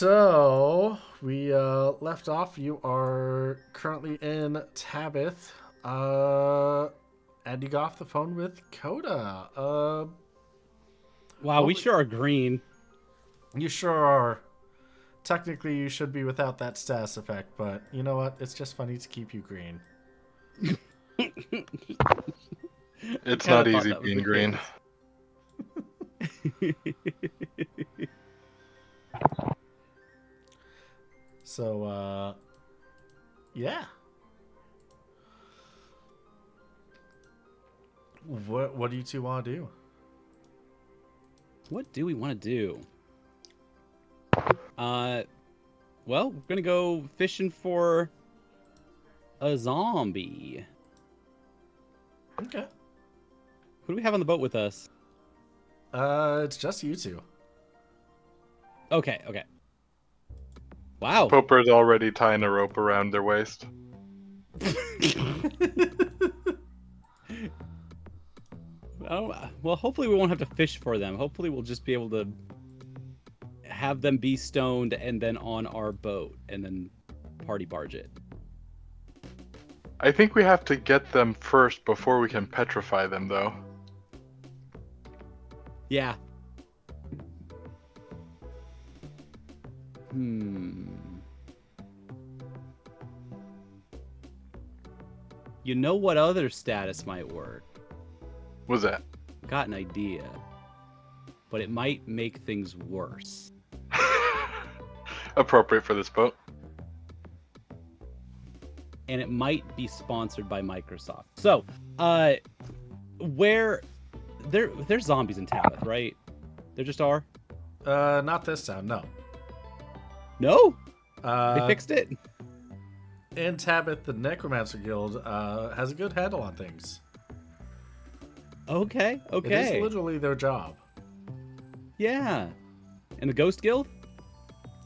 So we left off. You are currently in Tabith, and you got off the phone with Coda. Wow, What we w- sure are green. you sure are. Technically, you should be without that status effect, but you know what? It's just funny to keep you green. I It's kind not of thought easy that was the being green. case. So, yeah. What do you two want to do? What do we want to do? Well, we're gonna go fishing for a zombie. Okay. Who do we have on the boat with us? It's just you two. Okay. Wow. Poper's already tying a rope around their waist. Oh, well, hopefully we won't have to fish for them. Hopefully we'll just be able to have them be stoned and then on our boat and then party barge it. I think we have to get them first before we can petrify them, though. Yeah. Hmm. You know what other status might work? What's that? Got an idea. But it might make things worse. Appropriate for this boat. And it might be sponsored by Microsoft. So, where there's zombies in Tabith, right? There just are? Not this time, no. No? They Uh, fixed it? in Tabith, the Necromancer Guild has a good handle on things. Okay. It is literally their job. Yeah. And the Ghost Guild?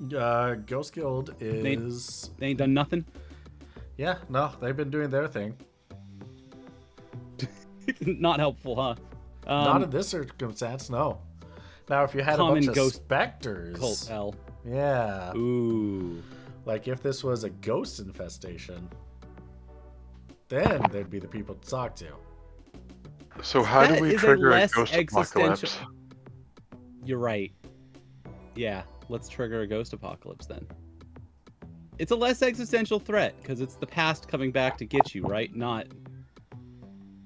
Ghost Guild is... They ain't done nothing? Yeah, no, they've been doing their thing. Not helpful, huh? Not in this circumstance, no. Now, if you had a Common bunch of ghost specters... Cult L. Yeah. Ooh. Like, if this was a ghost infestation, then they'd be the people to talk to. So how That do we is a trigger a less ghost existential- apocalypse? You're right. Yeah, let's trigger a ghost apocalypse then. It's a less existential threat because it's the past coming back to get you, right? Not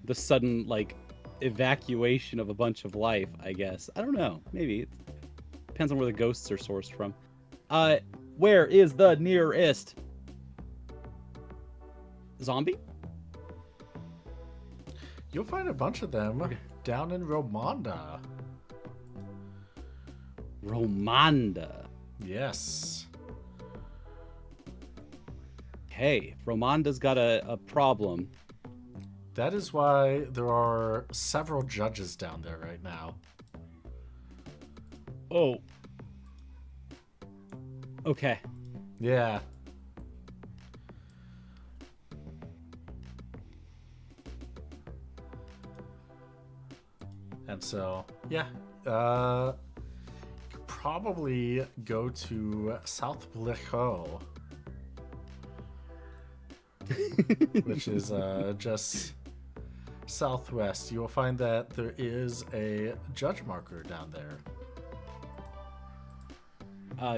the sudden like evacuation of a bunch of life, I guess. I don't know. Maybe it depends on where the ghosts are sourced from. Where is the nearest zombie? You'll find a bunch of them down in Romonda. Romanda. Yes. Okay, Romanda's got a problem. That is why there are several judges down there right now. Oh. Okay. Yeah. And so, yeah. You could probably go to South Blicho, which is just southwest. You will find that there is a judge marker down there.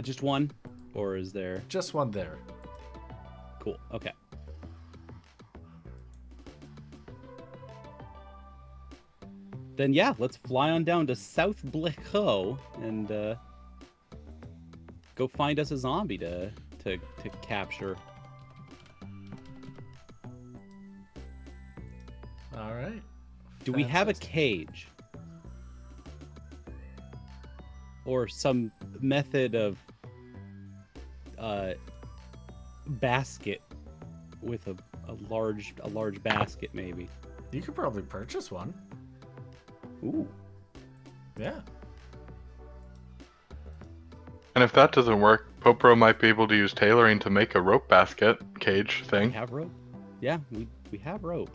Just one? Or is there... Just one there. Cool, okay. Then yeah, let's fly on down to South Blicho and go find us a zombie to capture. All right. Do we have a Fantastic. cage? Or some method of basket with a large basket maybe? You could probably purchase one. Ooh. Yeah. And if that doesn't work, Popro might be able to use tailoring to make a rope basket cage We thing. have rope. Yeah, we have rope.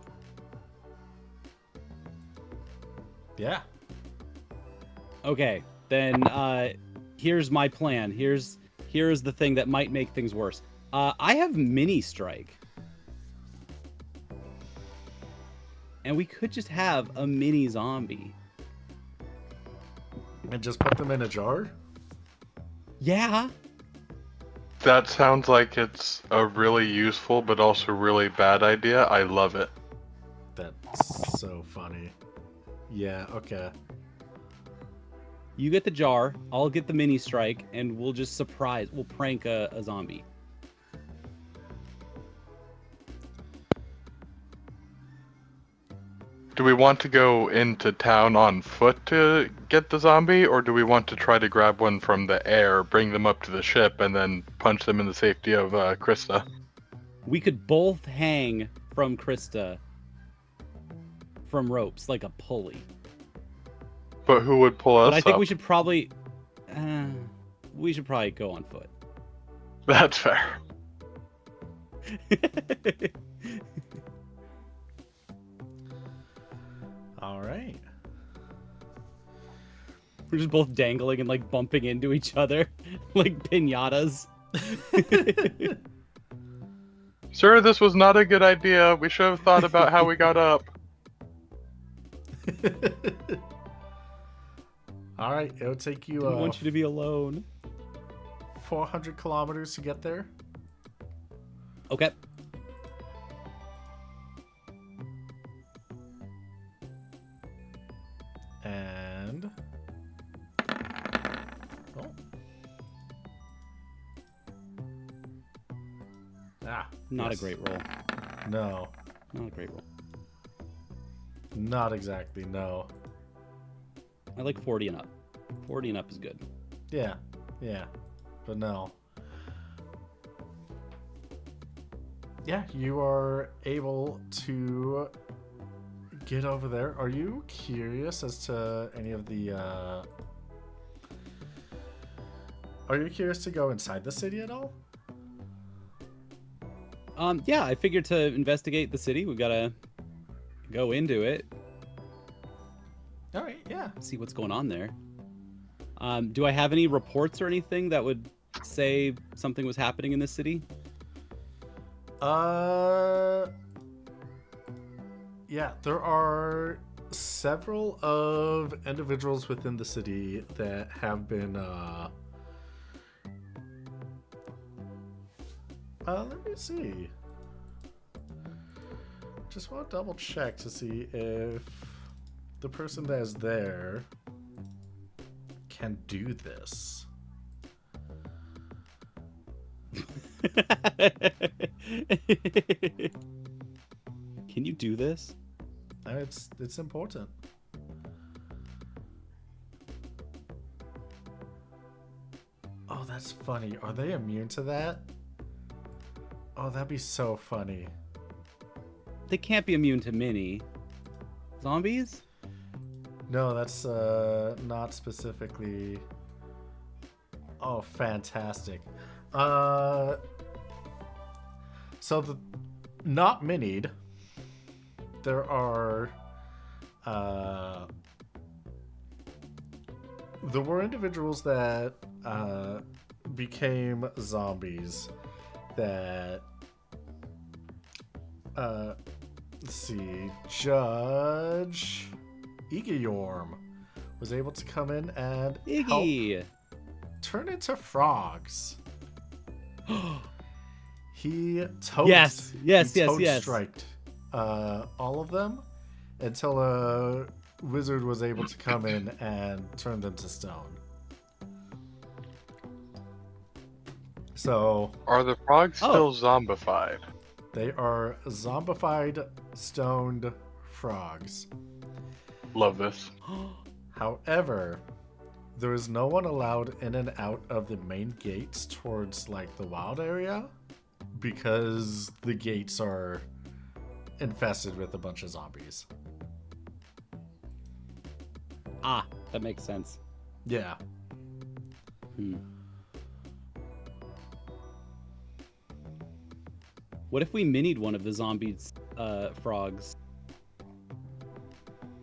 Yeah. Okay, then here's my plan. Here's here's the thing that might make things worse. I have mini strike. And we could just have a mini zombie. And just put them in a jar? Yeah. That sounds like it's a really useful but also really bad idea. I love it. That's so funny. Yeah, okay. You get the jar, I'll get the mini strike, and we'll just we'll prank a zombie. Do we want to go into town on foot to get the zombie, or do we want to try to grab one from the air, bring them up to the ship, and then punch them in the safety of Crysta? We could both hang from Crysta from ropes, like a pulley. But who would pull us But I think up? we should probably go on foot. That's fair. All right. We're just both dangling and like bumping into each other like piñatas. Sir, this was not a good idea. We should have thought about how we got up. All right, it'll take you I want you to be alone. 400 kilometers to get there. Okay. And oh. Not yes. a great roll. No, Not a great roll. not exactly. No. I like 40 and up. 40 and up is good. Yeah, but no. Yeah, you are able to get over there. Are you curious as to any of the Are you curious to go inside the city at all? Yeah, I figured to investigate the city, we gotta go into it, All right, yeah. see what's going on there. Do I have any reports or anything that would say something was happening in this city? Yeah, there are several of individuals within the city that have been let me see. Just want to double check to see if the person that is there can do this. Can you do this? It's important. Oh, that's funny. Are they immune to that? Oh, that'd be so funny. They can't be immune to mini. Zombies? No, that's not specifically. Oh, fantastic. So the not minied. There are there were individuals that became zombies that let's see, Judge Igiorm was able to come in and help Iggy! turn into frogs. He toad Yes. striked all of them until a wizard was able to come in and turn them to stone. So Are the frogs still zombified? they are zombified stoned frogs. Love this. However, there is no one allowed in and out of the main gates towards like the wild area because the gates are infested with a bunch of zombies. Ah, that makes sense. Yeah. What if we minied one of the zombies frogs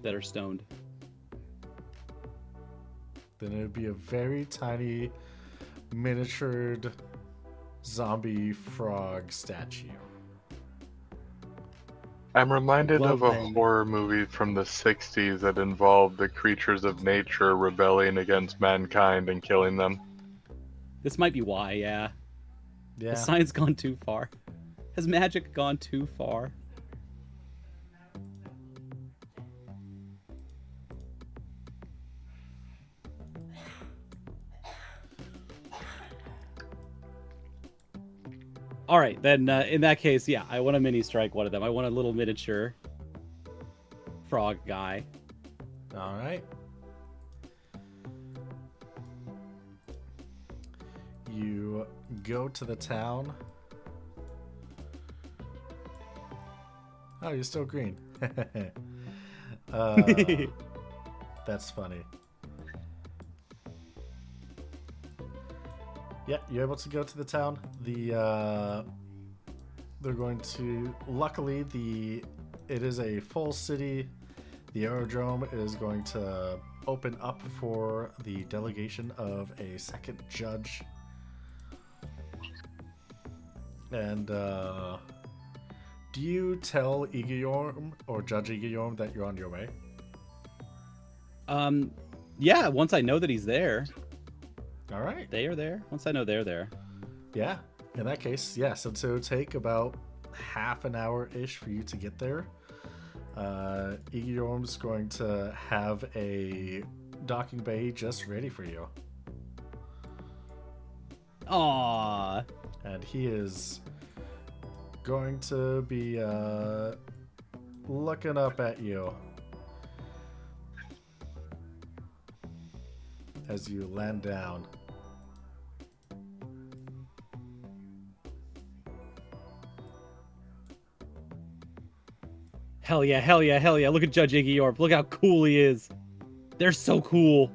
that are stoned? Then it would be a very tiny miniatured zombie frog statue. I'm reminded Well, of a then- horror movie from the 60s that involved the creatures of nature rebelling against mankind and killing them. This might be why, yeah. Yeah. Has science gone too far? Has magic gone too far? All right, then in that case, yeah, I want to mini strike one of them. I want a little miniature frog guy. All right. You go to the town. Oh, you're still green. That's funny. Yeah, you're able to go to the town. They're going to. Luckily, it is a full city. The aerodrome is going to open up for the delegation of a second judge. And do you tell Igorm or Judge Igorm that you're on your way? Yeah, once I know that he's there. All right. They are there? Once I know they're there. Yeah. In that case, yeah. So it'll take about half an hour-ish for you to get there. Igorm's going to have a docking bay just ready for you. Aww. And he is going to be looking up at you as you land down. Hell yeah, hell yeah, hell yeah. Look at Judge Iggy Orp. Look how cool he is. They're so cool.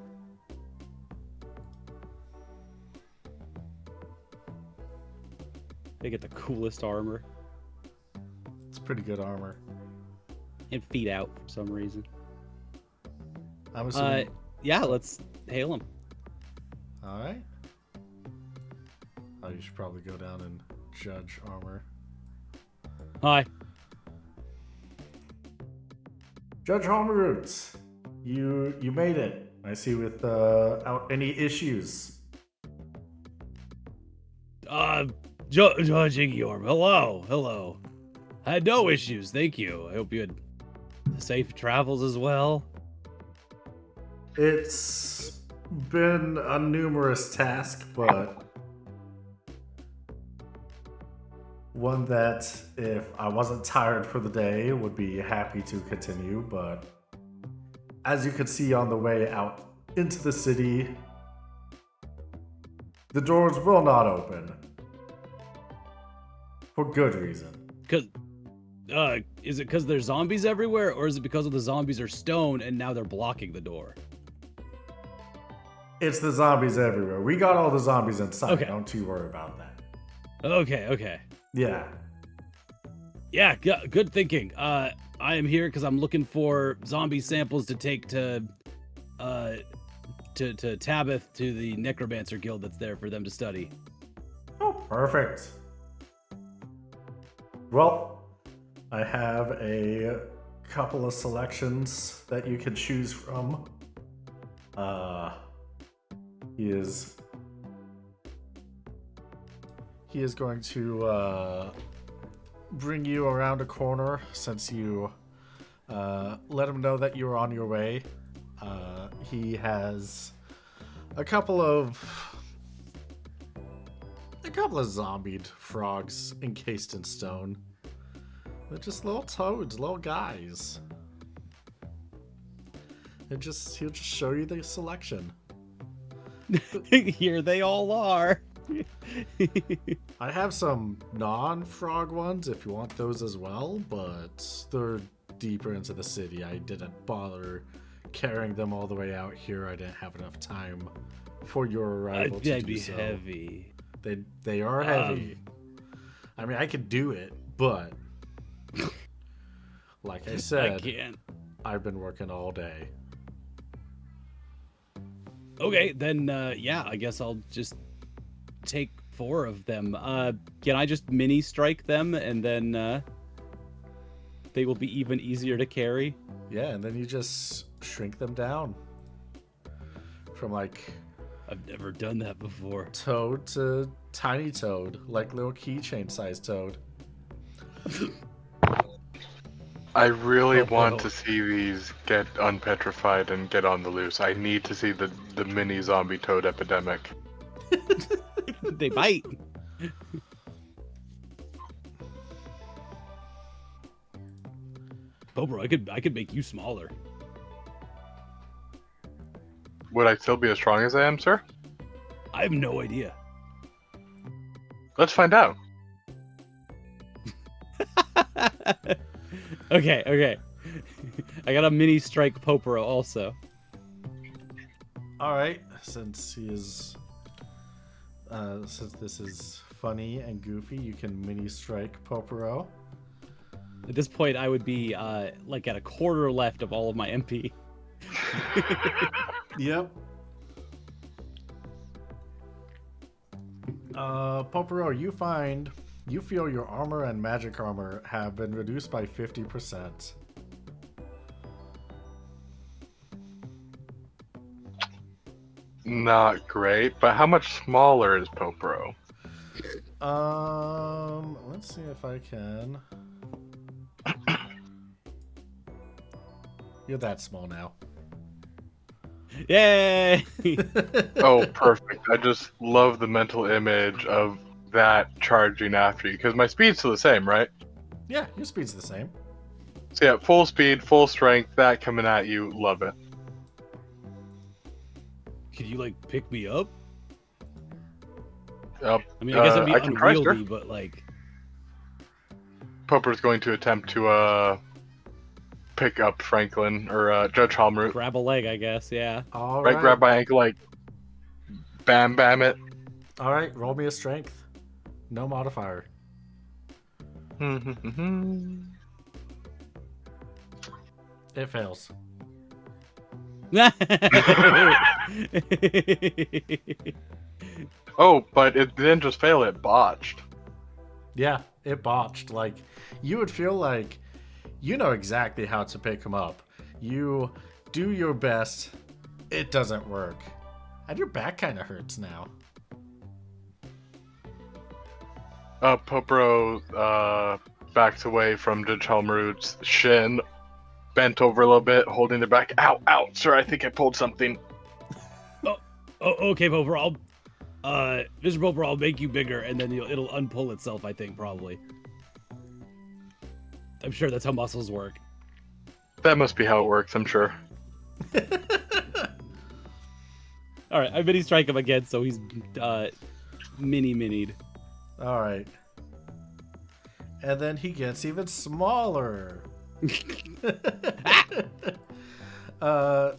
They get the coolest armor. It's pretty good armor. And feet out for some reason. I'm assuming. Yeah, let's hail him. All right. Oh, you should probably go down and judge armor. Hi. Judge Homeroots, you made it. I see without any issues. Judge Iggy Orp. Hello, hello. I had no issues, thank you. I hope you had safe travels as well. It's been a numerous task, but one that, if I wasn't tired for the day, would be happy to continue. But as you can see on the way out into the city, the doors will not open. For good reason. Is it because there's zombies everywhere, or is it because of the zombies are stoned and now they're blocking the door? It's the zombies everywhere. We got all the zombies inside. Okay. Don't you worry about that. Okay. Yeah. Yeah, good thinking. I am here because I'm looking for zombie samples to take to Tabith, to the Necromancer Guild that's there for them to study. Oh, perfect. Well, I have a couple of selections that you can choose from. He is going to bring you around a corner since you let him know that you're on your way. He has a couple of zombied frogs encased in stone. They're just little toads, little guys. He'll just show you the selection. Here they all are. I have some non-frog ones if you want those as well, but they're deeper into the city. I didn't bother carrying them all the way out here. I didn't have enough time for your arrival to That'd do be so. heavy. They are heavy. I mean, I could do it, but like I said, I can't. I've been working all day. Okay, then yeah, I guess I'll just take 4 of them. Can I just mini strike them and then they will be even easier to carry? Yeah, and then you just shrink them down from like I've never done that before. toad to tiny toad, like little keychain sized toad. I really Oh, want oh. to see these get unpetrified and get on the loose. I need to see the mini zombie toad epidemic. They bite. Oh, bro, I could make you smaller. Would I still be as strong as I am, sir? I have no idea. Let's find out. Okay. I got a mini strike Poporo also. All right, since he is, since this is funny and goofy, you can mini strike Poporo. At this point, I would be like at a quarter left of all of my MP. Yep. Poporo, you feel your armor and magic armor have been reduced by 50%. Not great, but how much smaller is Poporo? Let's see if I can. You're that small now. Yay! Oh, perfect. I just love the mental image of that charging after you, because my speed's still the same, right? Yeah, your speed's the same. So yeah, full speed, full strength, that coming at you, love it. Could you like pick me up? Yep. I mean, I guess it'd be I can try, sir. unwieldy, but like, Popper's going to attempt to pick up Franklin or Judge Halmroot. grab a leg, I guess. Yeah. All Right, grab by ankle, like bam it. All right, roll me a strength. No modifier. It fails. Oh, but it didn't just fail, it botched. Yeah, it botched. Like, you would feel like you know exactly how to pick him up. You do your best. It doesn't work. And your back kind of hurts now. Popro backs away from Judge Halmroot's shin, bent over a little bit, holding the back. Ow, sir, I think I pulled something. Oh, okay, Poper. Mr. Poper, I'll make you bigger, and then it'll unpull itself. I think probably. I'm sure that's how muscles work. That must be how it works, I'm sure. All right, I mini strike him again, so he's mini'd. All right. And then he gets even smaller.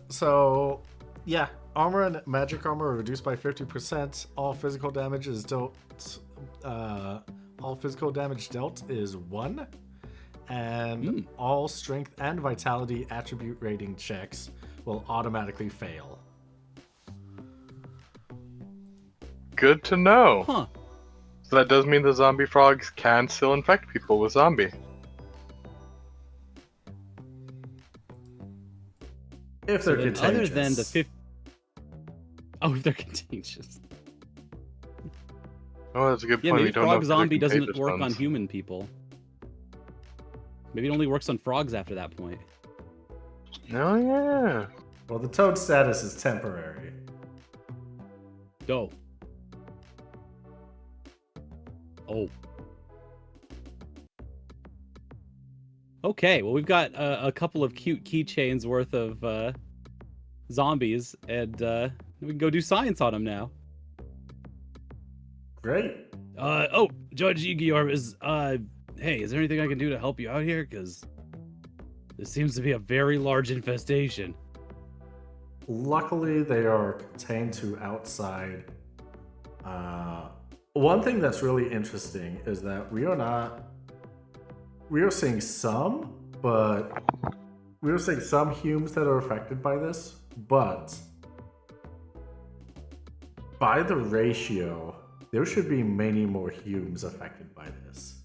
So, yeah, armor and magic armor are reduced by 50%. All physical damage is dealt. All physical damage dealt is 1, and all strength and vitality attribute rating checks will automatically fail. Good to know. Huh. So that does mean the zombie frogs can still infect people with zombie. If So they're then contagious. other than the 50. Oh, if they're contagious. Oh, that's a good Yeah, point. maybe We don't know frog if they're zombie doesn't contagious work on ones. human people. Maybe it only works on frogs after that point. Oh, yeah. Well, the toad status is temporary. Oh. Oh. Okay, well, we've got a couple of cute keychains worth of zombies, and we can go do science on them now. Great. Oh, Judge Igior is, hey, is there anything I can do to help you out here? Because this seems to be a very large infestation. Luckily, they are contained to outside. One thing that's really interesting is that we are seeing some, but we are seeing some humans that are affected by this, but by the ratio there should be many more humans affected by this.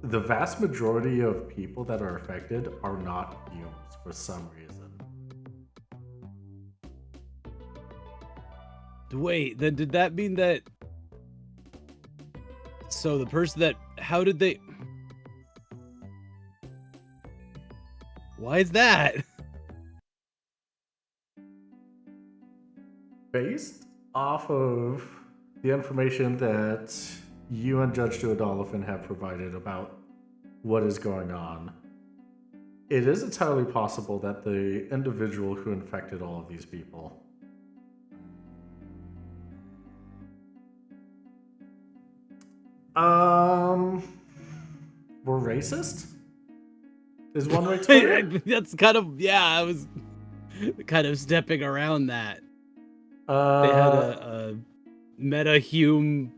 The vast majority of people that are affected are not humans for some reason. Wait, then did that mean that... So the person that... How did they... Why is that? Based off of the information that you and Judge Duodolphin have provided about what is going on, it is entirely possible that the individual who infected all of these people were racist? Is one way to put it? That's kind of... Yeah, I was kind of stepping around that. They had a meta-hume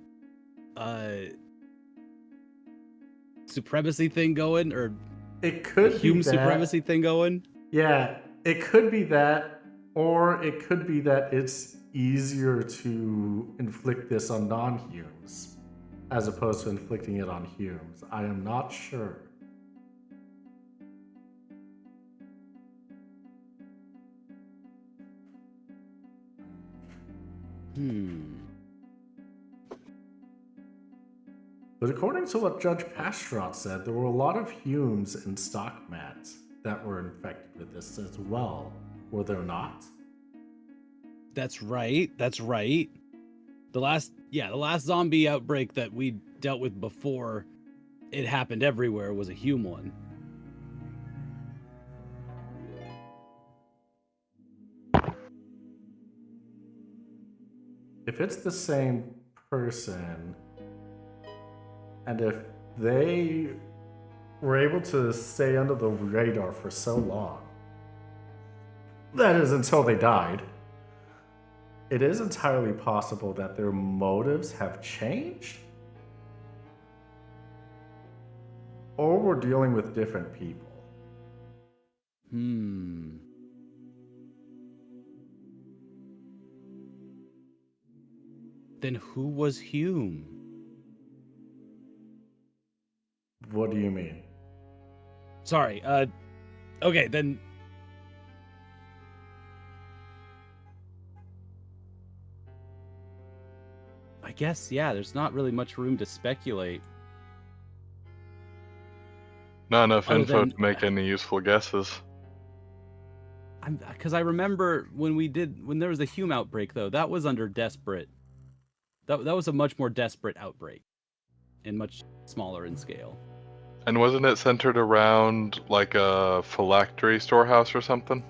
supremacy thing going, or it could hume be that. Supremacy thing going. Yeah, it could be that, or it could be that it's easier to inflict this on non-humes as opposed to inflicting it on humes. I am not sure. But according to what Judge Pastrot said, there were a lot of humes in Stockmat that were infected with this as well. Were there not? That's right. That's right. The last zombie outbreak that we dealt with before it happened everywhere was a hume one. If it's the same person, and if they were able to stay under the radar for so long, that is until they died, it is entirely possible that their motives have changed. Or we're dealing with different people. Then who was Hume? What do you mean? Sorry, okay, then... I guess, yeah, there's not really much room to speculate. Not enough Other info than- to make any useful guesses. Because I remember when there was the Hume outbreak, though, that was under desperate... That was a much more desperate outbreak. And much smaller in scale. And wasn't it centered around like a phylactery storehouse or something?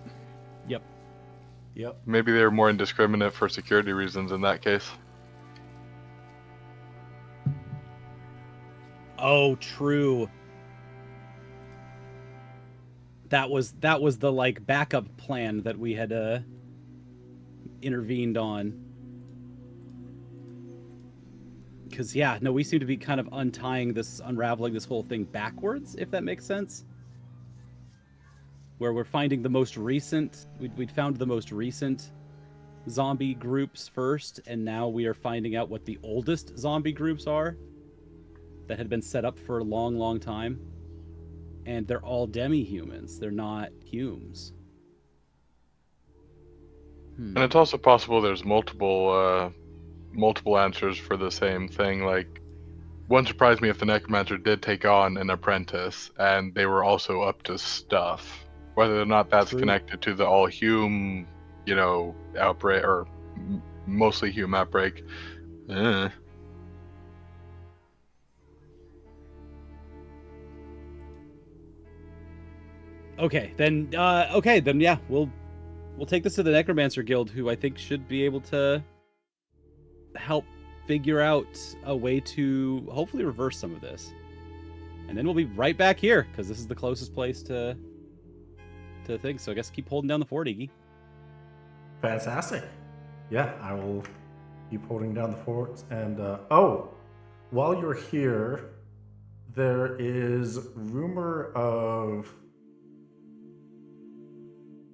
Yep. Maybe they were more indiscriminate for security reasons in that case. Oh, true. That was the like backup plan that we had intervened on. Because yeah, no, we seem to be kind of unraveling this whole thing backwards, if that makes sense. Where we're finding the most recent, we'd found the most recent zombie groups first, and now we are finding out what the oldest zombie groups are that had been set up for a long, long time. And they're all demi-humans. They're not humes. And it's also possible there's multiple answers for the same thing. Like, wouldn't surprise me if the necromancer did take on an apprentice and they were also up to stuff. Whether or not that's True. connected to the all Hume, outbreak, or mostly Hume outbreak. Okay, then yeah, we'll take this to the Necromancer Guild, who I think should be able to help figure out a way to hopefully reverse some of this. And then we'll be right back here, because this is the closest place to things. So I guess keep holding down the fort, Iggy. Fantastic. Yeah, I will keep holding down the fort. And, while you're here, there is rumor of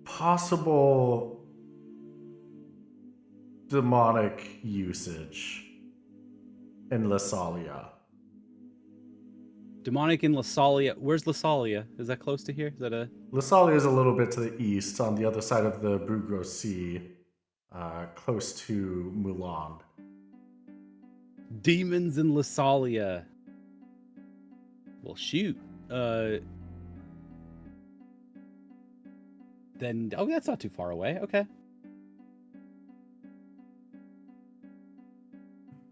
possible demonic usage in Lasalia. Demonic in Lasalia. Where's Lasalia? Is that close to here? Is that a... Lasalia is a little bit to the east, on the other side of the Brugro Sea, close to Mulan. Demons in Lasalia. Well, shoot. Then, oh, that's not too far away. Okay.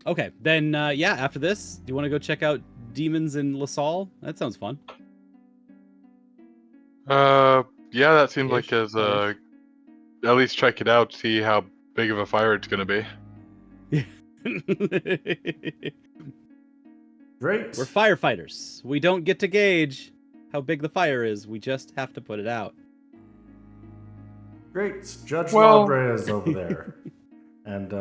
Okay, then, yeah, after this, do you want to go check out Demons in LaSalle? That sounds fun. Yeah, that seems like Ish, as fun-ish. at least check it out, see how big of a fire it's gonna be. Great. We're firefighters. We don't get to gauge how big the fire is. We just have to put it out. Great. Judge Well- Labre is over there and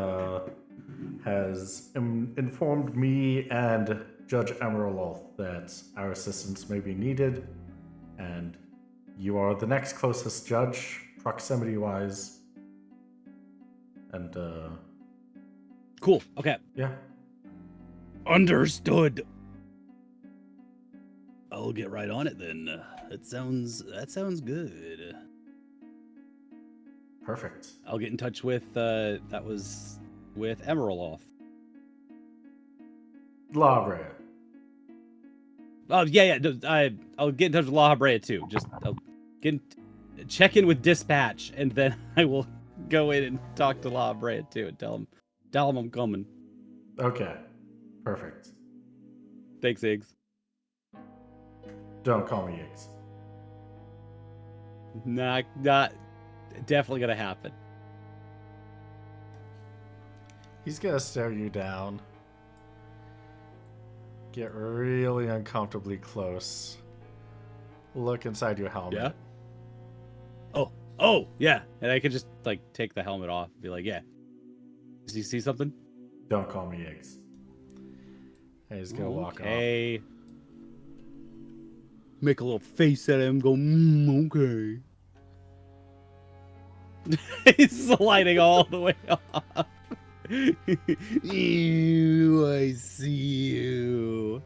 has informed me and Judge Emerald that our assistance may be needed, and you are the next closest judge, proximity-wise. And, Cool. Okay. yeah. Understood. I'll get right on it then. That sounds good. Perfect. I'll get in touch with that was with Emerald. Labre. Oh yeah. I'll get in touch with La Habrea too. Just I'll check in with dispatch, and then I will go in and talk to La Habrea too and tell him I'm coming. Okay. Perfect. Thanks, Iggs. Don't call me Iggs. Not definitely gonna happen. He's gonna stare you down. Get really uncomfortably close. Look inside your helmet. Yeah? Oh, yeah. And I could just, like, take the helmet off and be like, yeah. Does he see something? Don't call me Iggs. And he's gonna walk off. Okay. Make a little face at him, go, okay. He's sliding all the way off. Ew, I see you.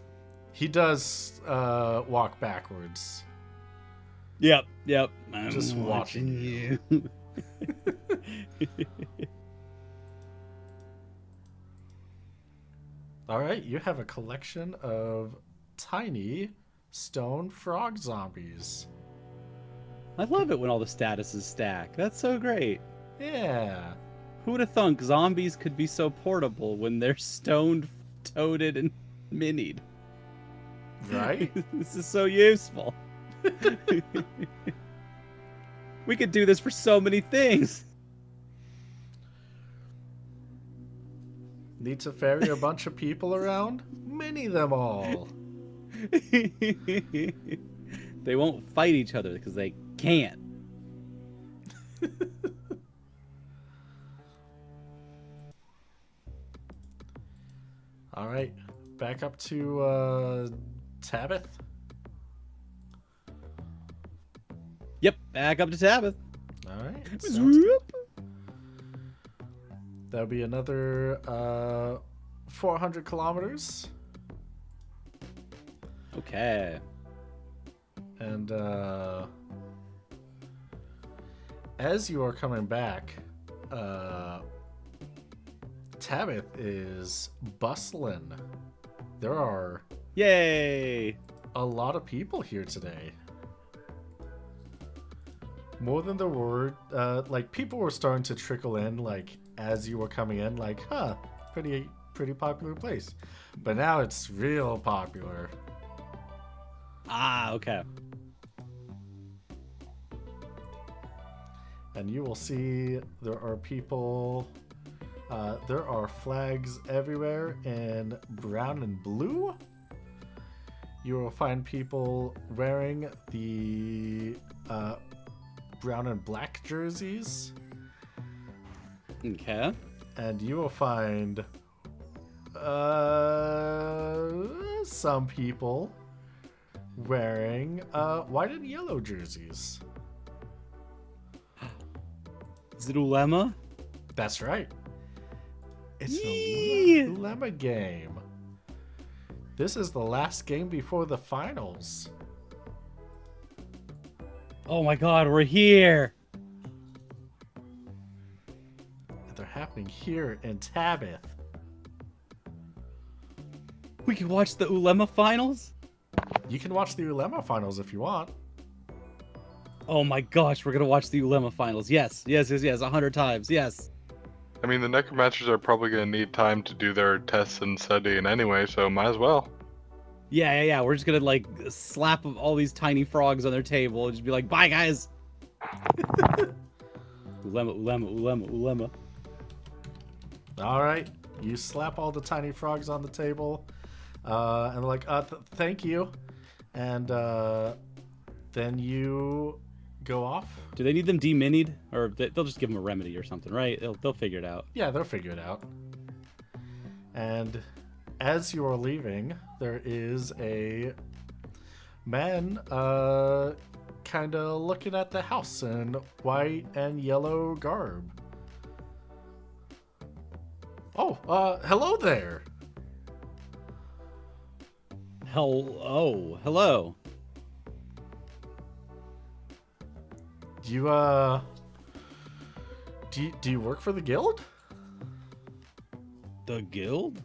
He does walk backwards. Yep. Just I'm watching you. All right, you have a collection of tiny stone frog zombies. I love it when all the statuses stack. That's so great. Yeah. Who would have thunk zombies could be so portable when they're stoned, toaded, and minied? Right? This is so useful. We could do this for so many things. Need to ferry a bunch of people around? Mini them all. They won't fight each other because they can't. All right, back up to Tabith. Yep, back up to Tabith. All right. sounds good. That'll be another 400 kilometers. Okay. And as you are coming back, Tabith is bustling. There are Yay! a lot of people here today. More than there were, like, people were starting to trickle in, like, as you were coming in, like, pretty popular place. But now it's real popular. Ah, okay. And you will see there are people, there are flags everywhere in brown and blue. You will find people wearing the brown and black jerseys. Okay. And you will find some people wearing white and yellow jerseys. Zulema? That's right. It's Yee! an Ulema game. This is the last game before the finals. Oh my god, we're here. They're happening here in Tabith. We can watch the Ulema finals? You can watch the Ulema finals if you want. Oh my gosh, we're gonna watch the Ulema finals. Yes, 100 times, yes. I mean, the necromancers are probably going to need time to do their tests and studying anyway, so might as well. Yeah. We're just gonna like slap all these tiny frogs on their table and just be like, bye guys. Ulema. All right. You slap all the tiny frogs on the table. And they're like, thank you. And then you go off. Do they need them deminied? Or they'll just give them a remedy or something, right? They'll figure it out. Yeah, they'll figure it out. And as you are leaving, there is a man kind of looking at the house in white and yellow garb. Oh, hello there. Hello. Do you do you work for the guild? The guild?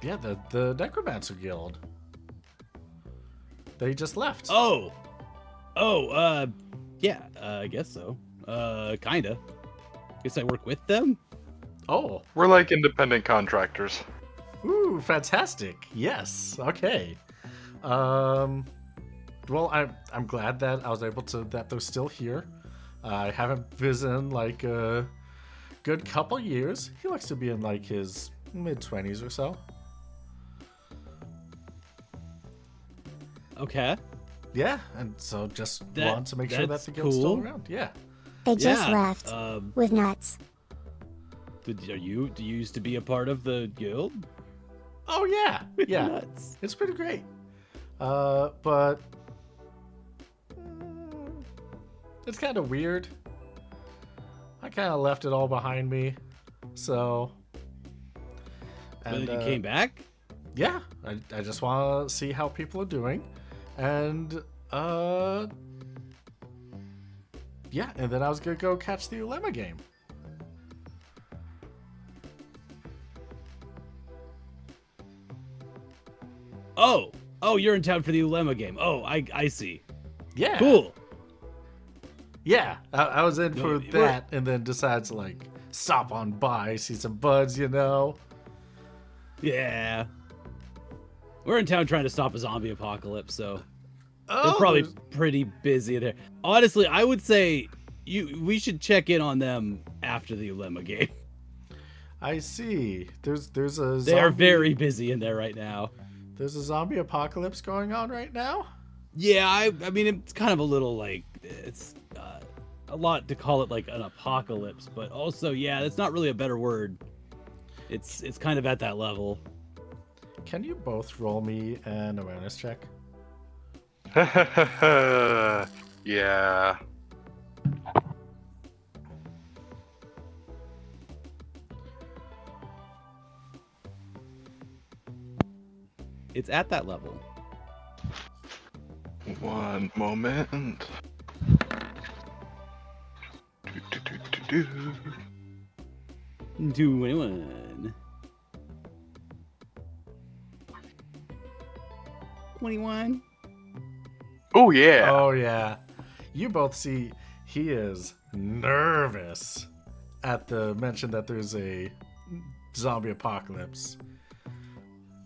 Yeah, the Necromancer Guild. They just left. Yeah, I guess so. Kinda. Guess I work with them? Oh. We're like independent contractors. Ooh, fantastic. Yes. Okay. Well, I'm glad that I was able to that they're still here. I haven't visited like a good couple years. He looks to be in like his mid-20s or so. Okay. Yeah, and so just want to make sure that that's the guild's still cool. around. Yeah. They just Yeah, left with nuts. Do you used to be a part of the guild? Oh yeah. Yeah. Nuts. It's pretty great. But it's kind of weird. I kind of left it all behind me. So But then you came back? Yeah, I just want to see how people are doing. And yeah, and then I was going to go catch the Ulema game. Oh, you're in town for the Ulema game. Oh, I see. Yeah. Cool. Yeah, I was in for we're- that and then decided to like stop on by, see some buds, you know. Yeah. We're in town trying to stop a zombie apocalypse, so Oh, they're probably there's- pretty busy there. Honestly, I would say we should check in on them after the Ulema game. I see. There's a They are zombie- very busy in there right now. There's a zombie apocalypse going on right now. Yeah, I mean it's kind of a little like it's a lot to call it like an apocalypse, but also yeah, that's not really a better word. It's kind of at that level. Can you both roll me an awareness check? Yeah. It's at that level. One moment. Do. 21. 21. Oh yeah. Oh yeah. You both see he is nervous at the mention that there's a zombie apocalypse.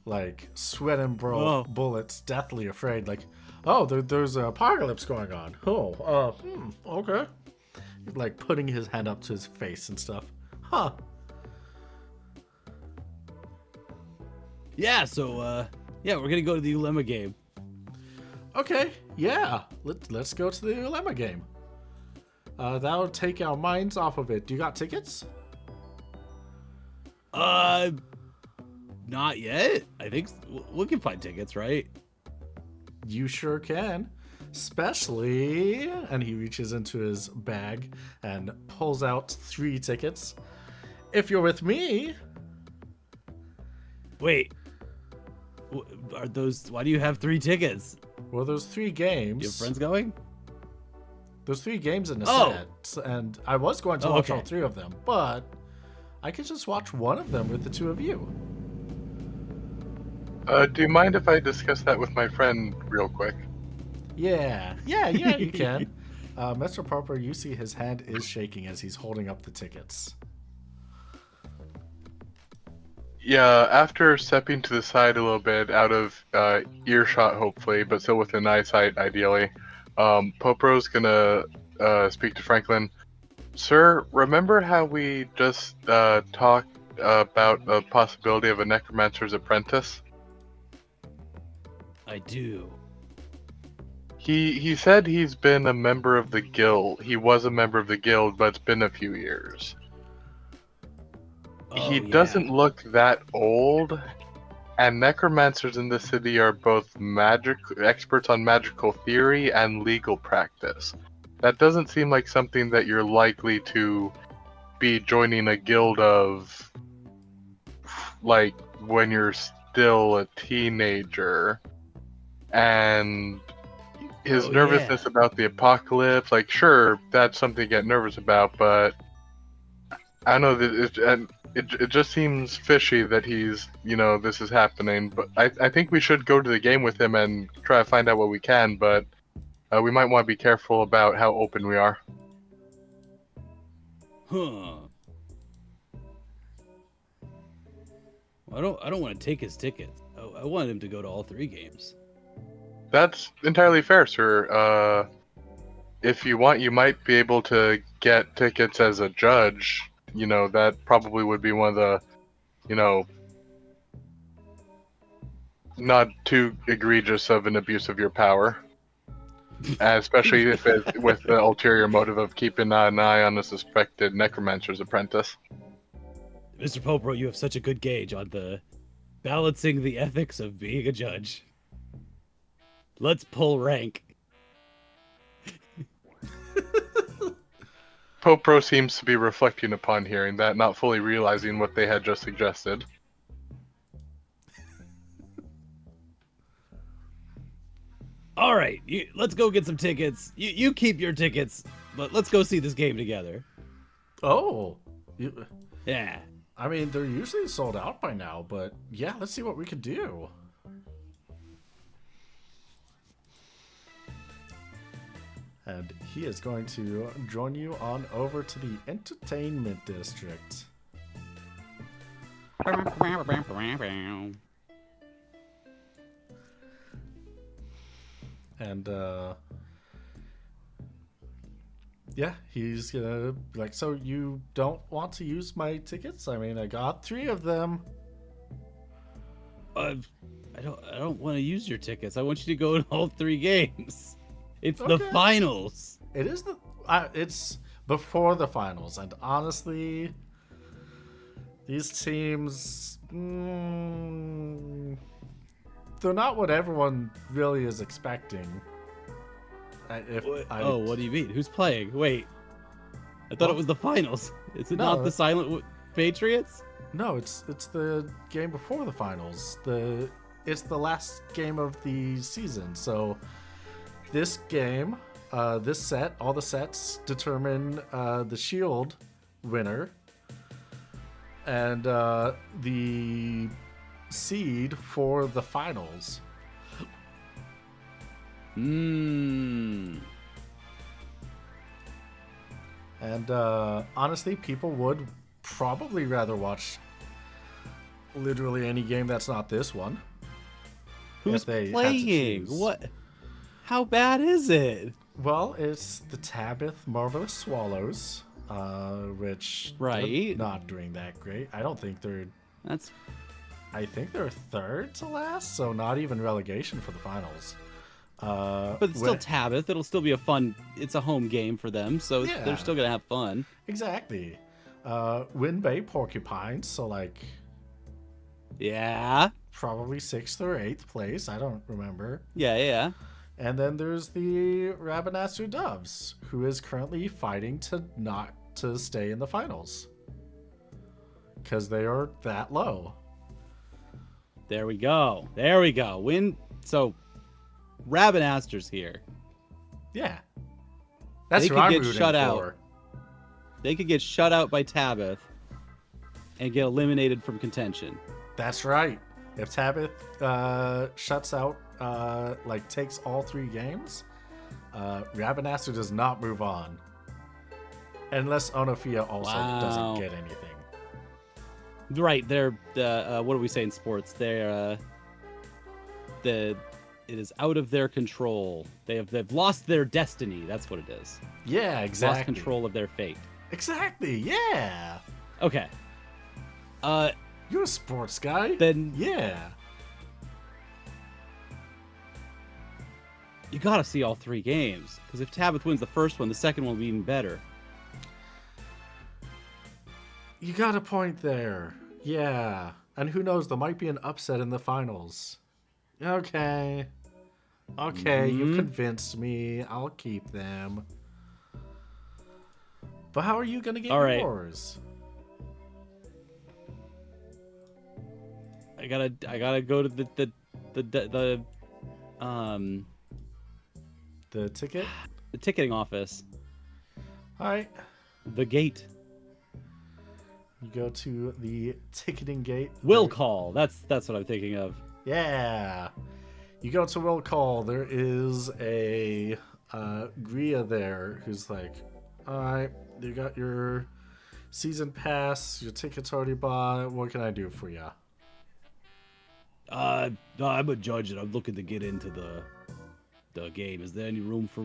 Like sweat and Oh. bullets, deathly afraid. Like, oh, there's an apocalypse going on. Oh, okay. Like putting his hand up to his face and stuff. Huh. Yeah, so yeah, we're gonna go to the Ulema game. Okay, yeah. Let's go to the Ulema game. That'll take our minds off of it. Do you got tickets? Not yet. I think we can find tickets, right? You sure can. Especially, and he reaches into his bag and pulls out 3 tickets. If you're with me, Wait. Are those? Why do you have 3 tickets? Well, there's 3 You games. have friends going? There's 3 games in the Oh. set, and I was going to Oh, watch okay. all 3 of them, but I could just watch one of them with the 2 of you. Do you mind if I discuss that with my friend real quick? Yeah, you can. Mr. Popper, you see his hand is shaking as he's holding up the tickets. Yeah, after stepping to the side a little bit, out of earshot hopefully, but still within eyesight ideally, Popro's gonna speak to Franklin. Sir, remember how we just talked about the possibility of a necromancer's apprentice? I do. He said he's been a member of the guild. He was a member of the guild, but it's been a few years. Oh, He yeah. doesn't look that old, and necromancers in the city are both experts on magical theory and legal practice. That doesn't seem like something that you're likely to be joining a guild of, like, when you're still a teenager. And his Oh, nervousness yeah. about the apocalypse, like, sure, that's something to get nervous about, but I don't know that it just seems fishy that he's, this is happening. But I think we should go to the game with him and try to find out what we can, but we might want to be careful about how open we are. Huh. I don't want to take his tickets. I want him to go to all 3 games. That's entirely fair, sir. If you want, you might be able to get tickets as a judge. That probably would be one of the, not too egregious of an abuse of your power. Especially if it's with the ulterior motive of keeping an eye on a suspected necromancer's apprentice. Mr. Popro, you have such a good gauge on the balancing the ethics of being a judge. Let's pull rank. Popro seems to be reflecting upon hearing that, not fully realizing what they had just suggested. All right, let's go get some tickets. You keep your tickets, but let's go see this game together. Oh, Yeah. I mean, they're usually sold out by now, but yeah, let's see what we could do. And he is going to join you on over to the entertainment district. And yeah, he's gonna be like, so you don't want to use my tickets? I mean, I got 3 of them. I don't want to use your tickets. I want you to go to all 3 games. It's the Okay. finals. It is it's before the finals, and honestly, these teams, they're not what everyone really is expecting. What do you mean? Who's playing? Wait. I thought What? it was the finals. Is it No. not the Silent Patriots? No, it's the game before the finals. It's the last game of the season. So this game, this set, all the sets determine the Shield winner and the seed for the finals. Hmm. And honestly, people would probably rather watch literally any game that's not this one. Who's if they had to playing? choose. What? How bad is it? Well, it's the Tabith Marvelous Swallows, which Right. they're not doing that great. I think they're third to last, so not even relegation for the finals. But it's still Tabith. It'll still be a fun. It's a home game for them, so Yeah. they're still gonna have fun. Exactly. Wind Bay Porcupines, so like Yeah. probably 6th or 8th place. I don't remember. Yeah. And then there's the Rabanassu Doves, who is currently fighting to stay in the finals because they are that low. There we go. There we go. So Rabinaster's here. Yeah. That's They who could I'm get rooting shut out. for. They could get shut out by Tabith and get eliminated from contention. That's right. If Tabith shuts out, like takes all 3 games, Rabinaster does not move on. Unless Onofia also doesn't get anything. Right, they're what do we say in sports? They're it is out of their control. They've lost their destiny. That's what it is. Yeah, exactly. Lost control of their fate. Exactly. Yeah. Okay. You're a sports guy. Then yeah. You gotta see all 3 games, because if Tabith wins the first one, the second one will be even better. You got a point there. Yeah. And who knows, there might be an upset in the finals. Okay. Okay, you've convinced me. I'll keep them. But how are you going to get yours? I gotta go to the ticket? The ticketing office. All right. The gate. You go to the ticketing gate. Will call. That's what I'm thinking of. Yeah. You go to Will Call. There is a Gria there who's like, all right, you got your season pass, your ticket's already bought. What can I do for you? I'm a judge and I'm looking to get into the game. Is there any room for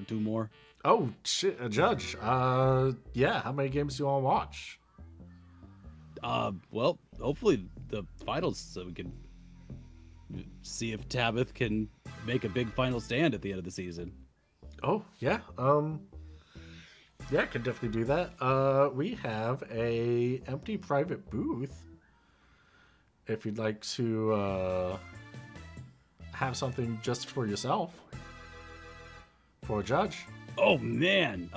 2 more? Oh, shit, a judge. Yeah, how many games do you want to watch? Well, hopefully the finals so we can see if Tabith can make a big final stand at the end of the season. Oh, yeah. Yeah, I can definitely do that. We have a empty private booth. If you'd like to have something just for yourself. For a judge. Oh man.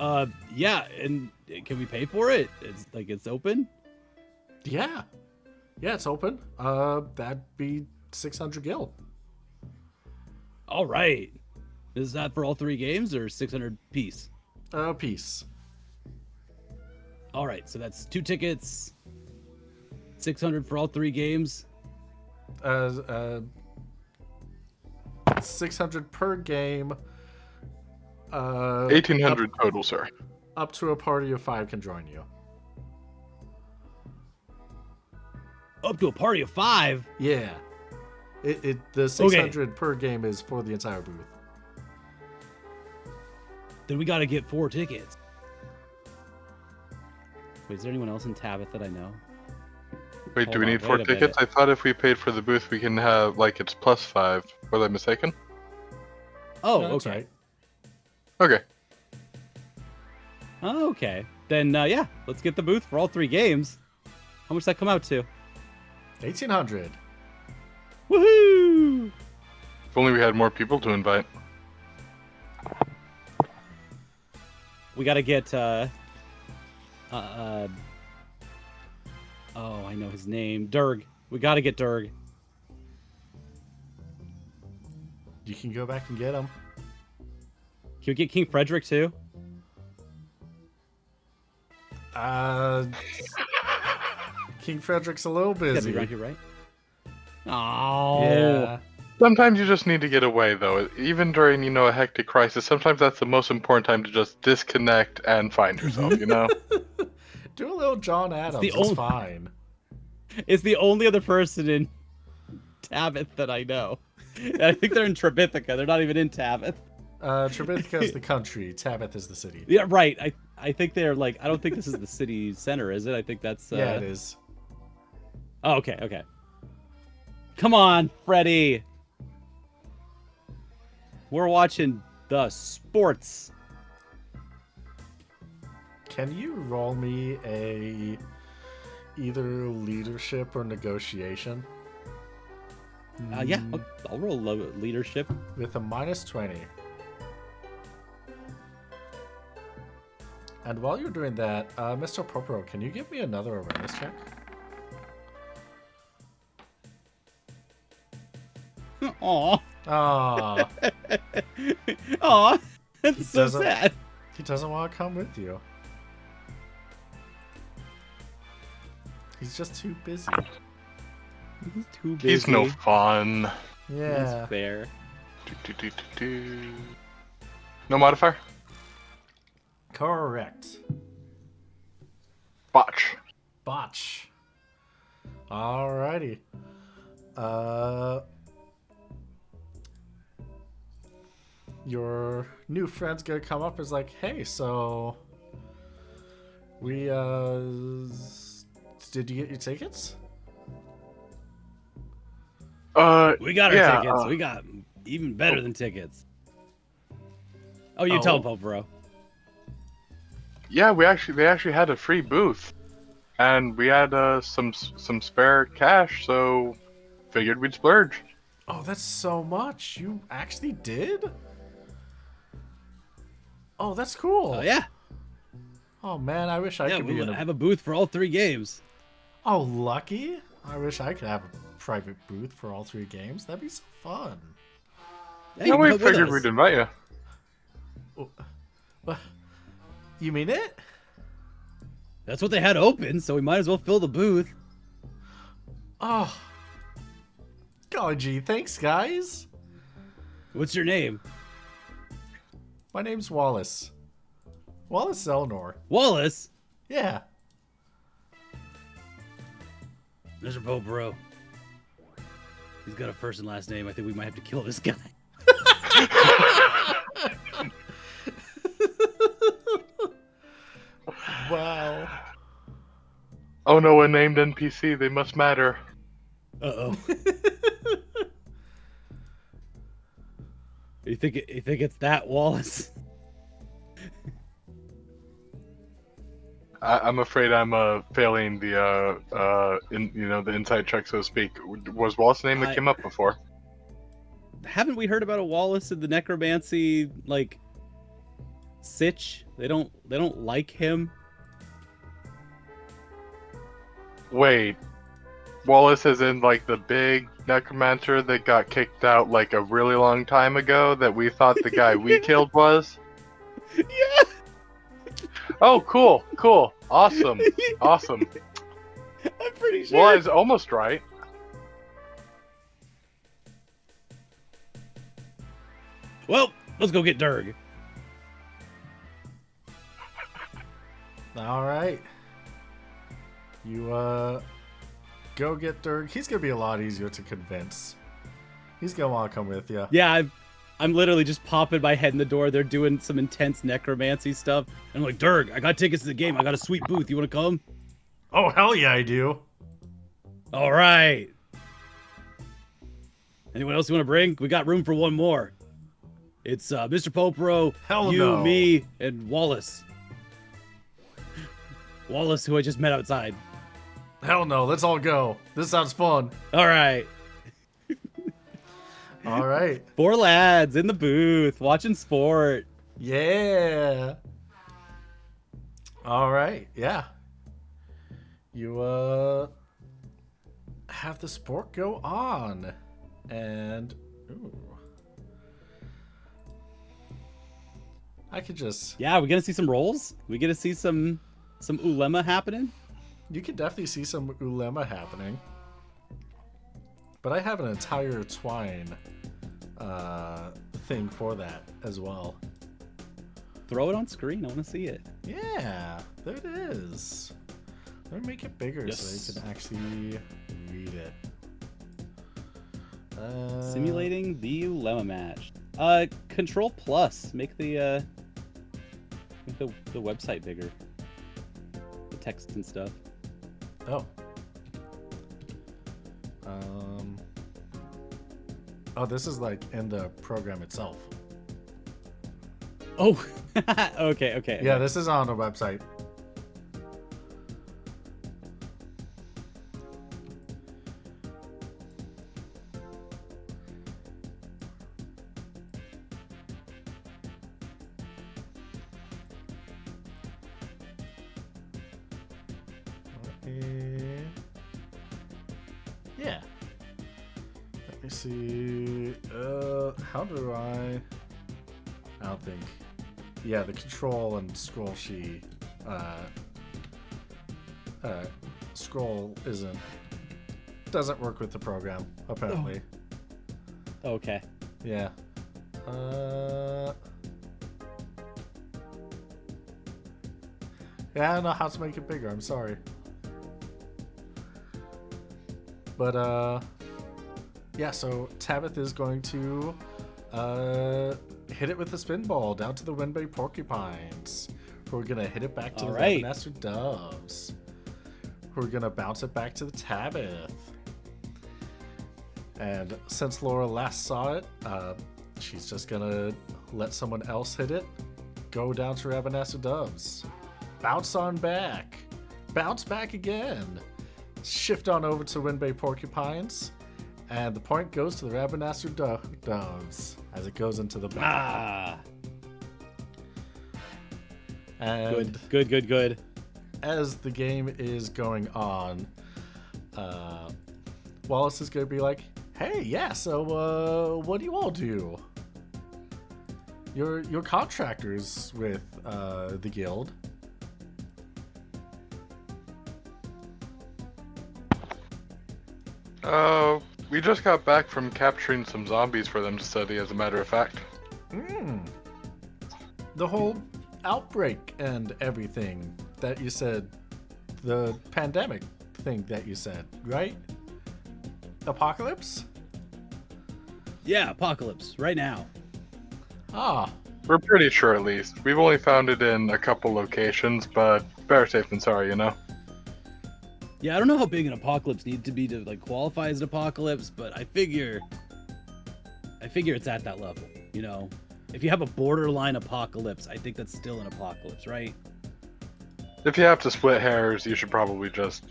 Yeah, and can we pay for it? It's open? Yeah. Yeah, it's open. That'd be 600 gil. All right. Is that for all 3 games or 600 piece? Piece. All right, so that's 2 tickets, 600 for all 3 games. 600 per game. 1,800 total, sir. Up to a party of 5 can join you. Up to a party of 5? Yeah. The 600 per game is for the entire booth. Then we got to get 4 tickets. Wait, is there anyone else in Tabith that I know? Wait, do we need 4 tickets? I thought if we paid for the booth, we can have, like, it's +5. Was I mistaken? Oh, No, that's okay. right. Okay. Oh, okay. Then, yeah, let's get the booth for all 3 games. How much does that come out to? 1,800. Woohoo! If only we had more people to invite. We got to get, oh, I know his name. Durg. We got to get Durg. You can go back and get them. Can we get King Frederick, too? King Frederick's a little busy. Right here, right? Oh. Yeah. Sometimes you just need to get away, though. Even during, a hectic crisis, sometimes that's the most important time to just disconnect and find yourself, Do a little John Adams. It's fine. It's the only other person in Tabith that I know. And I think they're in Trebithica. They're not even in Tabith. Trebithica is the country. Tabith is the city. Yeah, right. I think they're like, I don't think this is the city center, is it? I think that's... Yeah, it is. Oh, okay. Come on, Freddy. We're watching the sports. Can you roll me either leadership or negotiation? Yeah, I'll roll leadership. With a -20. And while you're doing that, Mr. Popro, can you give me another awareness check? Aw. Aw, Aw. That's so doesn't- sad. he doesn't want to come with you. He's just too busy. He's too busy. He's no fun. Yeah. That's fair. No modifier? Correct. Botch. Botch. Alrighty. Your new friend's gonna come up and is like, hey, so we did you get your tickets? We got our yeah, tickets. We got even better than tickets. Oh, you Oh. tell him, bro. Yeah, they actually had a free booth, and we had some spare cash, so figured we'd splurge. Oh, that's so much. You actually did? Oh, that's cool. Oh yeah. Oh man, I wish I Yeah, could be we'll in a. have a booth for all 3 games. Oh, lucky. I wish I could have a private booth for all 3 games. That'd be so fun. Yeah, Yeah, you can we come with figured us. we'd invite you. What? You mean it? That's what they had open, so we might as well fill the booth. Oh. Golly gee, thanks guys. What's your name? My name's Wallace. Wallace Elnor. Wallace. Yeah. Mr. Popero. He's got a first and last name. I think we might have to kill this guy. Wow. Oh no, a named NPC. They must matter. Uh-oh. You think it's that, Wallace? I'm afraid I'm failing the the inside check, so to speak. Was Wallace's name that came up before? Haven't we heard about a Wallace in the necromancy sitch? They don't like him. Wait, Wallace is in like the big necromancer that got kicked out like a really long time ago that we thought the guy we killed was? Yeah. Oh, cool. Awesome. I'm pretty sure. Well, I was almost right. Well, let's go get Durg. All right. You go get Dirk. He's gonna be a lot easier to convince. He's gonna want to come with you. Yeah, I'm literally just popping my head in the door. They're doing some intense necromancy stuff. And I'm like, Durg, I got tickets to the game. I got a sweet booth. You want to come? Oh hell yeah, I do. All right. Anyone else you want to bring? We got room for one more. It's Mr. Popero, Hell you, no. me, and Wallace. Wallace, who I just met outside. Hell no. Let's all go. This sounds fun. All right. All right. 4 lads in the booth watching sport. Yeah. All right. Yeah. You have the sport go on, and ooh. I could just. Yeah, we gonna see some rolls? We gonna see some ulema happening? You could definitely see some ulema happening. But I have an entire twine thing for that as well. Throw it on screen. I want to see it. Yeah, there it is. Let me make it bigger so Yes. you can actually read it. Simulating the ulema match. Control plus. Make the website bigger. The text and stuff. Oh. Oh, this is like in the program itself. Oh. okay. Yeah, this is on the website. Yeah. Let me see. How do I don't think. Yeah, the control and scroll scroll doesn't work with the program apparently. Okay. Yeah. Yeah, I don't know how to make it bigger. I'm sorry. But yeah. So Tabitha is going to hit it with the spin ball down to the Windbay Porcupines. Who are gonna hit it back to the Ravenaster Doves. Who are gonna bounce it back to the Tabith. And since Laura last saw it, she's just gonna let someone else hit it. Go down to Ravenaster Doves. Bounce on back. Bounce back again. Shift on over to Windbay Porcupines. And the point goes to the Ravenaster Doves as it goes into the back. And Good. As the game is going on, Wallace is going to be like, hey, yeah, so what do you all do? You're contractors with the guild. We just got back from capturing some zombies for them to study, as a matter of fact. The whole outbreak and everything that you said, the pandemic thing that you said, right? Apocalypse? Yeah, apocalypse, right now. Ah. We're pretty sure, at least. We've only found it in a couple locations, but better safe than sorry, you know? Yeah, I don't know how big an apocalypse needs to be to like qualify as an apocalypse, but I figure it's at that level, you know? If you have a borderline apocalypse, I think that's still an apocalypse, right? If you have to split hairs, you should probably just,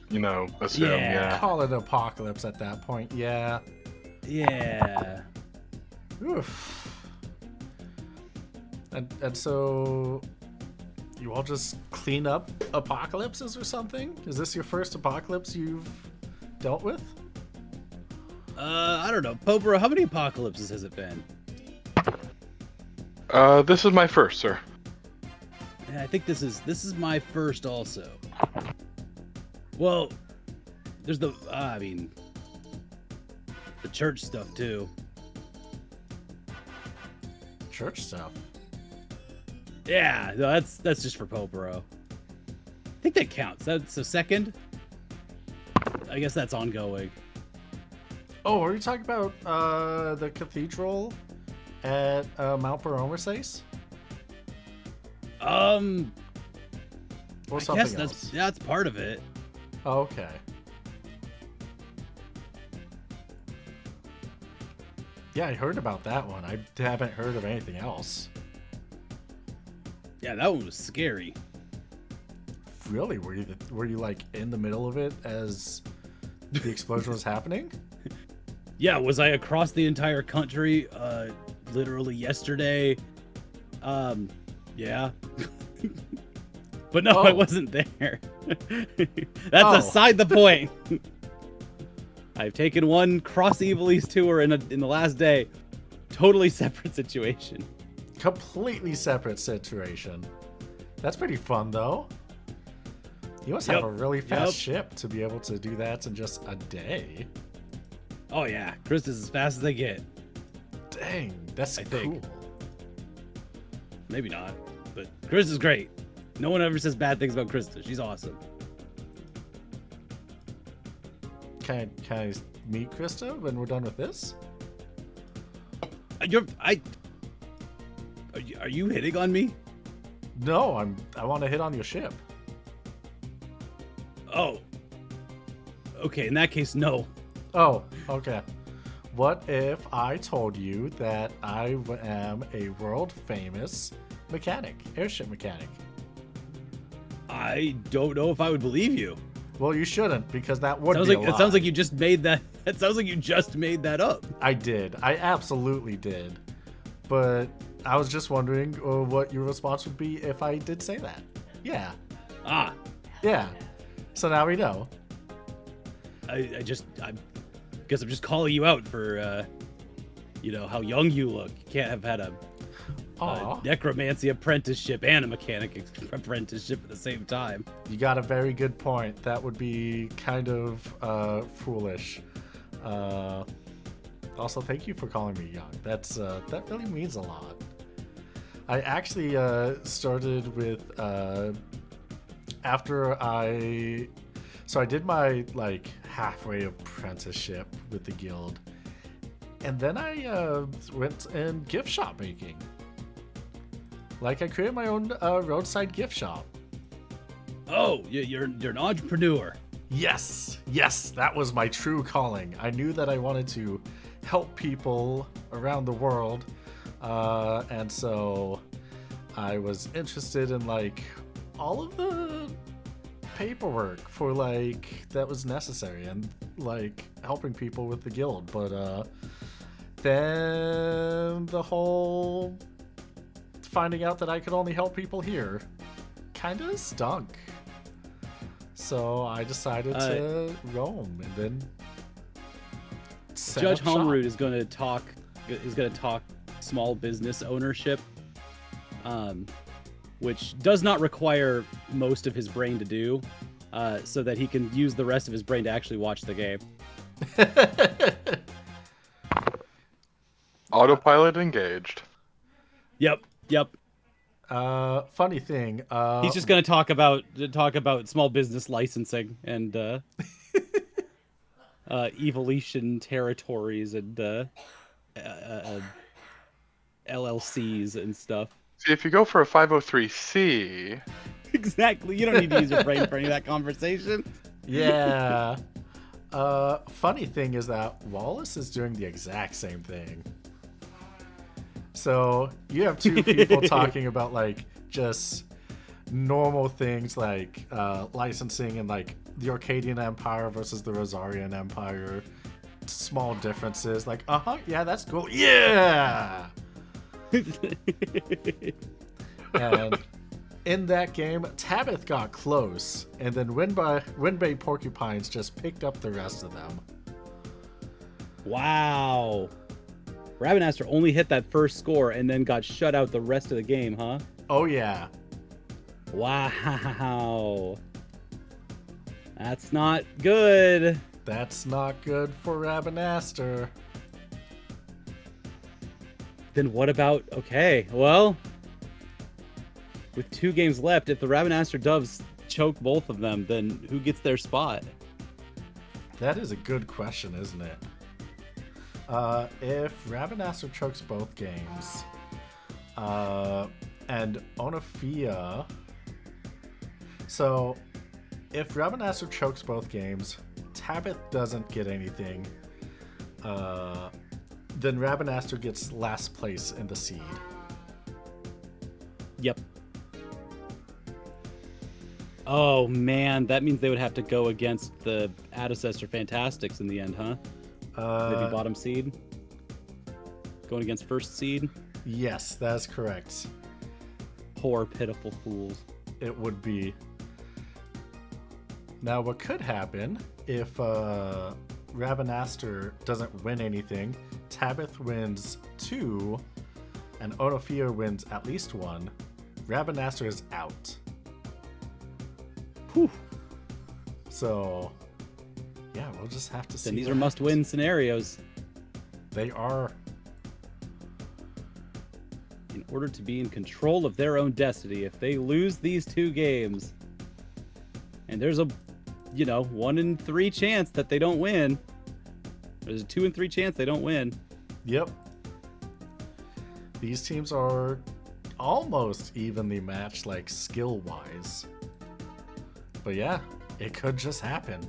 assume, yeah. Call it apocalypse at that point, yeah. Yeah. Oof. And so you all just clean up apocalypses or something? Is this your first apocalypse you've dealt with? I don't know. Popero, how many apocalypses has it been? This is my first, sir. Yeah, I think this is my first also. Well, there's the church stuff too. Church stuff? Yeah, no, that's just for Popero. I think that counts. That's a second. I guess that's ongoing. Oh, are you talking about the cathedral at Mount Baromersace? Or I guess that's part of it. Oh, okay. Yeah, I heard about that one. I haven't heard of anything else. Yeah, that one was scary. Really? Were you like in the middle of it as the explosion was happening? Yeah, was I across the entire country literally yesterday? Yeah. But no, I wasn't there. That's aside the point. I've taken one Cross Evil East tour in the last day. Totally separate situation. Completely separate situation. That's pretty fun, though. You must have a really fast ship to be able to do that in just a day. Oh, yeah. Crysta's as fast as they get. Dang, that's I cool. think. Maybe not, but Crysta's great. No one ever says bad things about Crysta. She's awesome. Can I meet Crysta when we're done with this? Are you hitting on me? No, I want to hit on your ship. Oh. Okay, in that case, no. Oh, okay. What if I told you that I am a world famous mechanic, airship mechanic? I don't know if I would believe you. Well, you shouldn't, because that would be a lie. It sounds like you just made that. It sounds like you just made that up. I did. I absolutely did. But I was just wondering what your response would be if I did say that. Yeah. Ah. Yeah. So now we know. guess I'm just calling you out for, how young you look. You can't have had a necromancy apprenticeship and a mechanic apprenticeship at the same time. You got a very good point. That would be kind of foolish. Also, thank you for calling me young. That really means a lot. I actually started with after I did my like halfway apprenticeship with the guild, and then I went in gift shop making. Like I created my own roadside gift shop. Oh, you're an entrepreneur. Yes, that was my true calling. I knew that I wanted to help people around the world, and so I was interested in like all of the paperwork for like that was necessary and like helping people with the guild. But then the whole finding out that I could only help people here kind of stunk. So I decided to roam, and then Judge Homeroot is going to talk small business ownership, which does not require most of his brain to do, so that he can use the rest of his brain to actually watch the game. Autopilot engaged. Yep. Funny thing. He's just going to talk about small business licensing and evolution territories and LLCs and stuff. See, if you go for a 503c... Exactly. You don't need to use your brain for any of that conversation. Yeah. Funny thing is that Wallace is doing the exact same thing. So you have two people talking about like just normal things like licensing and like the Arcadian Empire versus the Rosarian Empire. Small differences like, yeah, that's cool. Yeah. And in that game, Tabith got close, and then Windbay Porcupines just picked up the rest of them. Wow. Ravenaster only hit that first score and then got shut out the rest of the game, huh? Oh, yeah. Wow. That's not good. That's not good for Ravenaster. Then what about... Okay, well... With 2 games left, if the Ravenaster Doves choke both of them, then who gets their spot? That is a good question, isn't it? If Ravenaster chokes both games, and Onafia... So, if Ravenaster chokes both games, Tabith doesn't get anything, then Ravenaster gets last place in the seed. Yep. Oh, man, that means they would have to go against the Adecessor Fantastics in the end, huh? Maybe bottom seed? Going against first seed? Yes, that's correct. Poor, pitiful fools. It would be. Now, what could happen if Ravenaster doesn't win anything, Tabith wins 2, and Onofia wins at least 1, Ravenaster is out. Whew. So, yeah, we'll just have to see. Then these are must-win scenarios. They are. In order to be in control of their own destiny, if they lose these 2 games, and there's a, 1 in 3 chance that they don't win. There's a 2 in 3 chance they don't win. Yep. These teams are almost evenly matched, like skill-wise. But yeah, it could just happen.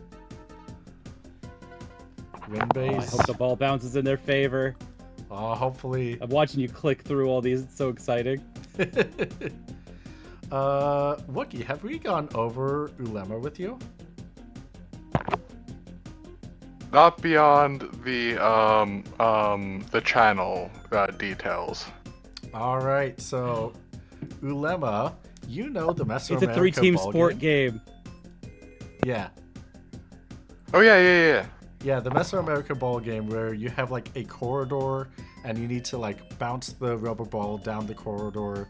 Windbase. I hope the ball bounces in their favor. Hopefully. I'm watching you click through all these. It's so exciting. Wookie, have we gone over Ulema with you? Not beyond the channel details. All right, so Ulema, you know the Mesoamerica It's a 3-team ball sport game. Yeah. Oh yeah. Yeah, the Mesoamerican ball game where you have like a corridor and you need to like bounce the rubber ball down the corridor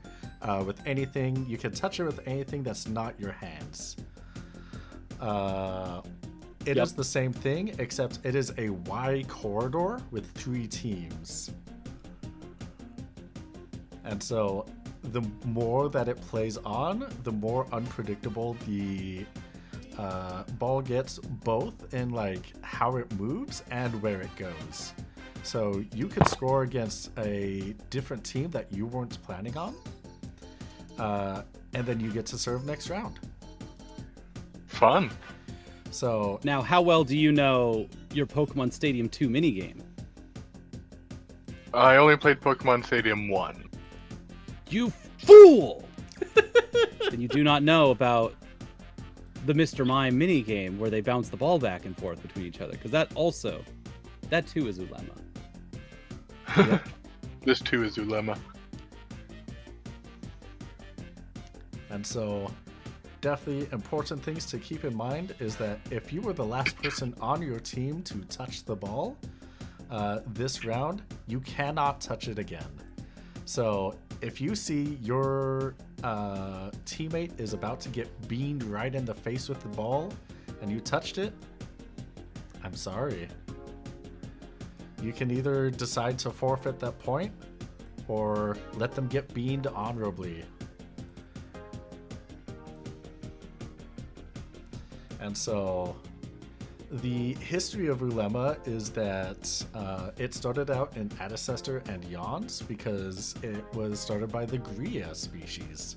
with anything. You can touch it with anything that's not your hands. It is the same thing, except it is a wide corridor with 3 teams. And so the more that it plays on, the more unpredictable the ball gets, both in like how it moves and where it goes. So you could score against a different team that you weren't planning on, and then you get to serve next round. Fun. So Now, how well do you know your Pokemon Stadium 2 minigame? I only played Pokemon Stadium 1. You fool! Then you do not know about the Mr. Mime minigame where they bounce the ball back and forth between each other, because that too is Ulema. This too is Ulema. And so, definitely important things to keep in mind is that if you were the last person on your team to touch the ball this round, you cannot touch it again. So if you see your teammate is about to get beamed right in the face with the ball and you touched it, I'm sorry. You can either decide to forfeit that point or let them get beamed honorably. And so the history of Ulema is that it started out in Adicester and Yawns because it was started by the Gria species.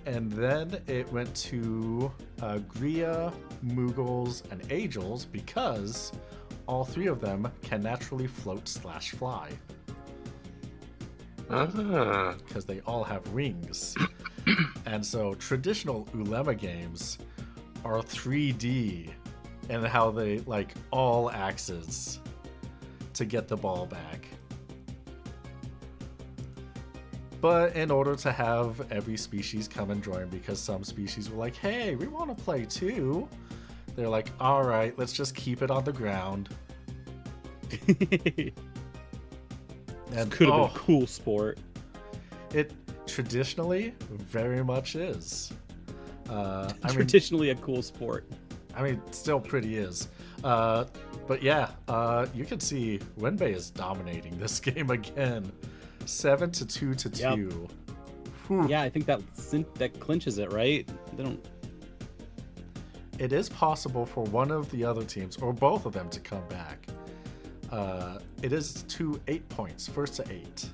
And then it went to Gria, Moogles, and Agels because all 3 of them can naturally float/fly. Because they all have wings. And so traditional Ulema games are 3D and how they like all axes to get the ball back. But in order to have every species come and join, because some species were like, hey, we want to play too, they're like, all right, let's just keep it on the ground. And could have been a cool sport. It traditionally very much is. Traditionally a cool sport. I mean, still pretty is. But yeah, you can see Wenbei is dominating this game again. 7-2 to 2. Yep. Yeah, I think that clinches it, right? They don't. It is possible for one of the other teams or both of them to come back. It is 8 points, first to 8.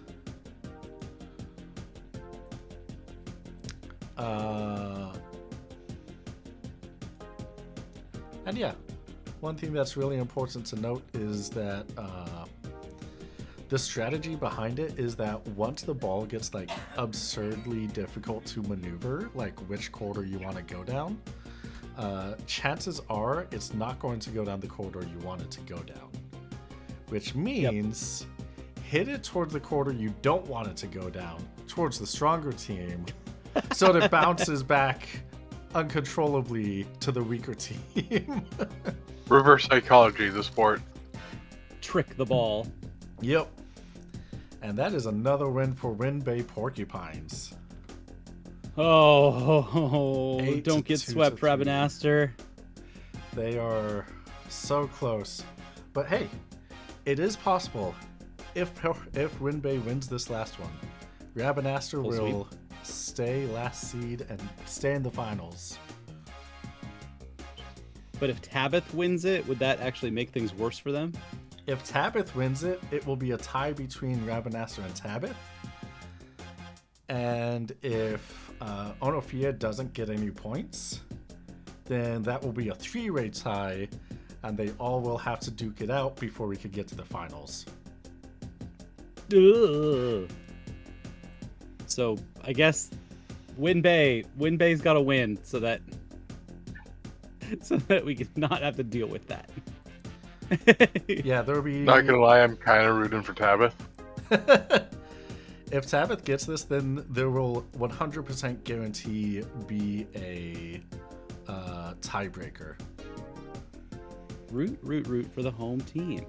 And yeah, one thing that's really important to note is that the strategy behind it is that once the ball gets like absurdly difficult to maneuver, like which corridor you want to go down, chances are it's not going to go down the corridor you want it to go down. Which means hit it towards the corridor you don't want it to go down, towards the stronger team, so that it bounces back uncontrollably to the weaker team. Reverse psychology, the sport. Trick the ball. Yep. And that is another win for Wenbei Porcupines. Oh, don't get 8-2 swept, to 3. Rabanastre. They are so close. But hey, it is possible if Wenbei wins this last one, Rabanastre will stay last seed and stay in the finals. But if Tabith wins it, would that actually make things worse for them? If Tabith wins it, it will be a tie between Rabanastre and Tabith. And if Onofia doesn't get any points, then that will be a 3-way tie, and they all will have to duke it out before we could get to the finals. Ugh. So I guess Wenbei's got to win so that we can not have to deal with that. Yeah, there'll be. Not gonna lie, I'm kind of rooting for Tabith. If Tabith gets this, then there will 100% guarantee be tiebreaker. Root for the home team.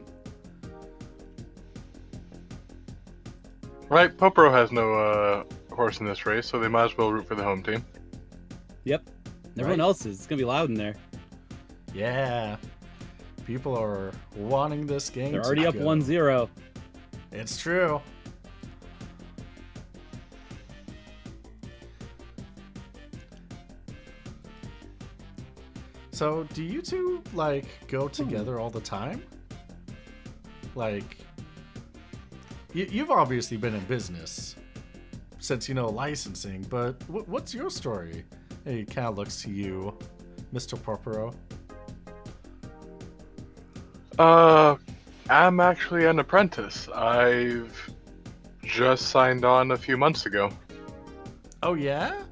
Right, Popro has no horse in this race, so they might as well root for the home team. Yep. Everyone Right. else is. It's gonna be loud in there. Yeah. People are wanting this game. They're to already up go. 1-0. It's true. So, do you two like go together all the time? Like, you've obviously been in business since you know licensing, but what's your story? He kind of looks to you, Mr. Porpero. I'm actually an apprentice. I've just signed on a few months ago. Oh yeah?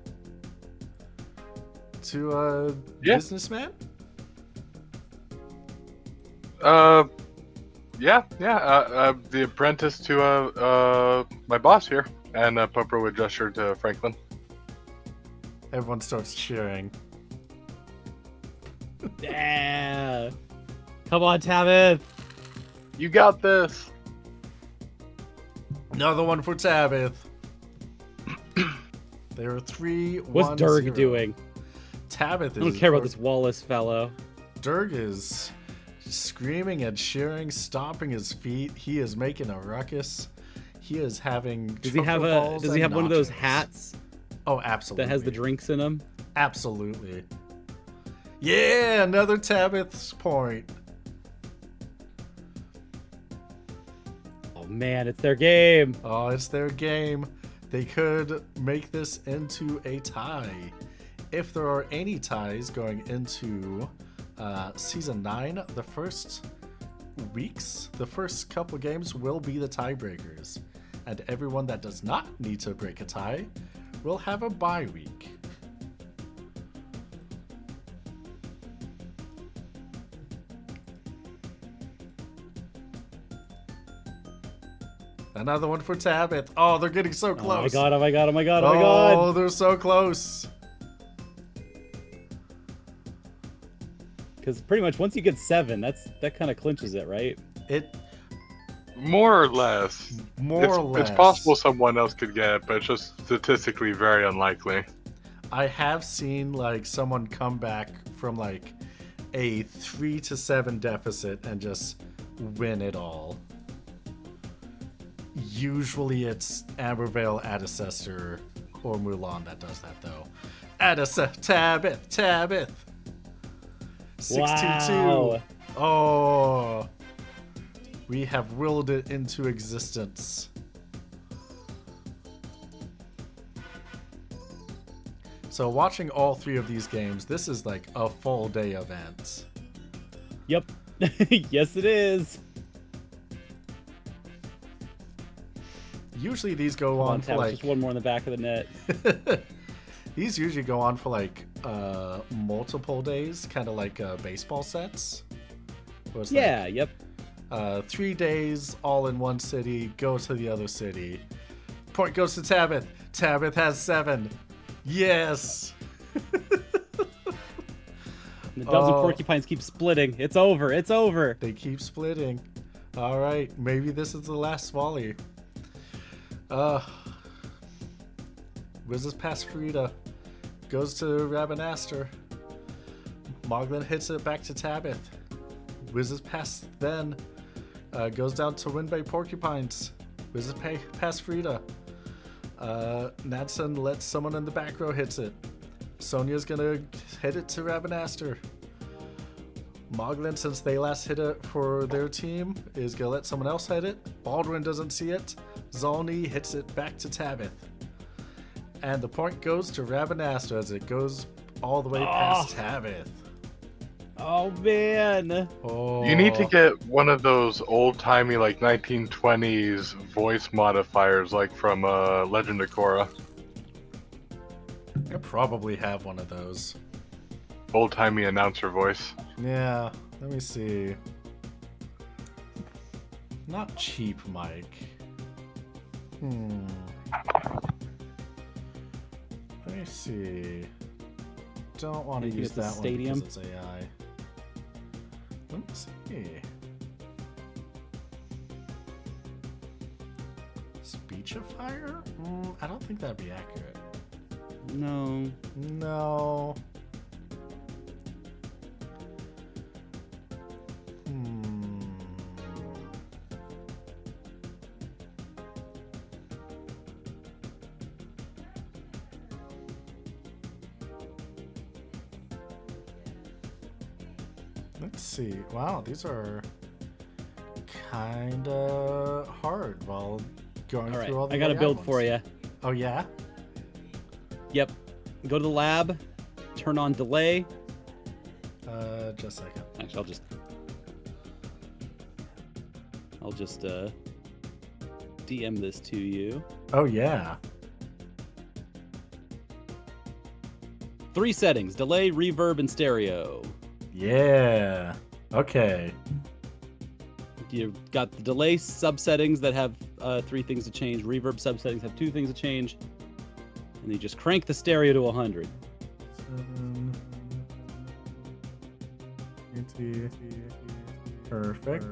To a Yeah. businessman? Yeah. The apprentice to my boss here, and Popro would gesture to Franklin. Everyone starts cheering. Yeah. Come on, Tabith. You got this. Another one for Tabith. There are 3-1-0. What's Durg doing? Tabith is. I don't care about this Wallace fellow. Durg is screaming and cheering, stomping his feet. He is making a ruckus. He is having. Does he have one of those hats Oh, absolutely. that has the drinks in them? Absolutely. Yeah, another Tabith's point. Oh man, it's their game. Oh, it's their game. They could make this into a tie. If there are any ties going into Season 9, the first weeks, the first couple games will be the tiebreakers. And everyone that does not need to break a tie will have a bye week. Another one for Tabith. Oh, they're getting so close. Oh my god, oh my god, oh my god, oh my god. Oh, they're so close. Because pretty much once you get 7, that kind of clinches it, right? It More or less. It's It's possible someone else could get it, but it's just statistically very unlikely. I have seen like someone come back from like a 3-7 deficit and just win it all. Usually it's Ambervale, Adecessor, or Mulan that does that though. Tabith. 622. Wow. Oh. We have willed it into existence. So watching all 3 of these games, this is like a full day event. Yep. Yes, it is. Usually these go Come on on, for Tab, like just one more in the back of the net. these usually go on for like multiple days, kind of like baseball sets. Where it's Yeah, like, yep. 3 days all in one city, go to the other city. Point goes to Tabith. Tabith has 7. Yes. The Dubs and Oh. Porcupines keep splitting. It's over. It's over. They keep splitting. All right, maybe this is the last volley. Whizzes past Frida. Goes to Rabinaster. Moglin hits it back to Tabith. Whizzes past then. Goes down to Windbay Porcupines. Whizzes past Frida. Nadson lets someone in the back row hits it. Sonia's gonna hit it to Rabinaster. Moglin, since they last hit it for their team, is gonna let someone else hit it. Baldwin doesn't see it. Zolny hits it back to Tabith. And the point goes to Rabinaster as it goes all the way past Tabith. Oh, man. Oh. You need to get one of those old-timey, like, 1920s voice modifiers, like from Legend of Korra. I probably have one of those. Old-timey announcer voice. Yeah, let me see. Not cheap mic. Let me see. don't want to Anything use at the that stadium? one because it's AI. Let me see. Speechifier? I don't think that'd be accurate. No. No. Let's see. Wow, these are kind of hard while going All right, through all the I got a AI build ones. for you. Oh, yeah? Yep. Go to the lab, turn on delay. Just a second. Actually, I'll just DM this to you. Oh, yeah. 3 settings: delay, reverb, and stereo. Yeah. Okay. You've got the delay subsettings that have 3 things to change. Reverb subsettings have 2 things to change. And you just crank the stereo to 100. 20. Perfect.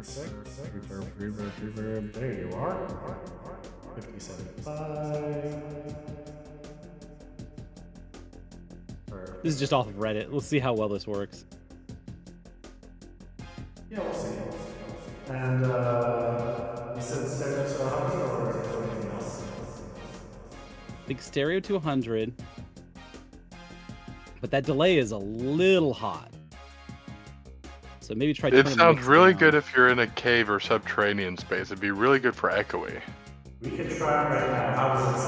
Reverb. There you are. 5075. Perfect. This is just off of Reddit. Let's see how well this works. Yeah, we'll see. And you said stereo to 100 or anything else? I think stereo to 100. But that delay is a little hot. So maybe try It turning the sounds mix really down. good if you're in a cave or subterranean space. It'd be really good for echoey. We can try right now. How does it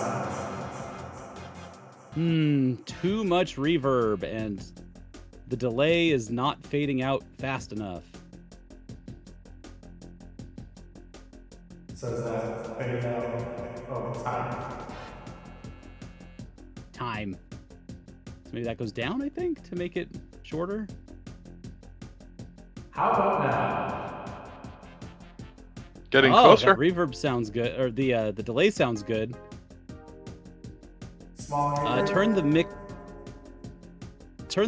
sound? Too much reverb, and the delay is not fading out fast enough. So is that fading out? Oh, Time. So maybe that goes down, I think, to make it shorter. How about now? Getting Oh, closer. that reverb sounds good, or the delay sounds good. Smaller. Turn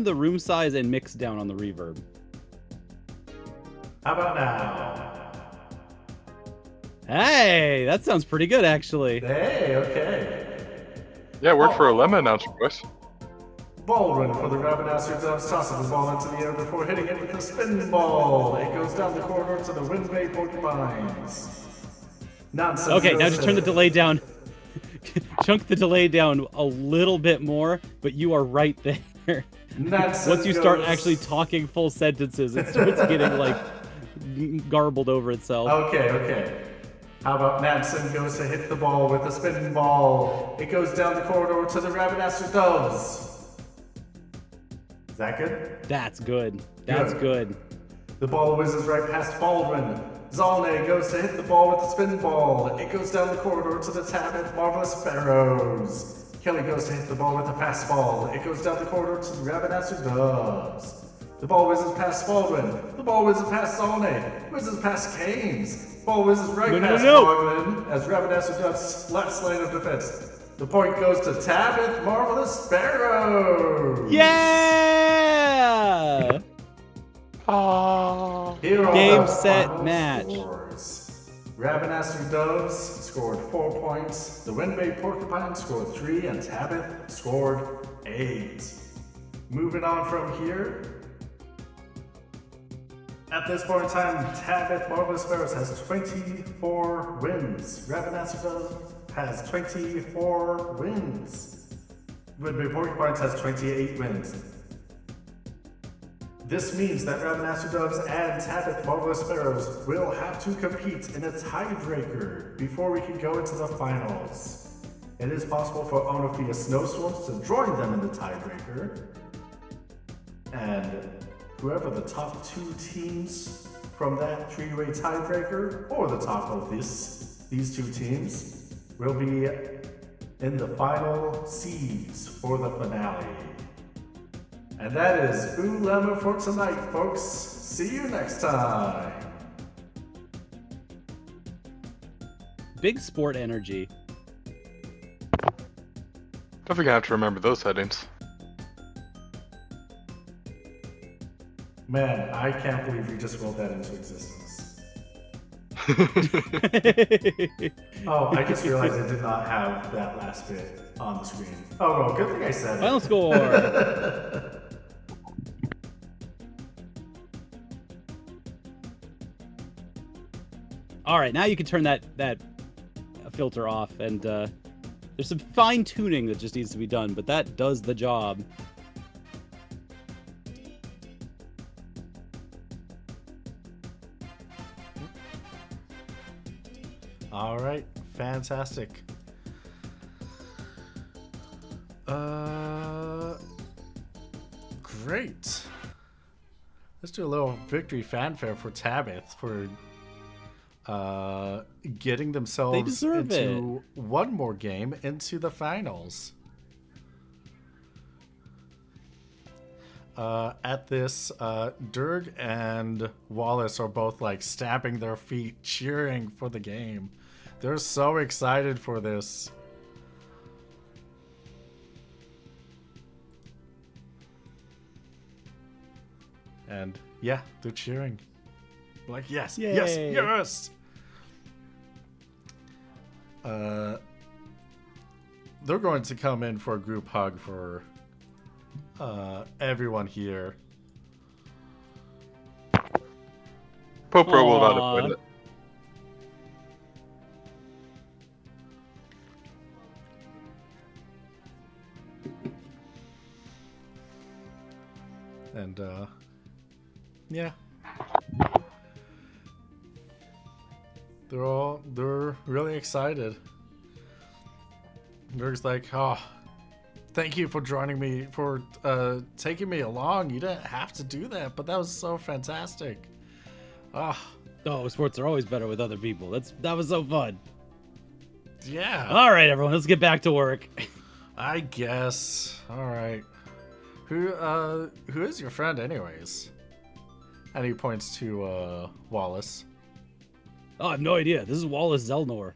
the room size and mix down on the reverb. How about now? Hey, that sounds pretty good, actually. Hey, okay. Yeah, worked for a lemon announcer, boys. Baldwin for the Ravenasser does tosses the ball into the air before hitting it with a spin ball. It goes down the corridor to the Wind Bay Porcupines. Nonsense. Okay, now just turn the delay down. Chunk the delay down a little bit more, but you are right there. Nonsense Once you start goes- actually talking full sentences, it starts getting like garbled over itself. Okay. How about Nansen goes to hit the ball with a spinning ball? It goes down the corridor to the Ravenasser Doves. Is that good? That's good. That's good. The ball whizzes right past Baldwin. Zalne goes to hit the ball with the spin ball. It goes down the corridor to the Tabit Marvelous Sparrows. Kelly goes to hit the ball with a fastball. It goes down the corridor to the Ravenasser Doves. The ball whizzes past Baldwin. The ball whizzes past Zalne. Whizzes past Canes. Ball whizzes right past Baldwin as Ravenasser Doves last lane of defense. The point goes to Tabit Marvelous Sparrows. Yeah! Oh. Here are Game, the set, final match. scores. Ravenasser Doves scored 4 points. The Wind Bay Porcupine scored 3, and Tabith scored 8. Moving on from here. At this point in time, Tabith Marvelous Sparrows has 24 wins. Ravenasser Doves has 24 wins. Wind Bay Porcupines has 28 wins. This means that Ravenasser Doves and Tabith Marvelous Sparrows will have to compete in a tiebreaker before we can go into the finals. It is possible for Onophia Snowstorms to join them in the tiebreaker. And whoever the top 2 teams from that three-way tiebreaker, or the top of these 2 teams, will be in the final seeds for the finale. And that is Ulema for tonight, folks. See you next time. Big sport energy. Definitely gonna have to remember those settings. Man, I can't believe you just rolled that into existence. Oh, I just realized I did not have that last bit on the screen. Oh, well, good thing I said it. Final score. All right, now you can turn that filter off, and there's some fine tuning that just needs to be done, but that does the job. All right, fantastic. Great. Let's do a little victory fanfare for Tabith for getting themselves deserve into one more game into the finals. At this, Dirk and Wallace are both like stamping their feet, cheering for the game. They're so excited for this. And yeah, they're cheering. Like, yes, Yay. yes, yes! They're going to come in for a group hug for everyone here. Popro will not Aw. avoid it. And yeah. They're really excited. Dirk's like, oh, thank you for joining me, for taking me along. You didn't have to do that, but that was so fantastic. Ah, Oh, sports are always better with other people. That was so fun. yeah. All right, everyone, let's get back to work. I guess. All right. Who is your friend, anyways? And he points to Wallace. Oh, I have no idea. This is Wallace Zelnor.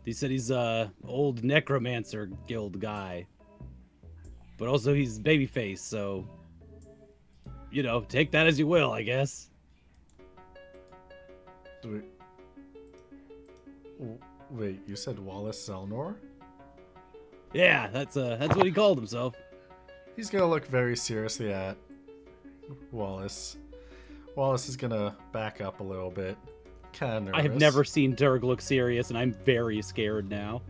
He said he's old necromancer guild guy, but also he's babyface. So, you know, take that as you will, I guess. Wait, you said Wallace Zelnor? Yeah, that's what he called himself. He's gonna look very seriously at Wallace. Wallace is gonna back up a little bit. Kinda nervous. I have never seen Durg look serious, and I'm very scared now.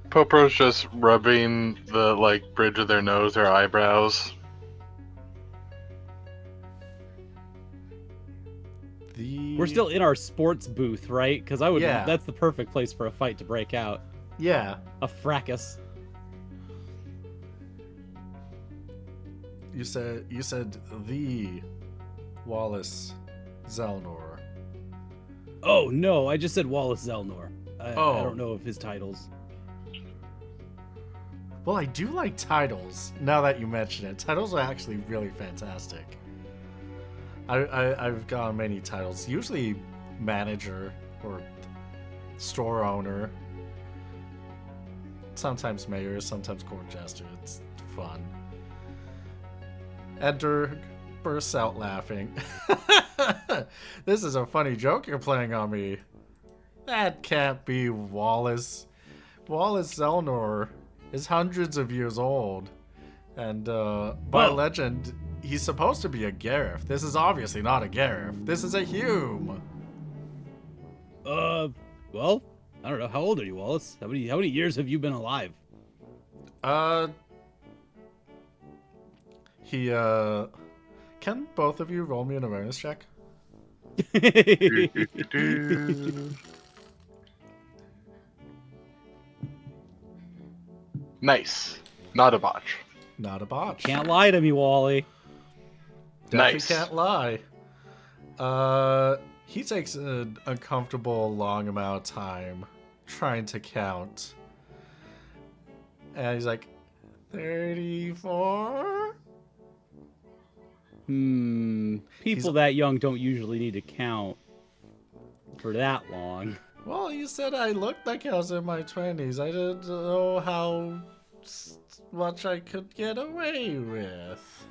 Popro's just rubbing the bridge of their nose, their eyebrows. We're still in our sports booth, right? Because Yeah. that's the perfect place for a fight to break out. Yeah. A fracas. You said the Wallace Zelnor. Oh no, I just said Wallace Zelnor. I Oh. don't know of his titles. Well, I do like titles. Now that you mention it, titles are actually really fantastic. I've gotten many titles, usually manager or store owner. Sometimes mayor, sometimes court jester. It's fun. Enter bursts out laughing. This is a funny joke you're playing on me. That can't be Wallace. Wallace Zelnor is hundreds of years old. And by Whoa. legend, he's supposed to be a Gareth. This is obviously not a Gareth. This is a Hume. Well, I don't know. How old are you, Wallace? How many years have you been alive? Can both of you roll me an awareness check? Nice. Not a botch. Not a botch. Can't lie to me, Wally. Definitely Nice. can't lie. He takes an uncomfortable long amount of time trying to count. And he's like, 34? People He's- that young don't usually need to count for that long. Well, you said I looked like I was in my 20s. I didn't know how much I could get away with.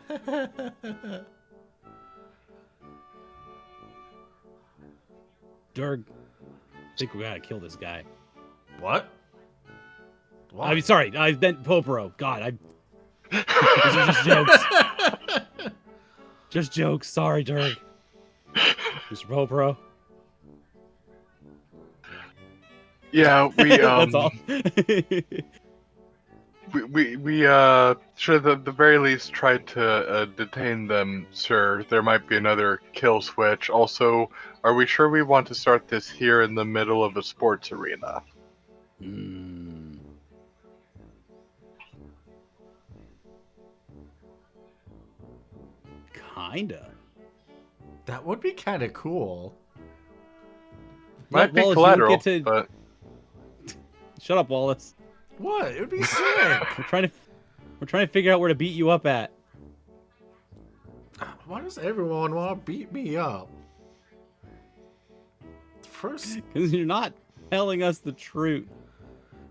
Durg, I think we gotta kill this guy. What? What? I'm sorry, I meant Poporo. God, these are just jokes. Just jokes. Sorry, Durg. Mr. Poporo. Yeah, we That's all. we should at the very least try to detain them, sir. There might be another kill switch. Also, are we sure we want to start this here in the middle of a sports arena? Kinda. That would be kind of cool. Might be Wallace, collateral, you don't get to... but Shut up, Wallace. What? It would be sick. We're trying to figure out where to beat you up at. Why does everyone want to beat me up? First, Because you're not telling us the truth.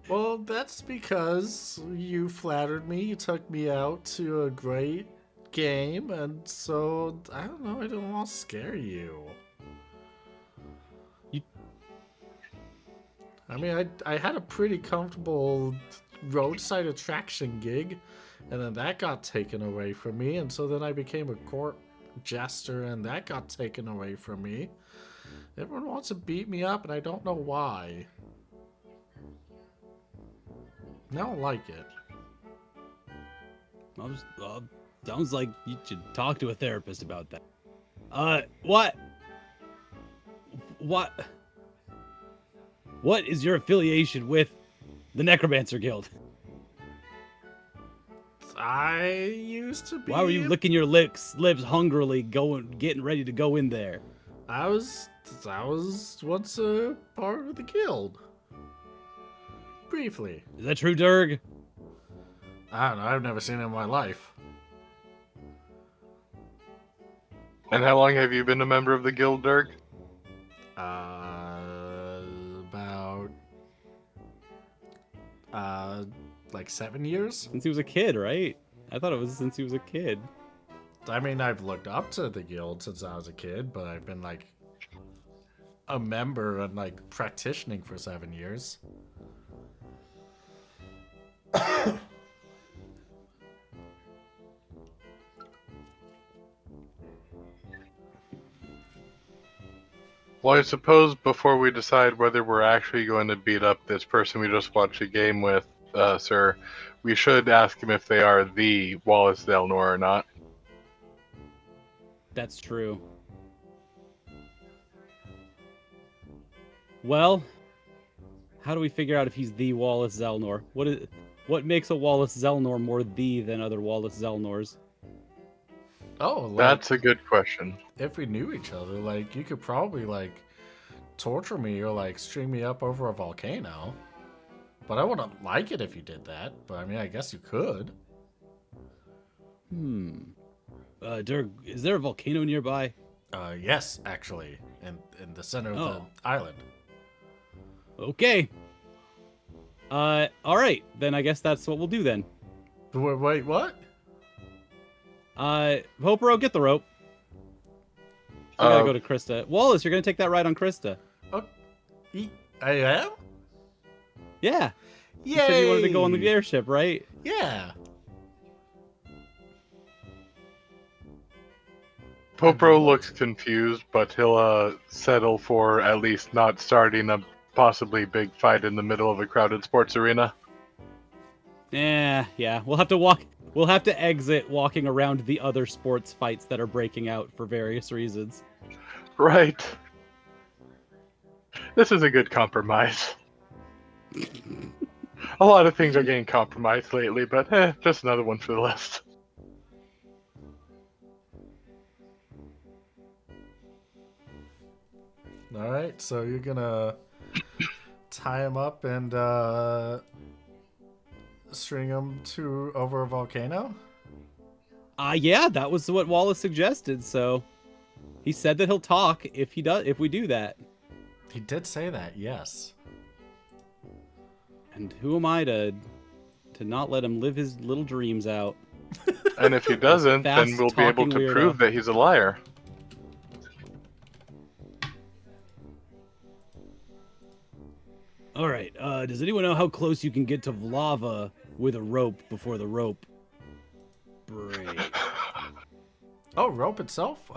well, that's because you flattered me. You took me out to a great game, and so I don't know. I don't want to scare you. I mean, I had a pretty comfortable roadside attraction gig, and then that got taken away from me, and so then I became a court jester, and that got taken away from me. Everyone wants to beat me up, and I don't know why. I don't like it. Sounds like you should talk to a therapist about that. What? What is your affiliation with the Necromancer Guild? I used to be. Why were you licking your lips hungrily, getting ready to go in there? I was once a part of the guild. Briefly. Is that true, Durg? I don't know. I've never seen it in my life. and how long have you been a member of the guild, Dirk? About like 7 years. Since he was a kid, right? I thought it was since he was a kid. I mean, I've looked up to the guild since I was a kid, but I've been like a member and like practicing for 7 years. Well, I suppose before we decide whether we're actually going to beat up this person we just watched a game with, sir, we should ask him if they are the Wallace Delnor or not. That's true. Well, how do we figure out if he's the Wallace Zelnor? What makes a Wallace Zelnor more the than other Wallace Zelnors? Oh, like, That's a good question. if we knew each other, like, you could probably like torture me or like string me up over a volcano. But I wouldn't like it if you did that. But I mean, I guess you could. Dirk, is there a volcano nearby? Yes, actually, in the center of the island. Okay. All right. Then I guess that's what we'll do then. Wait, what? Hopero, get the rope. We gotta go to Crysta. Wallace, you're gonna take that ride on Crysta. Oh, I am? Yeah. Yay! You said you wanted to go on the airship, right? Yeah. Popro looks confused, but he'll settle for at least not starting a possibly big fight in the middle of a crowded sports arena. Yeah. We'll have to walk. We'll have to exit walking around the other sports fights that are breaking out for various reasons. Right. This is a good compromise. A lot of things are getting compromised lately, but just another one for the list. All right, so you're gonna tie him up and string him over a volcano? Yeah, that was what Wallace suggested. So he said that he'll talk if we do that. He did say that, yes. And who am I to not let him live his little dreams out? And if he doesn't, then we'll be able to weirdo. prove that he's a liar. All right. Does anyone know how close you can get to lava with a rope before the rope breaks? Oh, rope itself?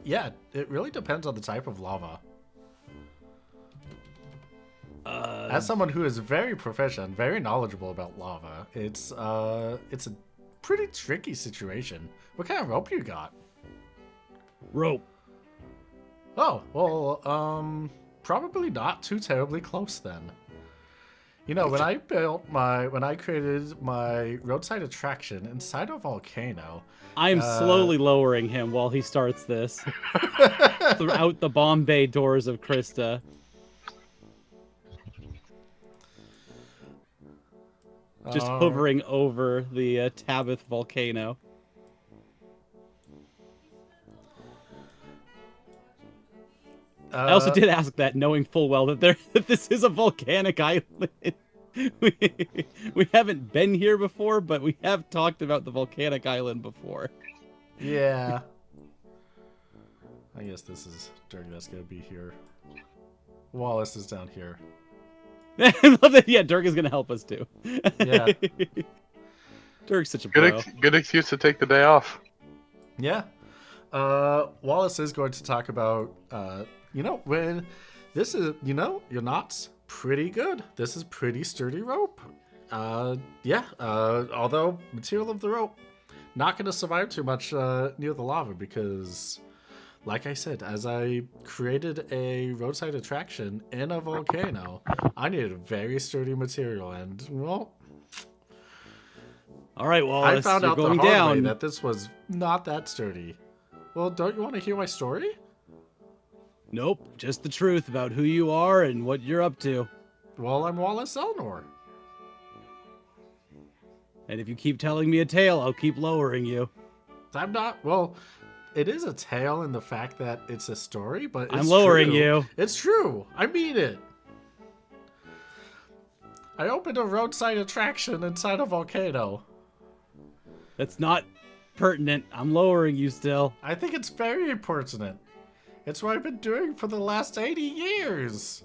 Yeah, it really depends on the type of lava. As someone who is very proficient, very knowledgeable about lava, it's a pretty tricky situation. What kind of rope you got? Rope. Oh, well, probably not too terribly close then. You know, when I created my roadside attraction inside a volcano, I am slowly lowering him while he starts this throughout the Bombay doors of Crysta. Just hovering over the Tabith volcano. I also did ask that, knowing full well that that this is a volcanic island. we haven't been here before, but we have talked about the volcanic island before. Yeah. I guess this is Dirk that's gonna be here. Wallace is down here. I love that. Yeah, Dirk is gonna help us too. Yeah. Dirk's such a pro. Good excuse to take the day off. Yeah. Wallace is going to talk about, when this is, your knot's pretty good. This is pretty sturdy rope. Although material of the rope, not going to survive too much near the lava because, like I said, as I created a roadside attraction in a volcano, I needed very sturdy material, and, well... All right, Wallace, I found out the hard down. way that this was not that sturdy. Well, don't you want to hear my story? Nope, just the truth about who you are and what you're up to. Well, I'm Wallace Elnor. And if you keep telling me a tale, I'll keep lowering you. I'm not... Well, it is a tale in the fact that it's a story, but it's I'm lowering true. you. It's true. I mean it. I opened a roadside attraction inside a volcano. That's not pertinent. I'm lowering you still. I think it's very pertinent. It's what I've been doing for the last 80 years.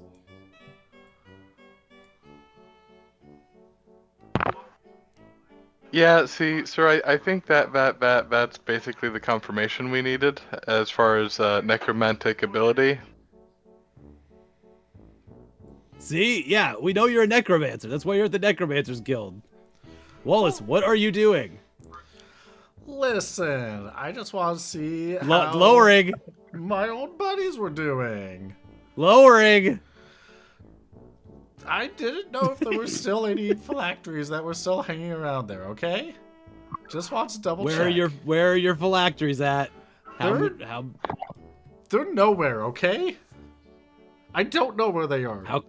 Yeah, see, sir, I think that's basically the confirmation we needed as far as necromantic ability. See? Yeah, we know you're a necromancer. That's why you're at the Necromancers Guild. Wallace, what are you doing? Listen, I just want to see how Lowering. my old buddies were doing. Lowering. I didn't know if there were still any phylacteries that were still hanging around there, okay? Just want to double check. Where are your phylacteries at? They're nowhere, okay? I don't know where they are. How?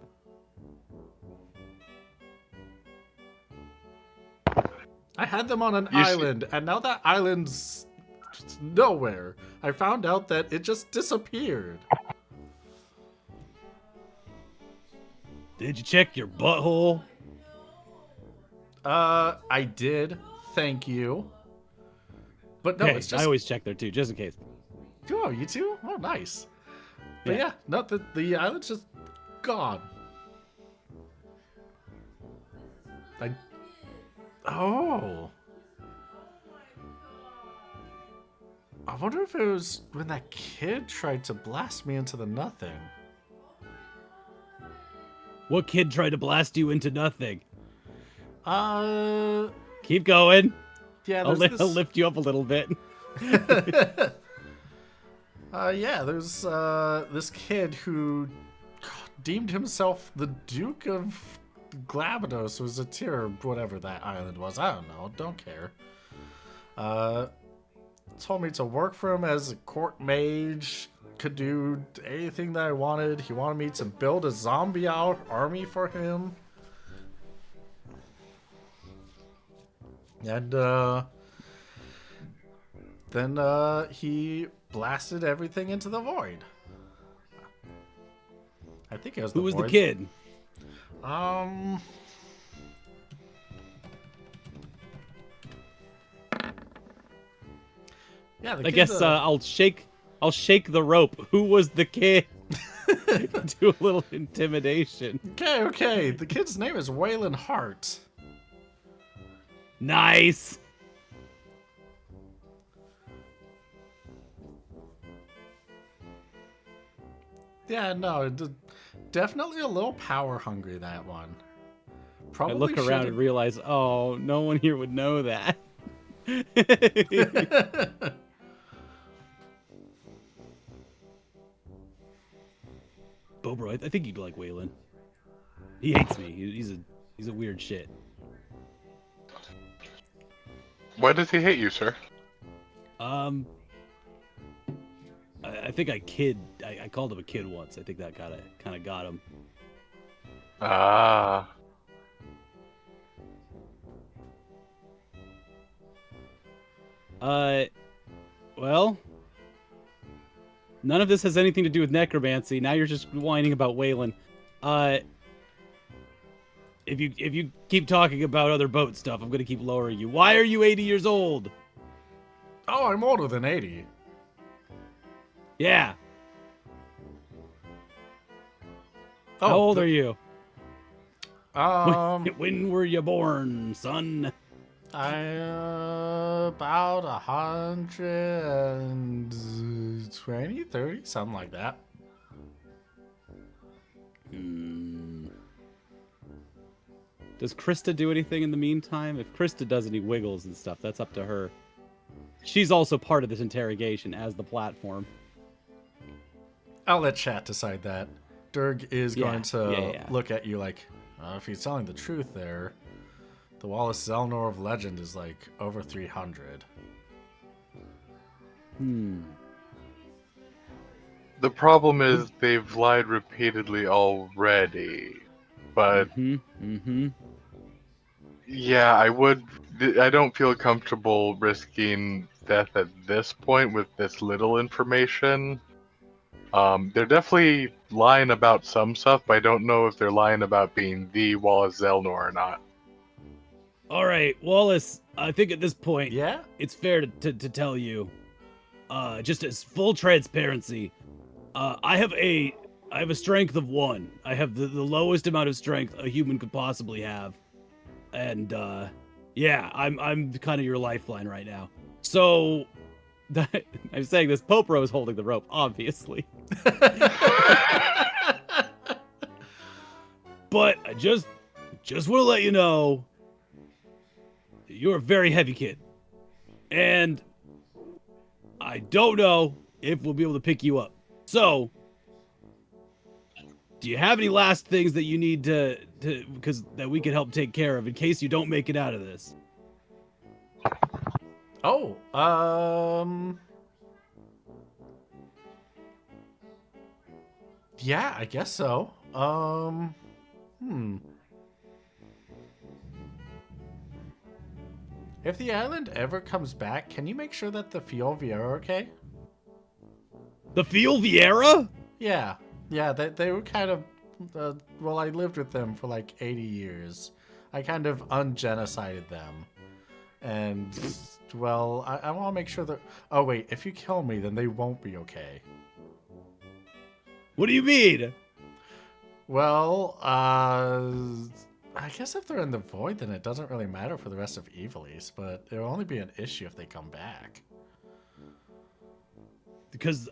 I had them on an island, and now that island's nowhere. I found out that it just disappeared. Did you check your butthole? I did. Thank you. But no, Okay, it's just... I always check there too, just in case. Oh, you too? Oh, nice. But yeah, no, the island's just gone. Oh. I wonder if it was when that kid tried to blast me into the nothing. What kid tried to blast you into nothing? Yeah, Keep going. there's I'll this... lift you up a little bit. There's this kid who deemed himself the Duke of Glabados, or Zatir, whatever that island was. I don't know. Don't care. Told me to work for him as a court mage. Could do anything that I wanted. He wanted me to build a zombie army for him. And then he blasted everything into the void. I think it was the void. Who was the kid? Yeah, I guess I'll shake the rope. Who was the kid? Do a little intimidation. Okay. The kid's name is Waylon Hart. Nice. Yeah, no, definitely a little power hungry, that one. I look around and realize, oh, no one here would know that. Bobro, I think you'd like Waylon. He hates me. He's a weird shit. Why does he hate you, sir? I think I called him a kid once. I think that kind of got him. Ah. Well, none of this has anything to do with necromancy. Now you're just whining about Waylon. If you keep talking about other boat stuff, I'm gonna keep lowering you. Why are you 80 years old? Oh, I'm older than 80. Yeah. Oh, How old are you? Um, When were you born, son? I about 120, 30, something like that. Does Crysta do anything in the meantime? If Crysta does any wiggles and stuff, that's up to her. She's also part of this interrogation as the platform. I'll let chat decide that. Durg is going to look at you like, if he's telling the truth there, the Wallace Zelnor of legend is like over 300. The problem is they've lied repeatedly already. But yeah, I don't feel comfortable risking death at this point with this little information. They're definitely lying about some stuff, but I don't know if they're lying about being the Wallace Zelnor or not. All right, Wallace, I think at this point, Yeah? it's fair to tell you, just as full transparency, I have a strength of 1. I have the lowest amount of strength a human could possibly have. And yeah, I'm kind of your lifeline right now. So I'm saying this, Popro is holding the rope, obviously. But I just want to let you know you're a very heavy kid. And I don't know if we'll be able to pick you up. So, do you have any last things that you need to because that we can help take care of in case you don't make it out of this? Oh, yeah, I guess so. If the island ever comes back, can you make sure that the Fiolvi are okay? The Fiel Vieira? Yeah, they were kind of, well, I lived with them for like 80 years. I kind of ungenocided them. And, well, I want to make sure that, oh wait, if you kill me, then they won't be okay. What do you mean? Well, I guess if they're in the void, then it doesn't really matter for the rest of Evilise, but it'll only be an issue if they come back. Because,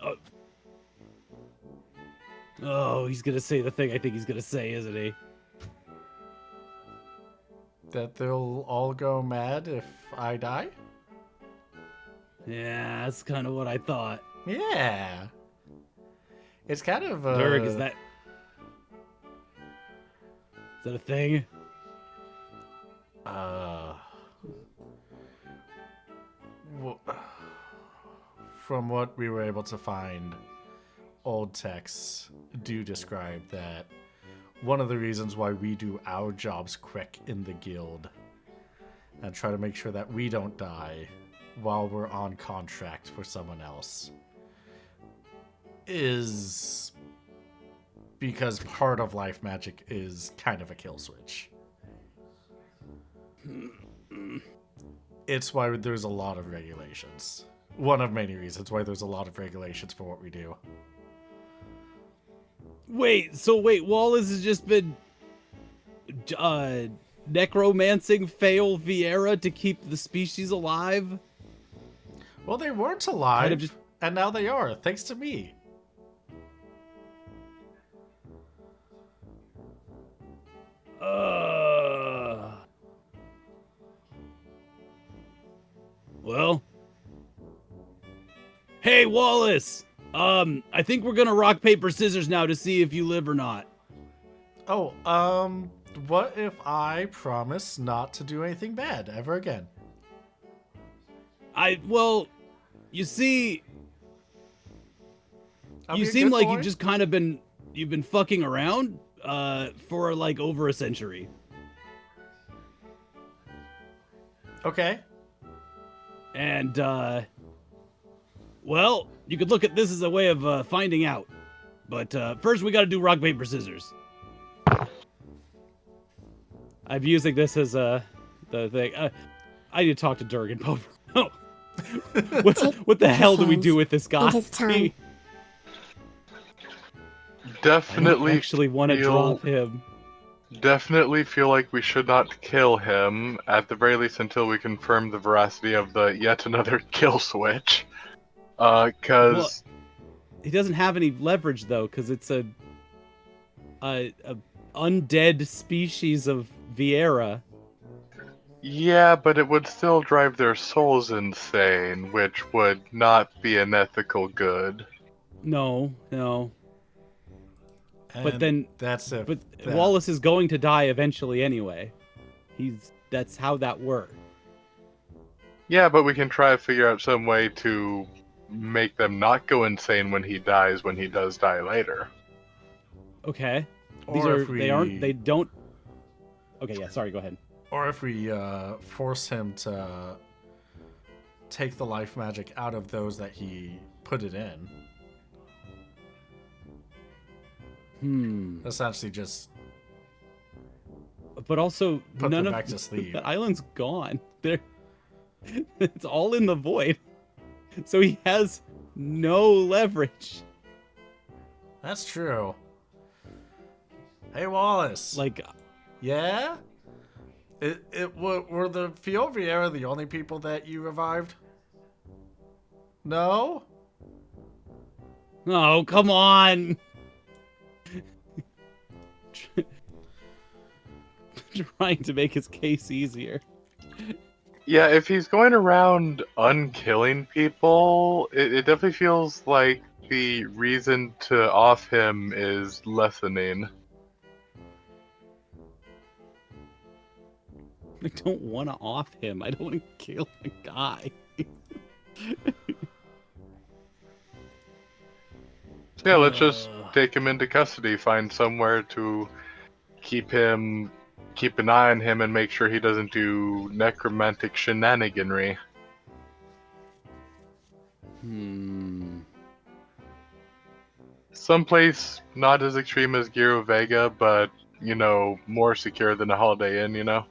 oh, he's gonna say the thing I think he's gonna say, isn't he? That they'll all go mad if I die? Yeah, that's kind of what I thought. Yeah. It's kind of, Durg, is that a thing? From what we were able to find, old texts do describe that one of the reasons why we do our jobs quick in the guild and try to make sure that we don't die while we're on contract for someone else is because part of life magic is kind of a kill switch. It's why there's a lot of regulations. One of many reasons why there's a lot of regulations for what we do. Wait, Wallace has just been necromancing Fail Vieira to keep the species alive? Well, they weren't alive, Kind of just- and now they are, thanks to me. Well. Hey, Wallace! I think we're gonna rock, paper, scissors now to see if you live or not. Oh, what if I promise not to do anything bad ever again? Well, you see, I'll you be a seem good like boy. you've been fucking around, for like over a century. Okay. And, well, you could look at this as a way of, finding out. But, first we gotta do rock, paper, scissors. I'm using this as, the thing. I need to talk to Durgan Pope. Oh. What the hell do we do with this guy? It is time. I don't Definitely actually want to drop him. Definitely feel like we should not kill him, at the very least until we confirm the veracity of the yet another kill switch. Cause... He doesn't have any leverage, though, because it's a undead species of Vieira. Yeah, but it would still drive their souls insane, which would not be an ethical good. No. But And then that's it. But Wallace is going to die eventually anyway. That's how that works. Yeah, but we can try to figure out some way to make them not go insane when he does die later. Okay. Or They don't. Okay, yeah, sorry, go ahead. Or if we force him to take the life magic out of those that he put it in. Essentially just But also, put none them of back to sleep. the island's gone. It's all in the void. So he has no leverage. That's true. Hey, Wallace. Like, Yeah? Were the Fioviera the only people that you revived? No? oh, come on. Trying to make his case easier. Yeah, if he's going around unkilling people, it definitely feels like the reason to off him is lessening. I don't want to off him. I don't want to kill a guy. So yeah, let's just take him into custody, find somewhere to keep an eye on him and make sure he doesn't do necromantic shenaniganry. Someplace not as extreme as Giro Vega, but, more secure than a Holiday Inn, I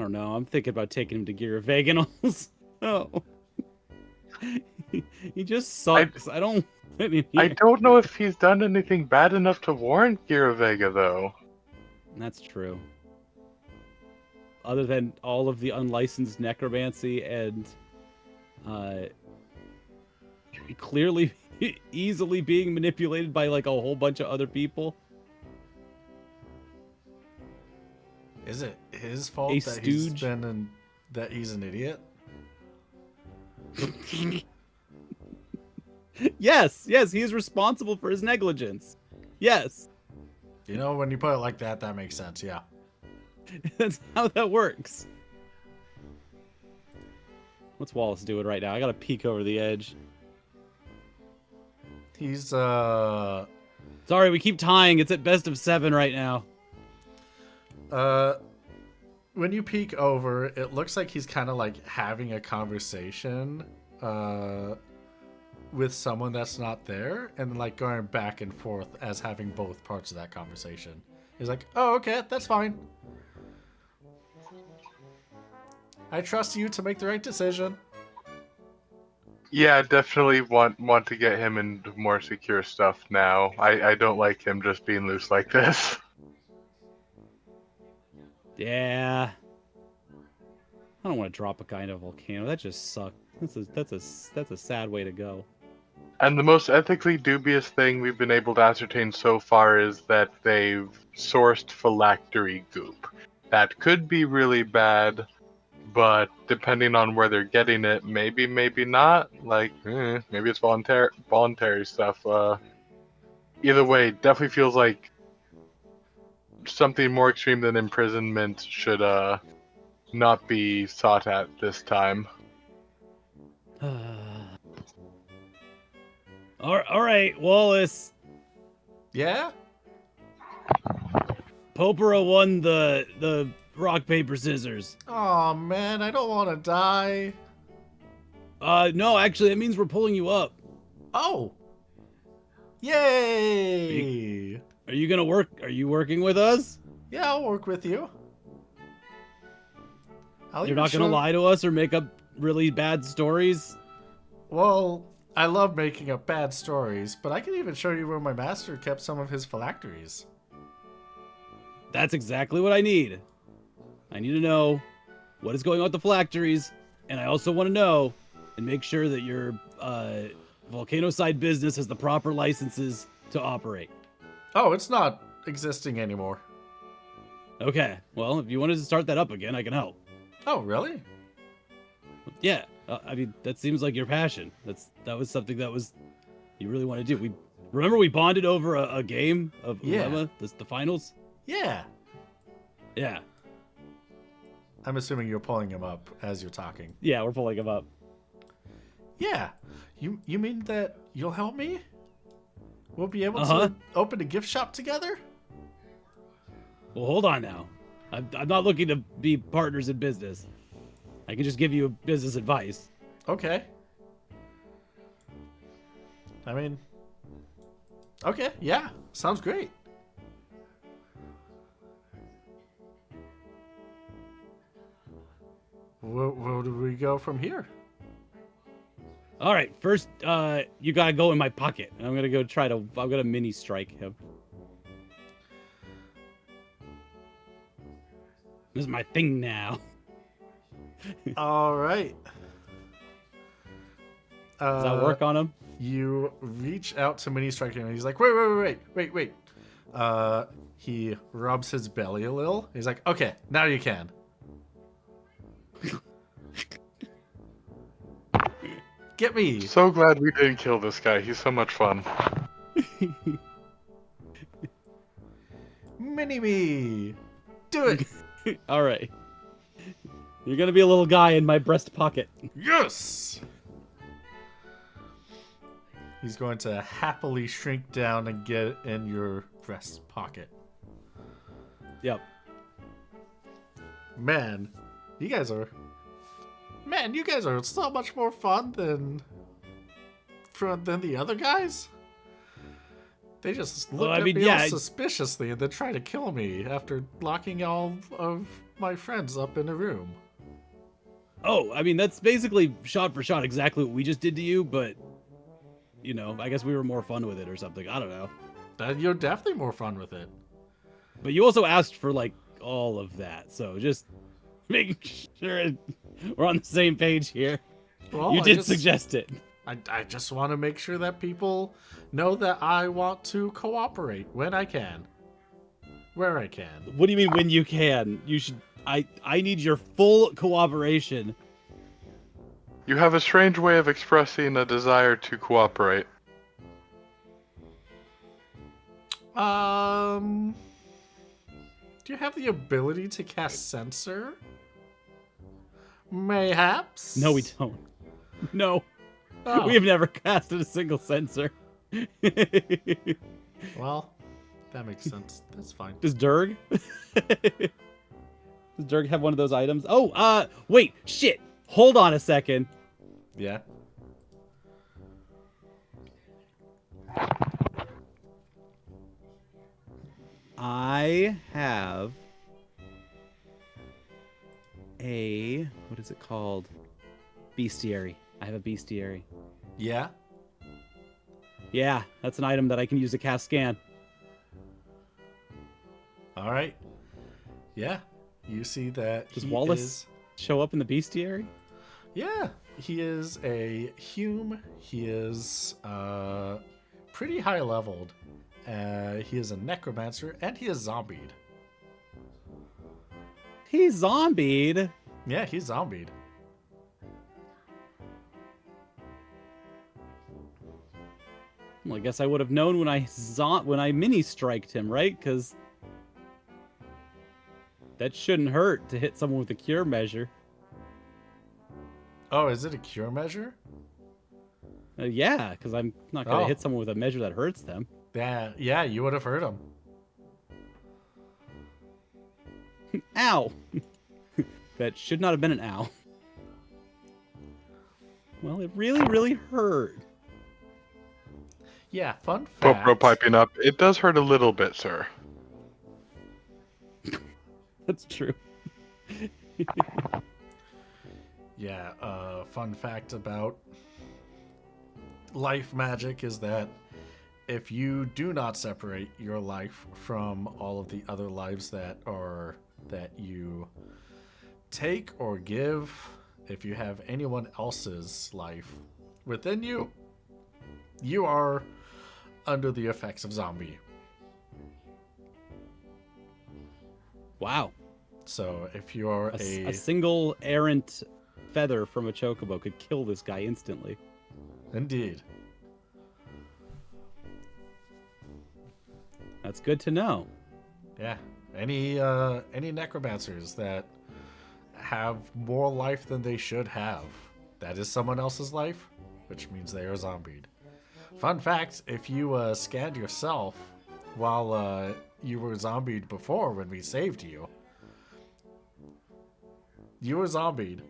don't know. I'm thinking about taking him to Gear Vaganals. Oh. He just sucks. I don't know if he's done anything bad enough to warrant Giro Vega, though. That's true. Other than all of the unlicensed necromancy and clearly easily being manipulated by like a whole bunch of other people. Is it his fault A that stooge? that he's an idiot? Yes, he is responsible for his negligence. Yes. When you put it like that, that makes sense, yeah. That's how that works. What's Wallace doing right now? I gotta peek over the edge. He's, Sorry, we keep tying. It's at best of 7 right now. when you peek over, it looks like he's kind of like having a conversation, with someone that's not there, and then like going back and forth as having both parts of that conversation. He's like, oh, okay, that's fine. I trust you to make the right decision. Yeah, definitely want to get him into more secure stuff now. I don't like him just being loose like this. Yeah. I don't want to drop a guy in a volcano. That just sucked. That's a sad way to go. And the most ethically dubious thing we've been able to ascertain so far is that they've sourced phylactery goop. That could be really bad, but depending on where they're getting it, maybe not. Like, maybe it's voluntary stuff. Either way, definitely feels like something more extreme than imprisonment should not be sought at this time. All right, Wallace. Yeah? Popera won the rock paper scissors. Oh man, I don't want to die. No, actually, that means we're pulling you up. Oh. Yay! Are you gonna work? Are you working with us? Yeah, I'll work with you. You're not gonna lie to us or make up really bad stories? Well, I love making up bad stories, but I can even show you where my master kept some of his phylacteries. That's exactly what I need. I need to know what is going on with the phylacteries, and I also want to know and make sure that your volcano side business has the proper licenses to operate. Oh, it's not existing anymore. Okay, well, if you wanted to start that up again, I can help. Oh, really? Yeah, I mean, that seems like your passion. That was something that was you really want to do. We bonded over a game of Ulema, the finals. Yeah. Yeah. I'm assuming you're pulling him up as you're talking. Yeah, we're pulling him up. Yeah. You mean that you'll help me? We'll be able to open a gift shop together? Well, hold on now. I'm not looking to be partners in business. I can just give you business advice. Okay. I mean, okay, yeah, sounds great. Where do we go from here? All right, first, you gotta go in my pocket. I'm gonna go I'm gonna mini strike him. This is my thing now. All right. Does that work on him? You reach out to mini strike him, and he's like, wait. He rubs his belly a little. He's like, okay, now you can. Get me. So glad we didn't kill this guy. He's so much fun. Mini-me. Do it. All right. You're gonna be a little guy in my breast pocket. Yes. He's going to happily shrink down and get in your breast pocket. Yep. Man, you guys are so much more fun than the other guys. They just look at me all suspiciously and then try to kill me after locking all of my friends up in a room. Oh, I mean, that's basically shot for shot exactly what we just did to you, but, you know, I guess we were more fun with it or something. I don't know. You're definitely more fun with it. But you also asked for, like, all of that, so just making sure we're on the same page here. Well, you did suggest it. I just want to make sure that people know that I want to cooperate when I can. Where I can. What do you mean when you can? You should... I need your full cooperation. You have a strange way of expressing a desire to cooperate. Do you have the ability to cast Censor? Mayhaps? No, we don't. No. Oh. We have never casted a single censor. Well, that makes sense. That's fine. Does Durg? Does Durg have one of those items? Oh, wait, shit. Hold on a second. Yeah. I have what is it called? Bestiary. I have a bestiary. Yeah. Yeah, that's an item that I can use to cast scan. All right. Yeah. You see that Does he Wallace is. show up in the bestiary? Yeah. He is a Hume. He is pretty high leveled. He is a necromancer and he is zombied. He's zombied. Yeah, he's zombied. Well, I guess I would have known when I mini striked him, right? Because that shouldn't hurt to hit someone with a cure measure. Oh, is it a cure measure? Yeah, because I'm not gonna Oh. hit someone with a measure that hurts them. Yeah, you would have hurt him. Ow! That should not have been an ow. Well, it really, really hurt. Yeah, fun fact. Popro piping up. It does hurt a little bit, sir. That's true. Yeah, fun fact about life magic is that if you do not separate your life from all of the other lives that you take or give, if you have anyone else's life within you, you are under the effects of zombie. Wow. So if you are A single errant feather from a chocobo could kill this guy instantly. Indeed. That's good to know. Yeah. Any necromancers that have more life than they should have, that is someone else's life, which means they are zombied. Fun fact, if you scanned yourself while you were zombied before when we saved you, you were zombied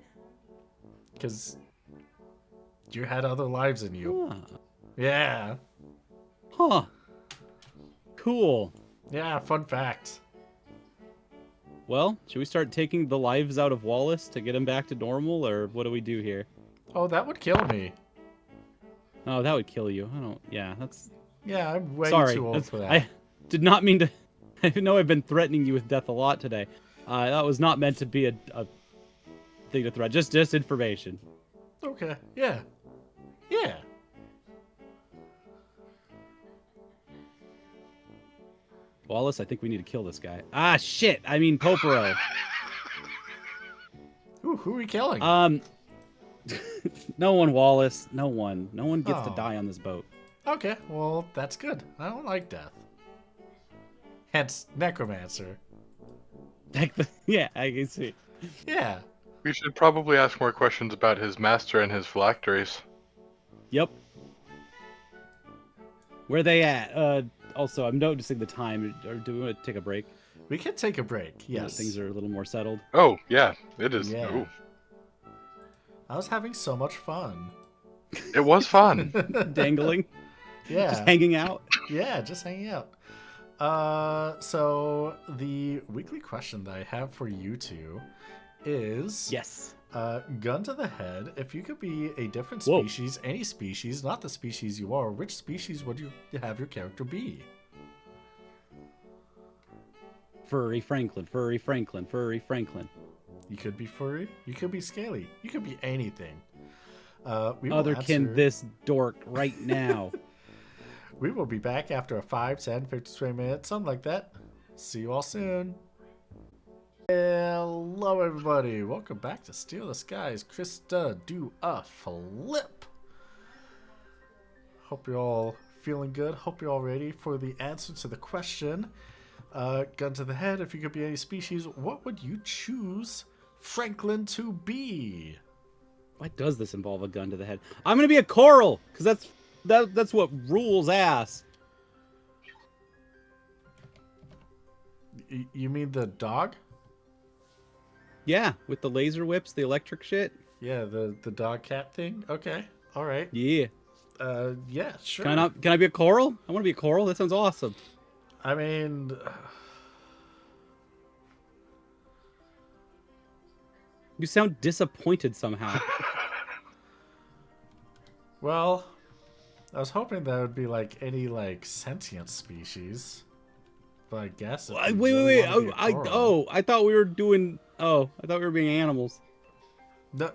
because you had other lives in you. Huh. Yeah. Huh. Cool. Yeah, fun fact. Well, should we start taking the lives out of Wallace to get him back to normal, or what do we do here? Oh, that would kill me. Oh, that would kill you. I don't... Yeah, that's... Yeah, I'm way Sorry. too old for that. I did not mean to... I know I've been threatening you with death a lot today. That was not meant to be a thing to threat. Just information. Okay, yeah. Yeah. Wallace, I think we need to kill this guy. Ah, shit! I mean, Popero. Ooh, who are we killing? No one, Wallace. No one. No one gets to Oh. die on this boat. Okay, well, that's good. I don't like death. Hence, necromancer. Yeah, I can see. Yeah. We should probably ask more questions about his master and his phylacteries. Yep. Where they at? Also, I'm noticing the time. Or do we want to take a break? We can take a break, Now that yes. things are a little more settled. Oh, yeah, it is. Yeah. Ooh. I was having so much fun. It was fun. Dangling. Yeah. Just hanging out. Yeah, just hanging out. So the weekly question that I have for you two is... Yes. Gun to the head, if you could be a different Whoa. species, any species, not the species you are, which species would you have your character be? Furry Franklin. Furry Franklin. Furry Franklin. You could be furry, you could be scaly, you could be anything. We will Otherkin answer- this dork right now. We will be back after a 5, 10, 15, 20 minutes, something like that. See you all soon. Hello, everybody. Welcome back to Steal the Skies. Crysta, do a flip. Hope you're all feeling good. Hope you're all ready for the answer to the question. Gun to the head, if you could be any species, what would you choose Franklin to be? Why does this involve a gun to the head? I'm gonna be a coral, because that's what rules ass. You mean the dog? Yeah, with the laser whips, the electric shit. Yeah, the dog cat thing? Okay, all right. Yeah. Yeah, sure. Can I be a coral? I want to be a coral. That sounds awesome. I mean, You sound disappointed somehow. Well, I was hoping that would be like any like sentient species. But I guess if Wait, you wait, really wait. want to be a coral, I thought we were doing. Oh, I thought we were being animals.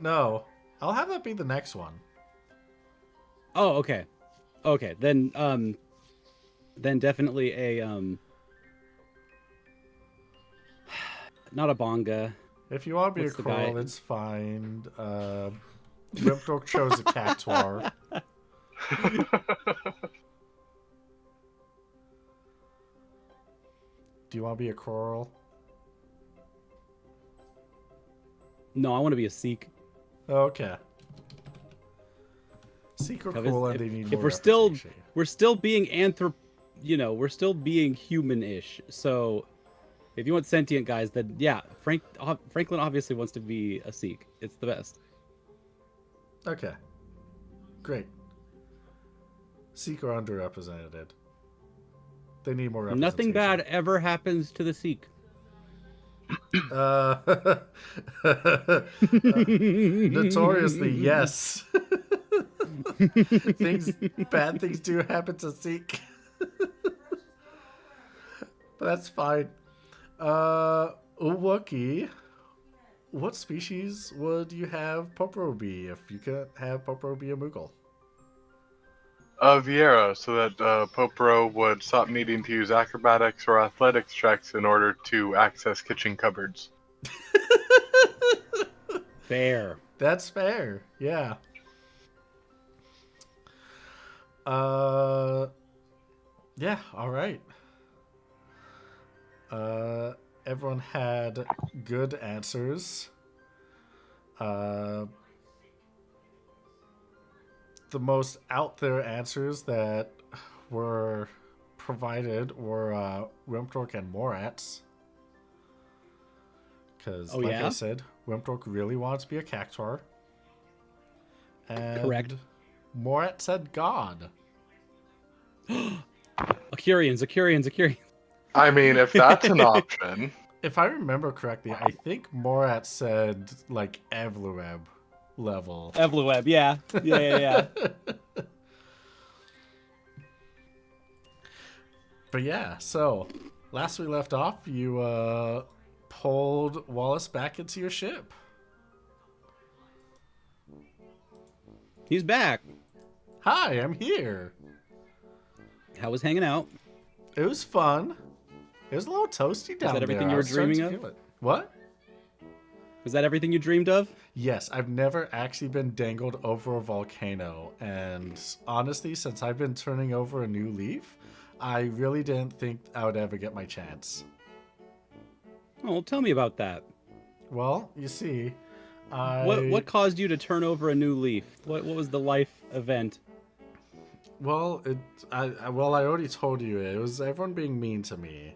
No. I'll have that be the next one. Oh, okay. Okay, then definitely a not a bonga. If you want to be What's a the guy? coral, it's fine. Rimpdork chose a cactuar. Do you want to be a coral? No, I want to be a Sikh. Okay. Secret Because cool and they need if more we're still representation. being we're still being human-ish. So if you want sentient guys, then yeah, Franklin obviously wants to be a Sikh. It's the best. Okay. Great. Sikh are underrepresented. They need more representation. Nothing bad ever happens to the Sikh. Notoriously, yes. Bad things do happen to Sikh. But that's fine. Wookie, what species would you have Poporo be if you could have Poporo be a Moogle? Viera, so that Poporo would stop needing to use acrobatics or athletics checks in order to access kitchen cupboards. Fair. That's fair. Yeah. Yeah, all right. Everyone had good answers. The most out there answers that were provided were Wimpdork and Moratz. Because, I said, Wimpdork really wants to be a cactuar. And Correct. Morat said God. Acurians. I mean, if that's an option. If I remember correctly, I think Morat said, like, Evlueb level. Evlueb, yeah. But yeah, so, last we left off, you pulled Wallace back into your ship. He's back. Hi, I'm here. How was hanging out? It was fun. It was a little toasty down there. Is that everything I you were was starting dreaming to of? feel it. What? Was that everything you dreamed of? Yes, I've never actually been dangled over a volcano. And honestly, since I've been turning over a new leaf, I really didn't think I would ever get my chance. Oh, well, tell me about that. Well, you see, What caused you to turn over a new leaf? What was the life event? Well, I already told you it was everyone being mean to me.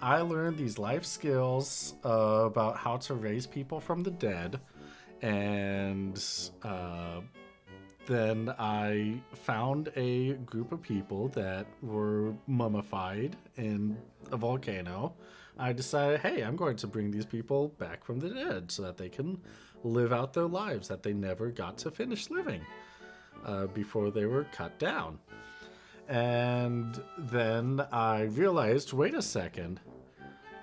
I learned these life skills about how to raise people from the dead, and then I found a group of people that were mummified in a volcano. I decided, hey, I'm going to bring these people back from the dead so that they can live out their lives that they never got to finish living before they were cut down. And then I realized, wait a second,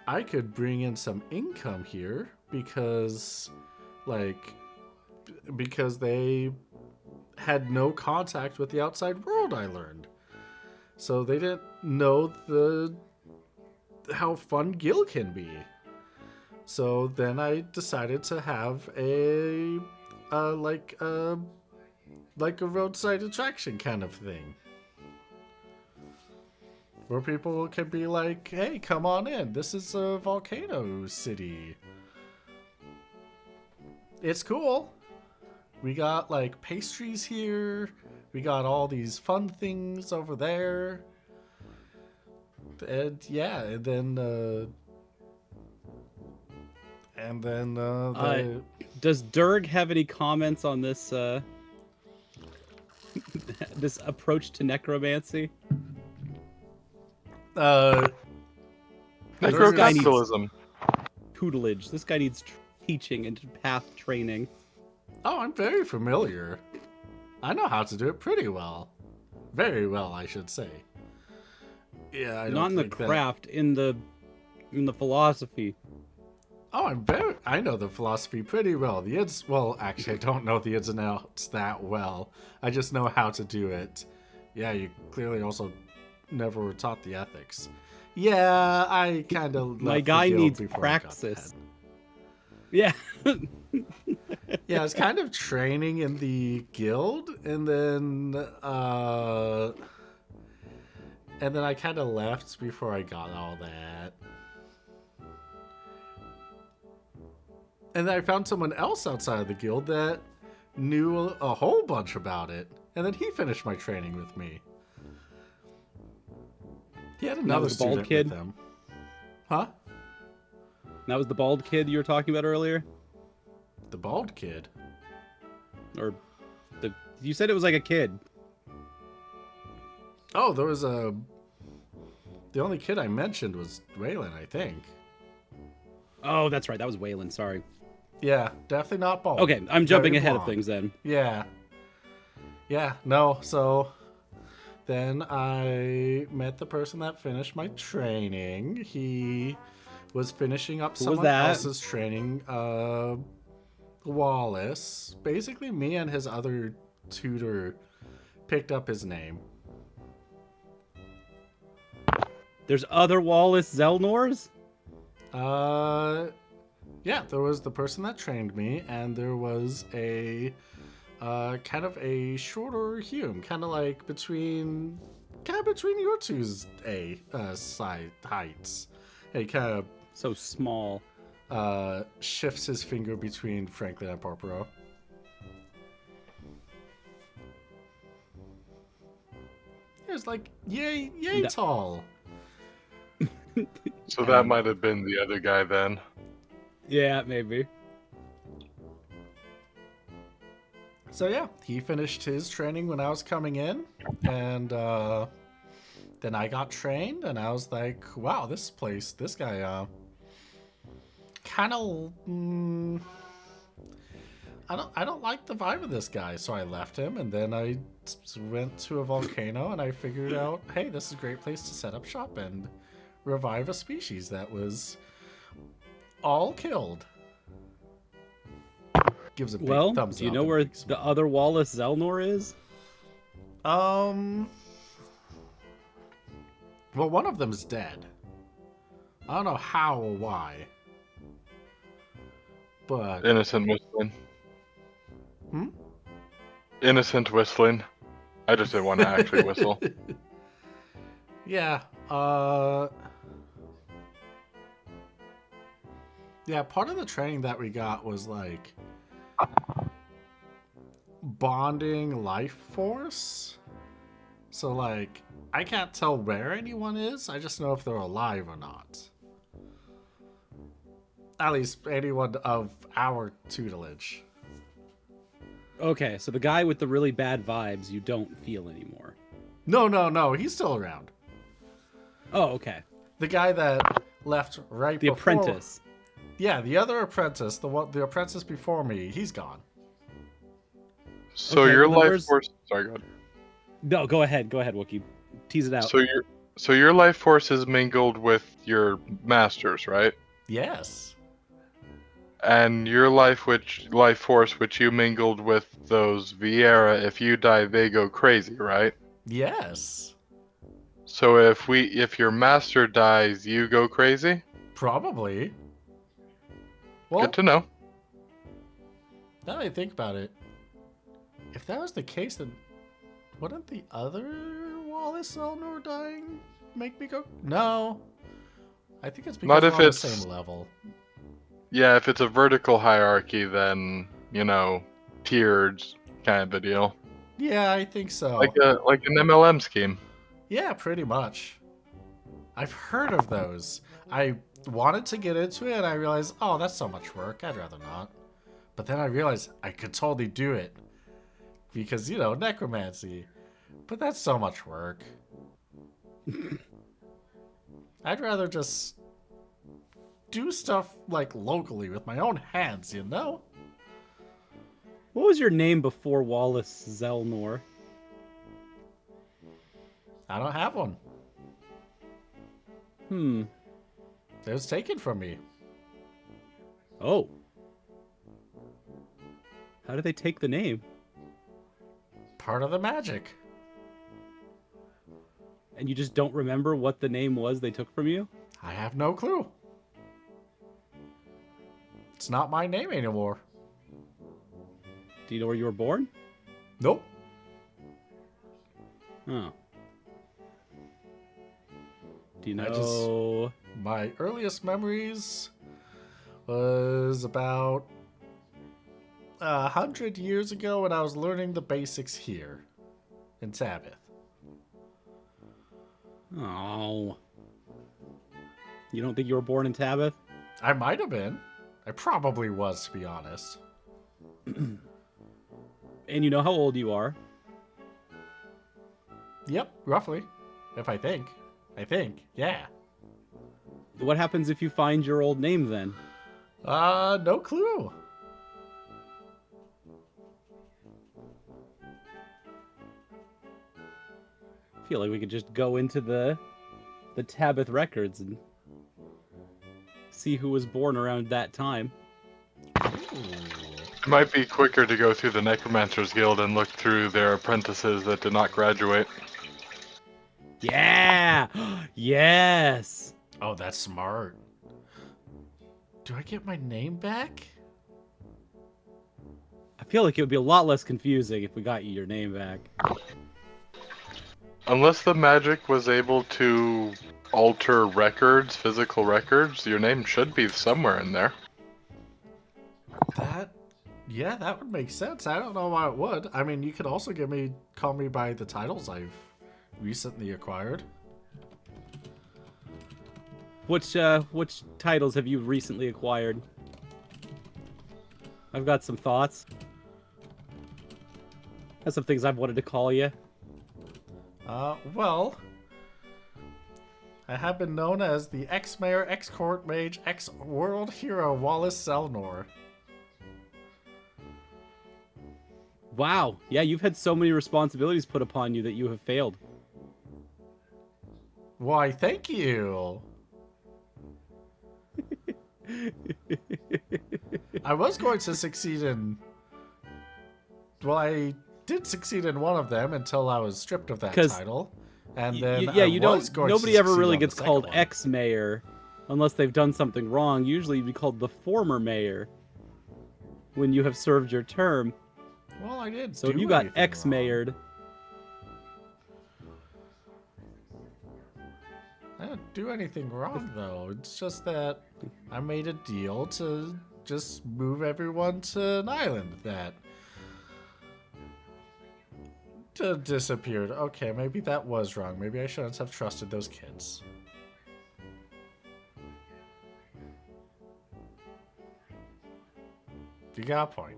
I could bring in some income here because they had no contact with the outside world, I learned. So they didn't know how fun Gil can be. So then I decided to have a roadside attraction kind of thing. Where people can be like, hey, come on in. This is a volcano city. It's cool. We got like pastries here. We got all these fun things over there. And yeah, and then does Durg have any comments on this this approach to necromancy? Necrocapitalism. Tutelage. This guy needs teaching and path training. Oh, I'm very familiar. I know how to do it pretty well. Very well, I should say. Yeah, I don't Not in the think that... craft, in the philosophy. Oh, I know the philosophy pretty well. Well, actually, I don't know the ins and outs that well. I just know how to do it. Yeah, you clearly also never were taught the ethics. Yeah, I kind of My left guy the guild needs before praxis. I got that. Yeah. Yeah, I was kind of training in the guild, and then I kind of left before I got all that. And then I found someone else outside of the guild that knew a whole bunch about it. And then he finished my training with me. He had another was the bald student kid? with him. Huh? That was the bald kid you were talking about earlier? The bald kid? Or you said it was like a kid. Oh, there was the only kid I mentioned was Waylon, I think. Oh, that's right. That was Waylon. Sorry. Yeah, definitely not bald. Okay, I'm jumping Very ahead of blonde. things then. Yeah. Yeah, no, so then I met the person that finished my training. He was finishing up Who was someone that? else's training, Wallace. Basically, me and his other tutor picked up his name. There's other Wallace Zelnors? Yeah, there was the person that trained me, and there was a kind of a shorter Hume, kind of between your two's side heights. He kind So small. of shifts his finger between Franklin and Porporo. He was like yay No. tall. So that might have been the other guy then. Yeah, maybe. So yeah, he finished his training when I was coming in, and then I got trained, and I was like, wow, this guy, kind of, I don't like the vibe of this guy, so I left him, and then I went to a volcano, and I figured out, hey, this is a great place to set up shop and revive a species that was all killed. Gives a big thumbs up. Do you know where the other Wallace Zelnor is? Well, one of them's dead. I don't know how or why. But Innocent whistling. Hmm? Innocent whistling. I just didn't want to actually whistle. Yeah, yeah, part of the training that we got was bonding life force. So I can't tell where anyone is. I just know if they're alive or not. At least anyone of our tutelage. Okay, so the guy with the really bad vibes you don't feel anymore. No, he's still around. Oh, okay. The guy that left right The before... apprentice. Yeah, the other apprentice, the apprentice before me, he's gone. So Okay, your well, then life force. Sorry, go ahead. No, go ahead, Wookie. Tease it out. So your life force is mingled with your masters, right? Yes. And your life force, which you mingled with those Vieira, if you die, they go crazy, right? Yes. So if your master dies, you go crazy? Probably. Well, Good to know. now that I think about it, if that was the case, then wouldn't the other Wallace Elnor dying make me go? No. I think it's because Not we're if on the it's- same level. Yeah, if it's a vertical hierarchy, then tiered kind of a deal, Yeah, I think so. like an MLM scheme. Yeah, pretty much. I've heard of those. I wanted to get into it, and I realized, oh, that's so much work. I'd rather not. But then I realized I could totally do it. Because, necromancy. But that's so much work. I'd rather just do stuff, locally with my own hands, What was your name before Wallace Zelnor? I don't have one. It was taken from me. Oh. How did they take the name? Part of the magic. And you just don't remember what the name was they took from you? I have no clue. It's not my name anymore. Do you know where you were born? Nope. Oh. Do you know? My earliest memories was about 100 years ago when I was learning the basics here in Sabbath. Oh. You don't think you were born in Tabith? I might have been. I probably was, to be honest. And you know how old you are? Yep, roughly. If I think. Yeah. What happens if you find your old name then? No clue. I feel like we could just go into the Tabith records and see who was born around that time. It might be quicker to go through the Necromancer's Guild and look through their apprentices that did not graduate. Yeah! Yes! Oh, that's smart. Do I get my name back? I feel like it would be a lot less confusing if we got you your name back. Unless the magic was able to alter records, physical records, your name should be somewhere in there. Yeah, that would make sense. I don't know why it would. I mean, you could also call me by the titles I've recently acquired. Which titles have you recently acquired? I've got some thoughts. That's some things I've wanted to call you. Well, I have been known as the ex-mayor, ex-court mage, ex-world hero Wallace Zelnor. Wow. Yeah, you've had so many responsibilities put upon you that you have failed. Why, thank you. I was going to succeed in... Well, I did succeed in one of them until I was stripped of that title. And then nobody ever really gets called ex-mayor unless they've done something wrong. Usually you'd be called the former mayor when you have served your term. Well, I did. So you got ex-mayored. I didn't do anything wrong, though. It's just that I made a deal to just move everyone to an island that disappeared. Okay, maybe that was wrong. Maybe I shouldn't have trusted those kids. You got a point.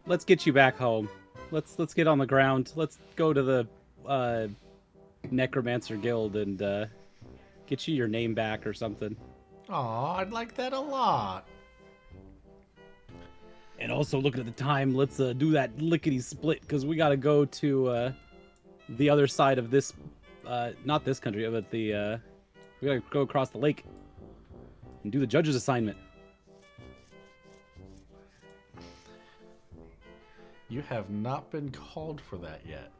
Let's get you back home. Let's get on the ground. Let's go to the Necromancer Guild and get you your name back or something. Aw, I'd like that a lot. And also, looking at the time, let's do that lickety split because we got to go to the other side of this, not this country, but we got to go across the lake and do the judge's assignment. You have not been called for that yet.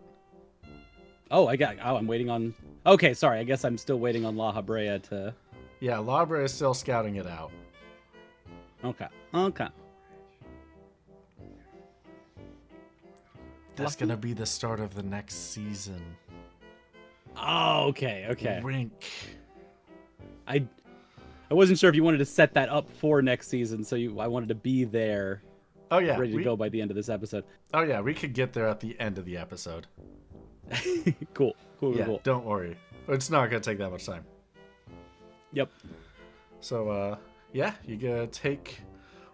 Oh, I'm waiting on... Okay, sorry. I guess I'm still waiting on La Habrea to... Yeah, La Habrea is still scouting it out. Okay. That's gonna be the start of the next season. Oh, okay. Wink. I wasn't sure if you wanted to set that up for next season, so I wanted to be there. Oh yeah, ready to go by the end of this episode. Oh yeah, we could get there at the end of the episode. Cool. Yeah, don't worry. It's not gonna take that much time. Yep. So yeah, you gotta take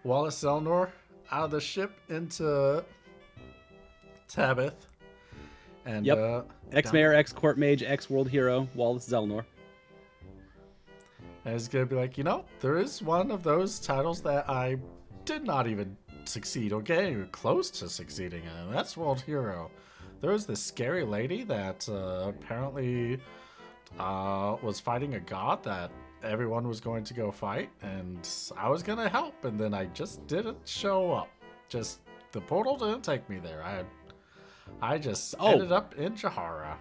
Wallace Zelnor out of the ship into Tabith. And ex-mayor, ex-court mage, ex-world hero, Wallace Zelnor. And it's gonna be like, there is one of those titles that I did not even succeed or get anywhere close to succeeding, and that's World Hero. There was this scary lady that apparently was fighting a god that everyone was going to go fight, and I was gonna help, and then I just didn't show up. Just the portal didn't take me there. I just ended up in Jahara.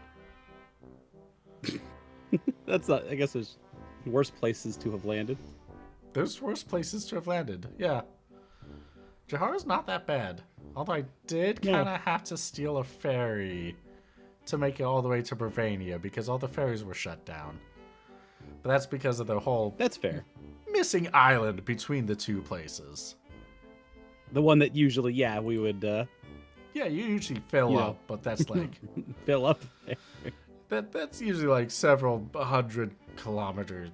That's not, I guess there's worse places to have landed. There's worse places to have landed. Yeah. Jahara's not that bad. Although I did kind of have to steal a ferry to make it all the way to Bravania because all the ferries were shut down. But that's because of the whole That's fair. missing island between the two places. The one that usually, we would Yeah, you usually fill You up, know. but that's like fill up. that's usually like several 100-kilometer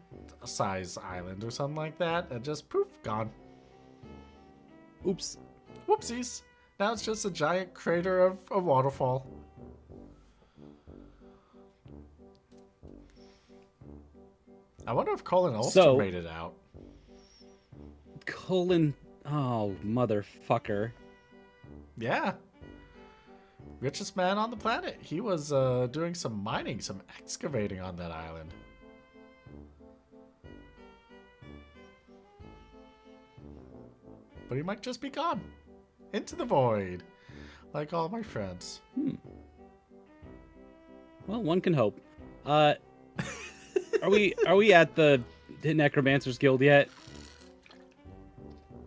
size island or something like that, and just poof, gone. Oops. Whoopsies. Now it's just a giant crater of a waterfall. I wonder if Colin Ulster made it out. Colin, oh motherfucker. Yeah. Richest man on the planet. He was doing some mining, some excavating on that island. But he might just be gone. Into the void. Like all my friends. Well, one can hope. Are we at the Necromancers Guild yet?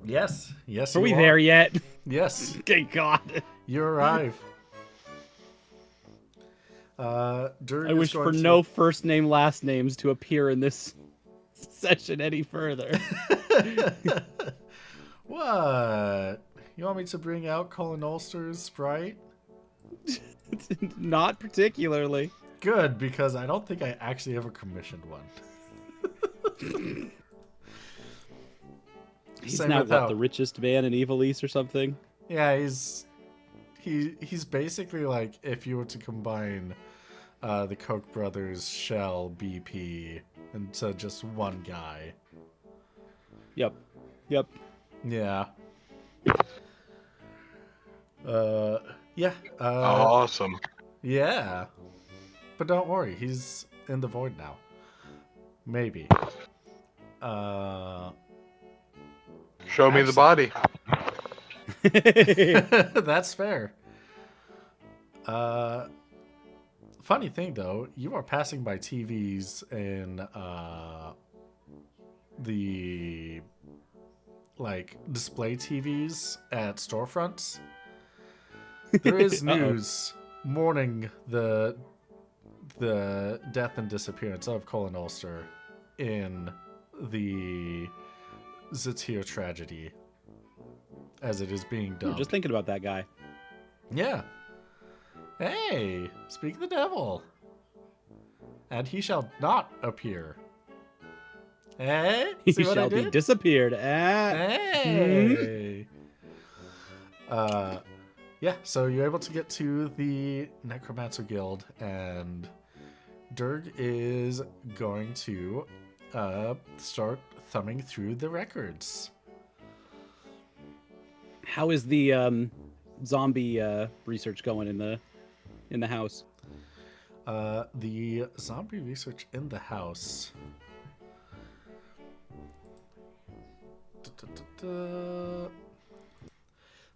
Yes. Yes, Are we there yet? Yes. Thank God. You arrive. I wish for no first name, last names to appear in this session any further. What? You want me to bring out Colin Ulster's sprite? Not particularly. Good, because I don't think I actually ever commissioned one. He's Same now with what, how- the richest man in Evil East or something? Yeah, he's basically like if you were to combine the Koch brothers, Shell, BP, into just one guy. Yep. Yeah. Yeah. Awesome. Yeah. But don't worry, he's in the void now. Maybe. Show me the body. That's fair. Funny thing though, you are passing by TVs in the like display TVs at storefronts. There is news mourning the death and disappearance of Colin Ulster in the Zatir tragedy, as it is being dubbed. Just thinking about that guy. Yeah. Hey, speak the devil. And he shall not appear. Hey, He see what I shall be did? disappeared. Hey. Yeah, so you're able to get to the Necromancer Guild, and Durg is going to start thumbing through the records. How is the zombie research going in the house? The zombie research in the house.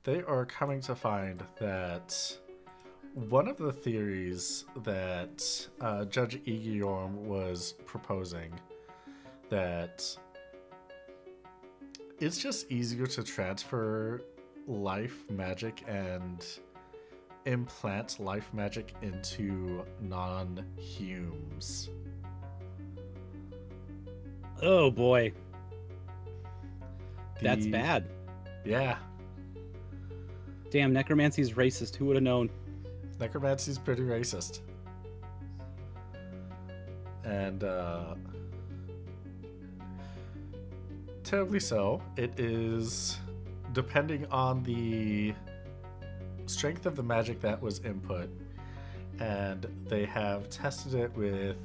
They are coming to find that one of the theories that Judge Egiorm was proposing, that it's just easier to transfer life magic and implant life magic into non-humes. Oh boy. That's bad. Yeah. Damn, necromancy's racist. Who would have known? Necromancy's pretty racist. And, terribly so. It is, depending on the strength of the magic that was input, and they have tested it with,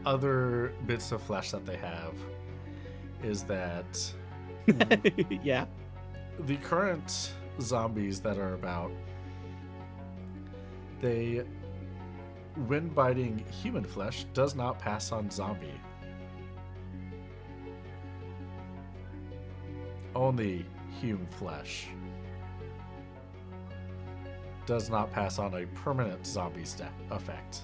other bits of flesh that they have is that Yeah. the current zombies that are about, they, when biting human flesh, does not pass on zombie. Only human flesh does not pass on a permanent zombie effect.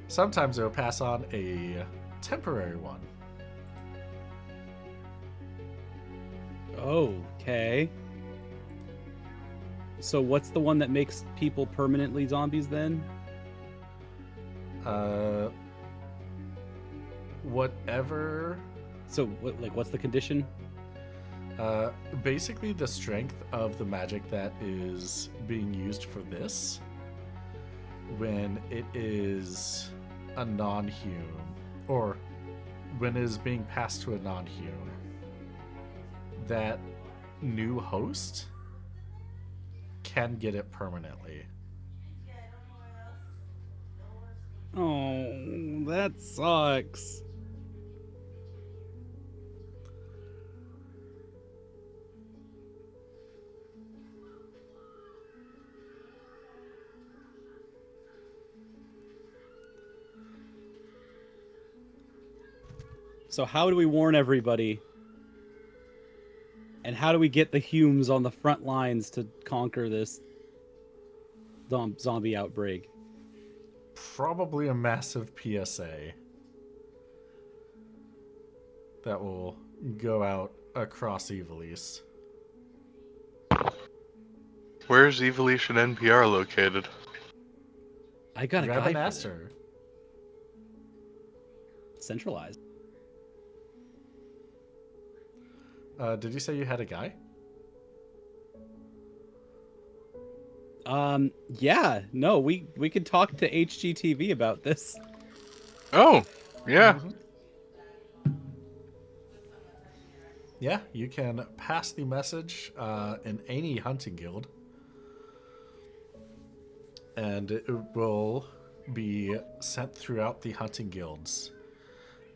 Sometimes it will pass on a temporary one. Okay. So what's the one that makes people permanently zombies then? Whatever. So what's the condition? Basically the strength of the magic that is being used for this, when it is a non-human, or when it is being passed to a non-human, that new host can get it permanently. Oh, that sucks. So how do we warn everybody? And how do we get the Humes on the front lines to conquer this zombie outbreak? Probably a massive PSA that will go out across Evilise. Where's Evolution NPR located? I got a Grab guy an for Aster. that. Centralized. Did you say you had a guy? Yeah, no, we could talk to HGTV about this. Oh, yeah. Yeah, you can pass the message in any hunting guild, and it will be sent throughout the hunting guilds.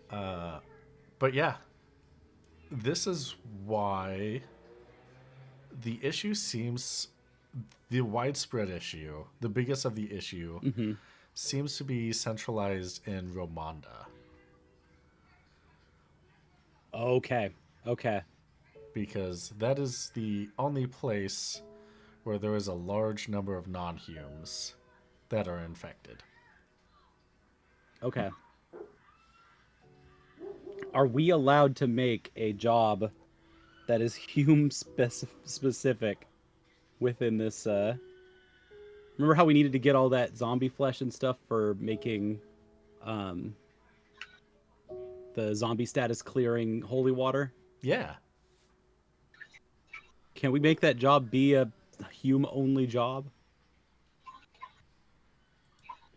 But yeah, this is why the issue seems, the widespread issue, the biggest of the issue, seems to be centralized in Romanda. Okay. Because that is the only place where there is a large number of non-humes that are infected. Okay. Are we allowed to make a job that is Hume specific within this? Remember how we needed to get all that zombie flesh and stuff for making the zombie status clearing holy water? Yeah. Can we make that job be a Hume only job?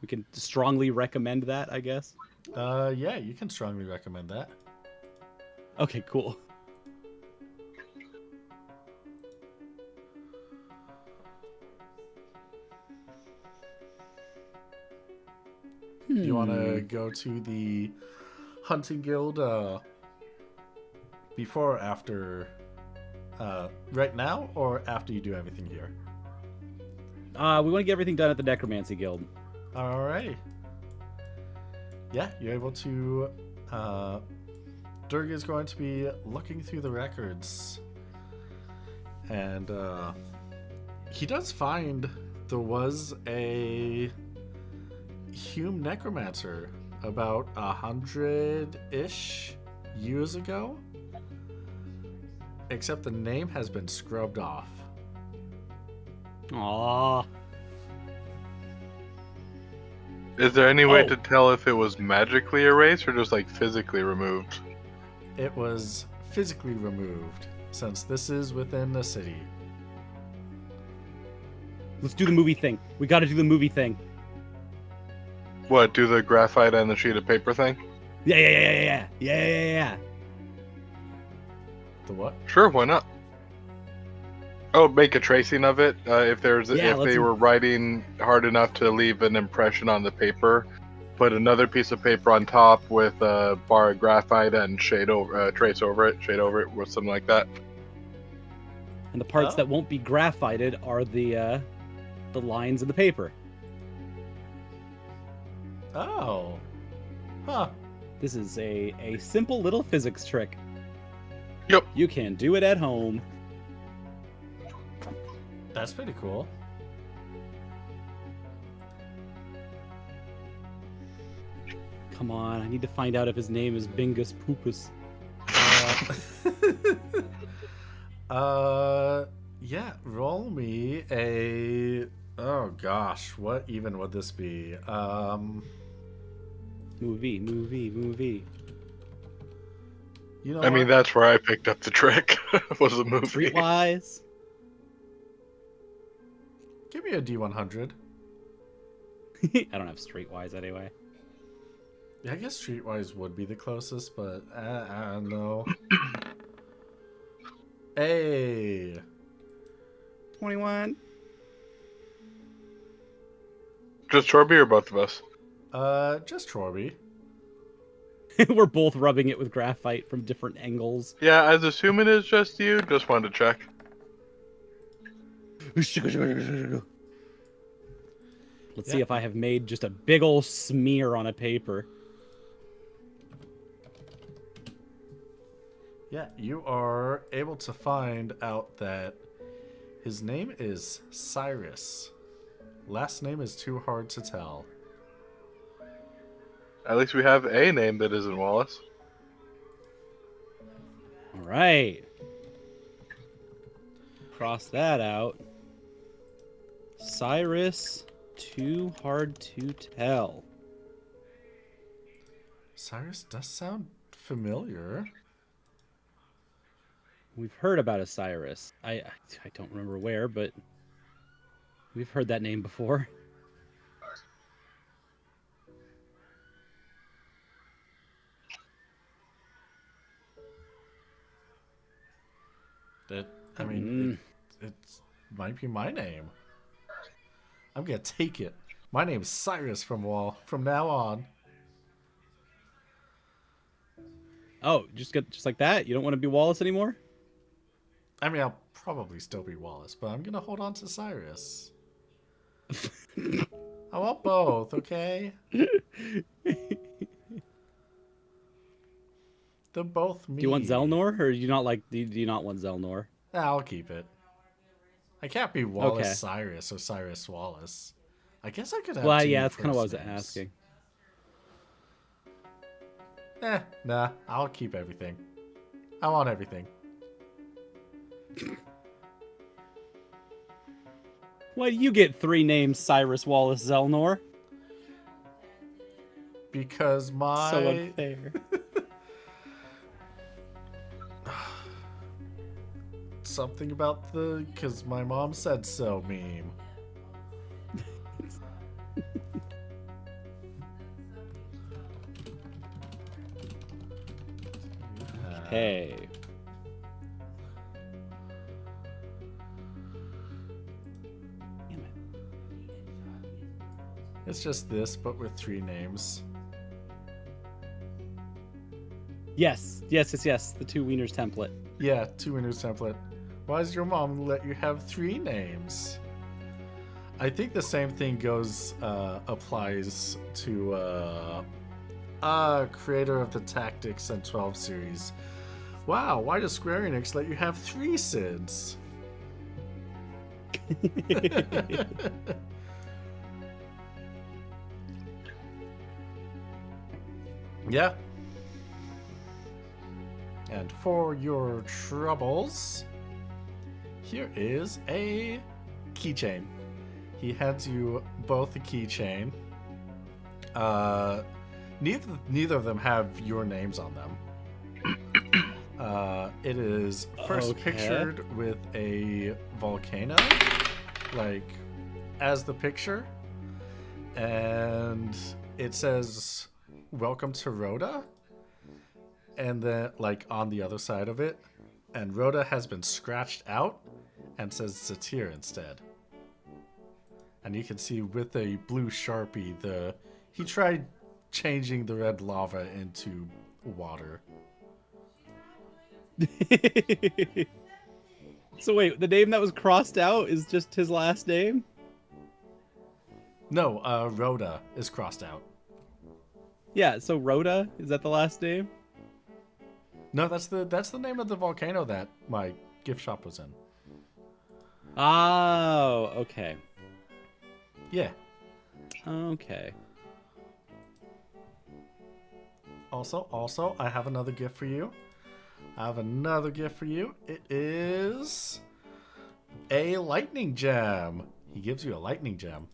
We can strongly recommend that, I guess. Yeah, you can strongly recommend that. Okay, cool. Do you want to go to the hunting guild before or after, right now, or after you do everything here? We want to get everything done at the Necromancy Guild. Alright. Yeah, you're able to, Durga is going to be looking through the records, and he does find there was a Hume necromancer about 100-ish years ago, except the name has been scrubbed off. Aww. Is there any way to tell if it was magically erased or just like physically removed? It was physically removed, since this is within the city. Let's do the movie thing. We got to do the movie thing. What, do the graphite and the sheet of paper thing? Yeah. The what? Sure, why not? Oh, make a tracing of it. If they were writing hard enough to leave an impression on the paper, put another piece of paper on top with a bar of graphite and shade over, shade over it with something like that. And the parts Oh. that won't be graphited are the lines in the paper. Oh. Huh. This is a simple little physics trick. Yep. You can do it at home. That's pretty cool. Come on, I need to find out if his name is Bingus Poopus. Yeah, roll me a... Oh gosh, what even would this be? Movie. You know I mean, what? that's where I picked up the trick. Was the movie. Streetwise. Give me a D100. I don't have Streetwise anyway. Yeah, I guess Streetwise would be the closest, but I don't know. Hey! 21. Just Torby or both of us? Just Torby. We're both rubbing it with graphite from different angles. Yeah, I was assuming it's just you. Just wanted to check. Let's see if I have made just a big ol' smear on a paper. Yeah, you are able to find out that his name is Cyrus. Last name is too hard to tell. At least we have a name that isn't Wallace. All right. Cross that out. Cyrus, too hard to tell. Cyrus does sound familiar. We've heard about a Cyrus. I don't remember where, but we've heard that name before. It might be my name. I'm gonna take it. My name's Cyrus from now on. Oh, just like that? You don't want to be Wallace anymore? I mean, I'll probably still be Wallace, but I'm gonna hold on to Cyrus. I want both, okay? They're both me. Do you want Zelnor, or do you not like? Do you not want Zelnor? I'll keep it. I can't be Wallace Okay. Cyrus or Cyrus Wallace. I guess I could have. Well, two yeah, that's kind of what I was first names. asking. Nah, I'll keep everything. I want everything. Why do you get 3 names, Cyrus Wallace Zelnor? Because my... So unfair. Something about the "because my mom said so" meme. Hey. Damn it. It's just this, but with 3 names. Yes. The 2 wieners template. Yeah, 2 winners template. Why does your mom let you have 3 names? I think the same thing applies to creator of the Tactics and 12 series. Wow, why does Square Enix let you have 3 Sids? Yeah. And for your troubles, here is a keychain. He hands you both a keychain. Neither of them have your names on them. It is first Okay. pictured with a volcano, like as the picture, and it says "Welcome to Rhoda," and then like on the other side of it, and Rhoda has been scratched out and says Satir instead. And you can see with a blue Sharpie he tried changing the red lava into water. So wait, the name that was crossed out is just his last name? No, Rhoda is crossed out. Yeah, so Rhoda, is that the last name? No, that's the name of the volcano that my gift shop was in. Oh, okay. Yeah. Okay. Also, I have another gift for you. It is a lightning gem. He gives you a lightning gem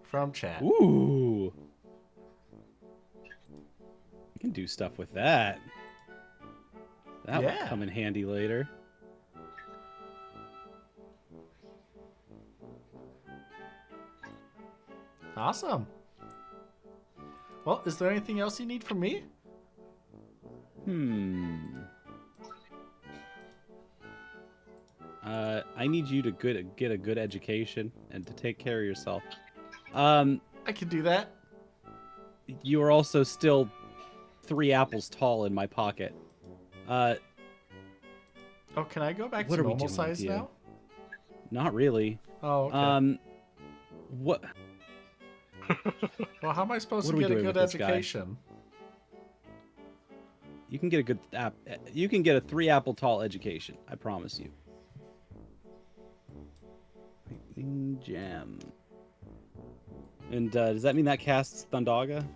from chat. Ooh. You can do stuff with that. That will Yeah. come in handy later. Awesome. Well, is there anything else you need from me? I need you to get a good education and to take care of yourself. I can do that. You are also still 3 apples tall in my pocket. Oh, can I go back What to are we normal doing with size you? now? Not really. Oh, okay. What? Well, how am I supposed What to are we get a doing good with this guy? education? You can get a good you can get a 3 apple tall education. I promise you. Lightning gem. And does that mean that casts Thundaga?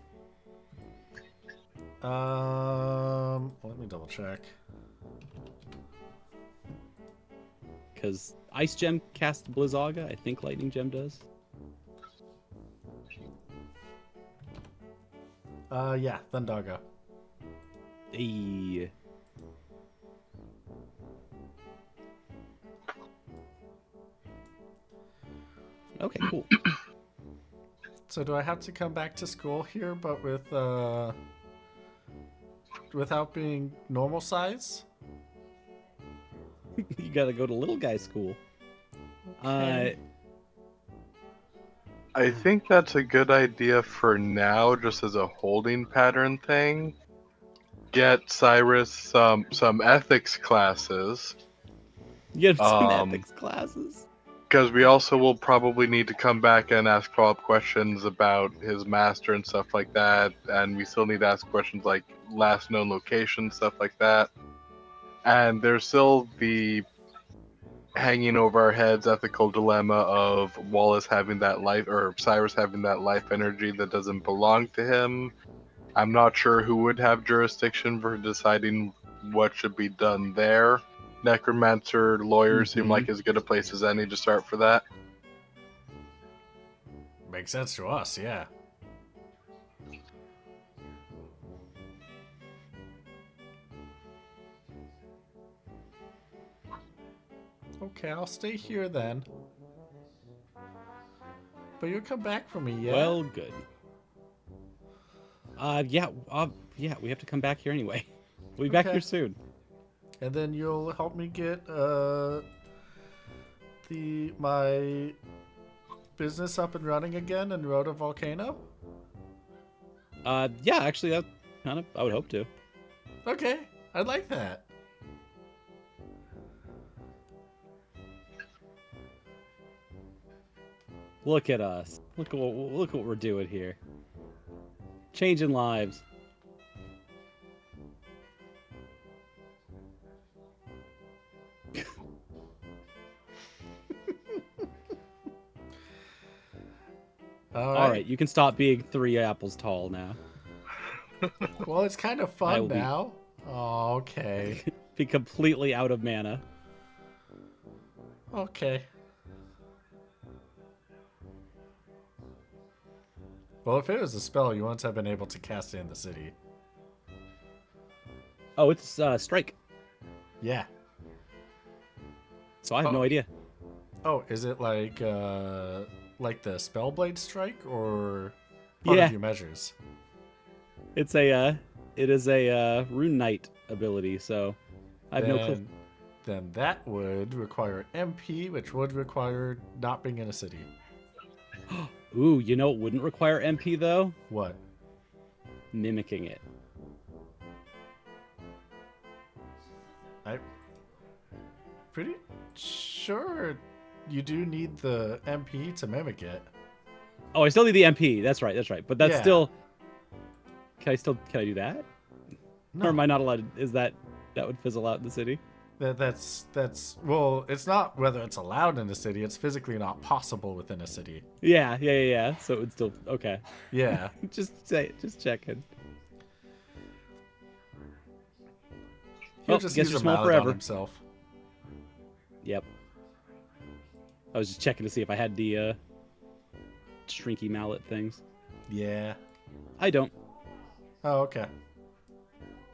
Let me double check. Because Ice Gem casts Blizzaga. I think Lightning Gem does. Yeah, Thundaga. Hey. Okay, cool. So do I have to come back to school here, but with without being normal size? You gotta go to little guy school. Okay. I think that's a good idea for now, just as a holding pattern thing. Get Cyrus some ethics classes, You get some ethics classes. because we also will probably need to come back and ask follow-up questions about his master and stuff like that, and we still need to ask questions like last known location, stuff like that. And there's still the hanging over our heads ethical dilemma of Wallace having that life, or Cyrus having that life energy that doesn't belong to him. I'm not sure who would have jurisdiction for deciding what should be done there. Necromancer, lawyers seem like as good a place as any to start for that. Makes sense to us, yeah. Okay, I'll stay here then. But you'll come back for me, yeah? Well, good. Yeah, we have to come back here anyway. We'll be back Okay. here soon. And then you'll help me get my business up and running again in Rhoda Volcano? Yeah, actually, that kind of, I would hope to. Okay, I'd like that. Look at us. Look what we're doing here. Changing lives. All right, you can stop being 3 apples tall now. Well, it's kind of I fun will be- now. Oh, okay. Be completely out of mana. Okay. Well, if it was a spell, you wouldn't have been able to cast it in the city. Oh, it's strike. Yeah. So I have no idea. Oh, is it like the Spellblade Strike or part Yeah. of your measures? It's a it is a Rune Knight ability, so I have no clue. Then that would require MP, which would require not being in a city. Ooh, you know it wouldn't require MP though? What? mimicking it. I'm pretty sure you do need the MP to mimic it. Oh, I still need the MP. That's right. That's right. But that's Yeah. still. Can I do that? No. Or am I not allowed? Is that would fizzle out in the city? That's well, it's not whether it's allowed in the city, it's physically not possible within a city. Yeah. So it would still okay. Yeah. just checking. He'll Oh, just guess use you're a small mallet on forever. himself. Yep. I was just checking to see if I had the shrinky mallet things. Yeah. I don't. Oh, okay.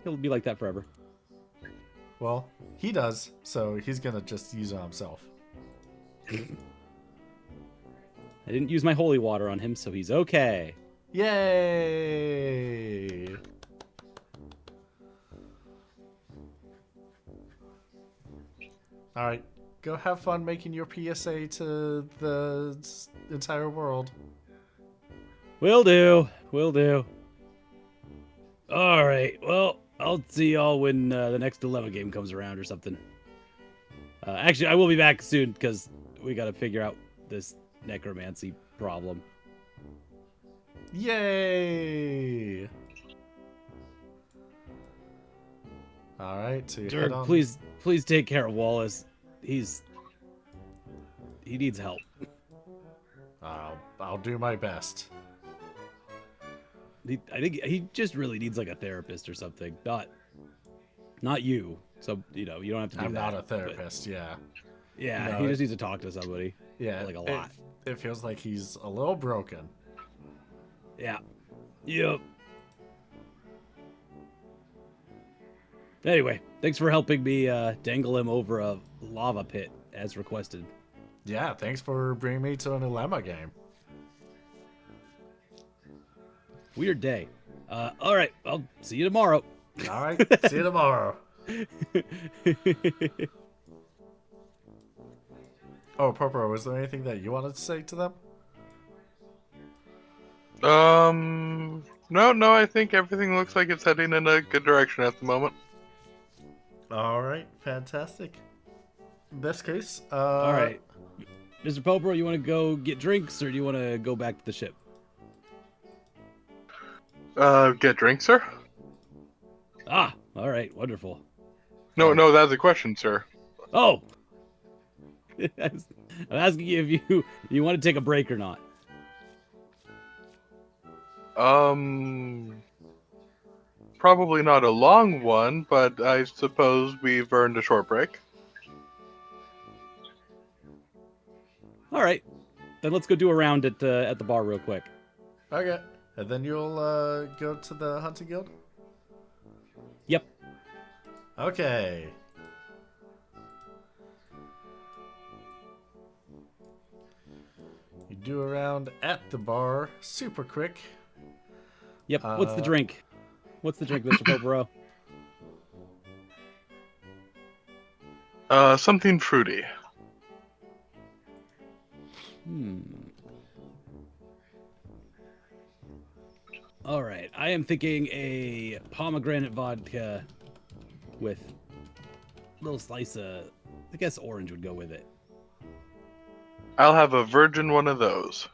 He'll be like that forever. Well, he does, so he's gonna just use it himself. I didn't use my holy water on him, so he's okay. Yay! Alright, go have fun making your PSA to the entire world. Will do. All right. Well, I'll see y'all when the next dilemma game comes around or something. Actually, I will be back soon because we got to figure out this necromancy problem. Yay! Alright, so you head Dirk, on. please take care of Wallace. He needs help. I'll do my best. I think he just really needs like a therapist or something. Not you. So you don't have to do I'm that. not a therapist, yeah. Yeah, No, he just needs to talk to somebody. Yeah, like a lot. It feels like he's a little broken. Yeah. Yep. Anyway, thanks for helping me dangle him over a lava pit as requested. Yeah, thanks for bringing me to an dilemma game. Weird day. All right, I'll see you tomorrow. All right, see you tomorrow. Oh, Poporo, was there anything that you wanted to say to them? No, I think everything looks like it's heading in a good direction at the moment. All right, fantastic. In this case, All right. Mr. Poporo, you want to go get drinks or do you want to go back to the ship? Get drinks, sir? Ah, all right, wonderful. No, that's a question, sir. Oh! I'm asking you if you want to take a break or not. Probably not a long one, but I suppose we've earned a short break. All right, then let's go do a round at the bar real quick. Okay, and then you'll go to the hunting guild? Yep. Okay. You do a round at the bar, super quick. Yep. What's the drink? What's the drink, Mr. Poporo? Something fruity. All right, I am thinking a pomegranate vodka with a little slice of, I guess orange would go with it. I'll have a virgin one of those.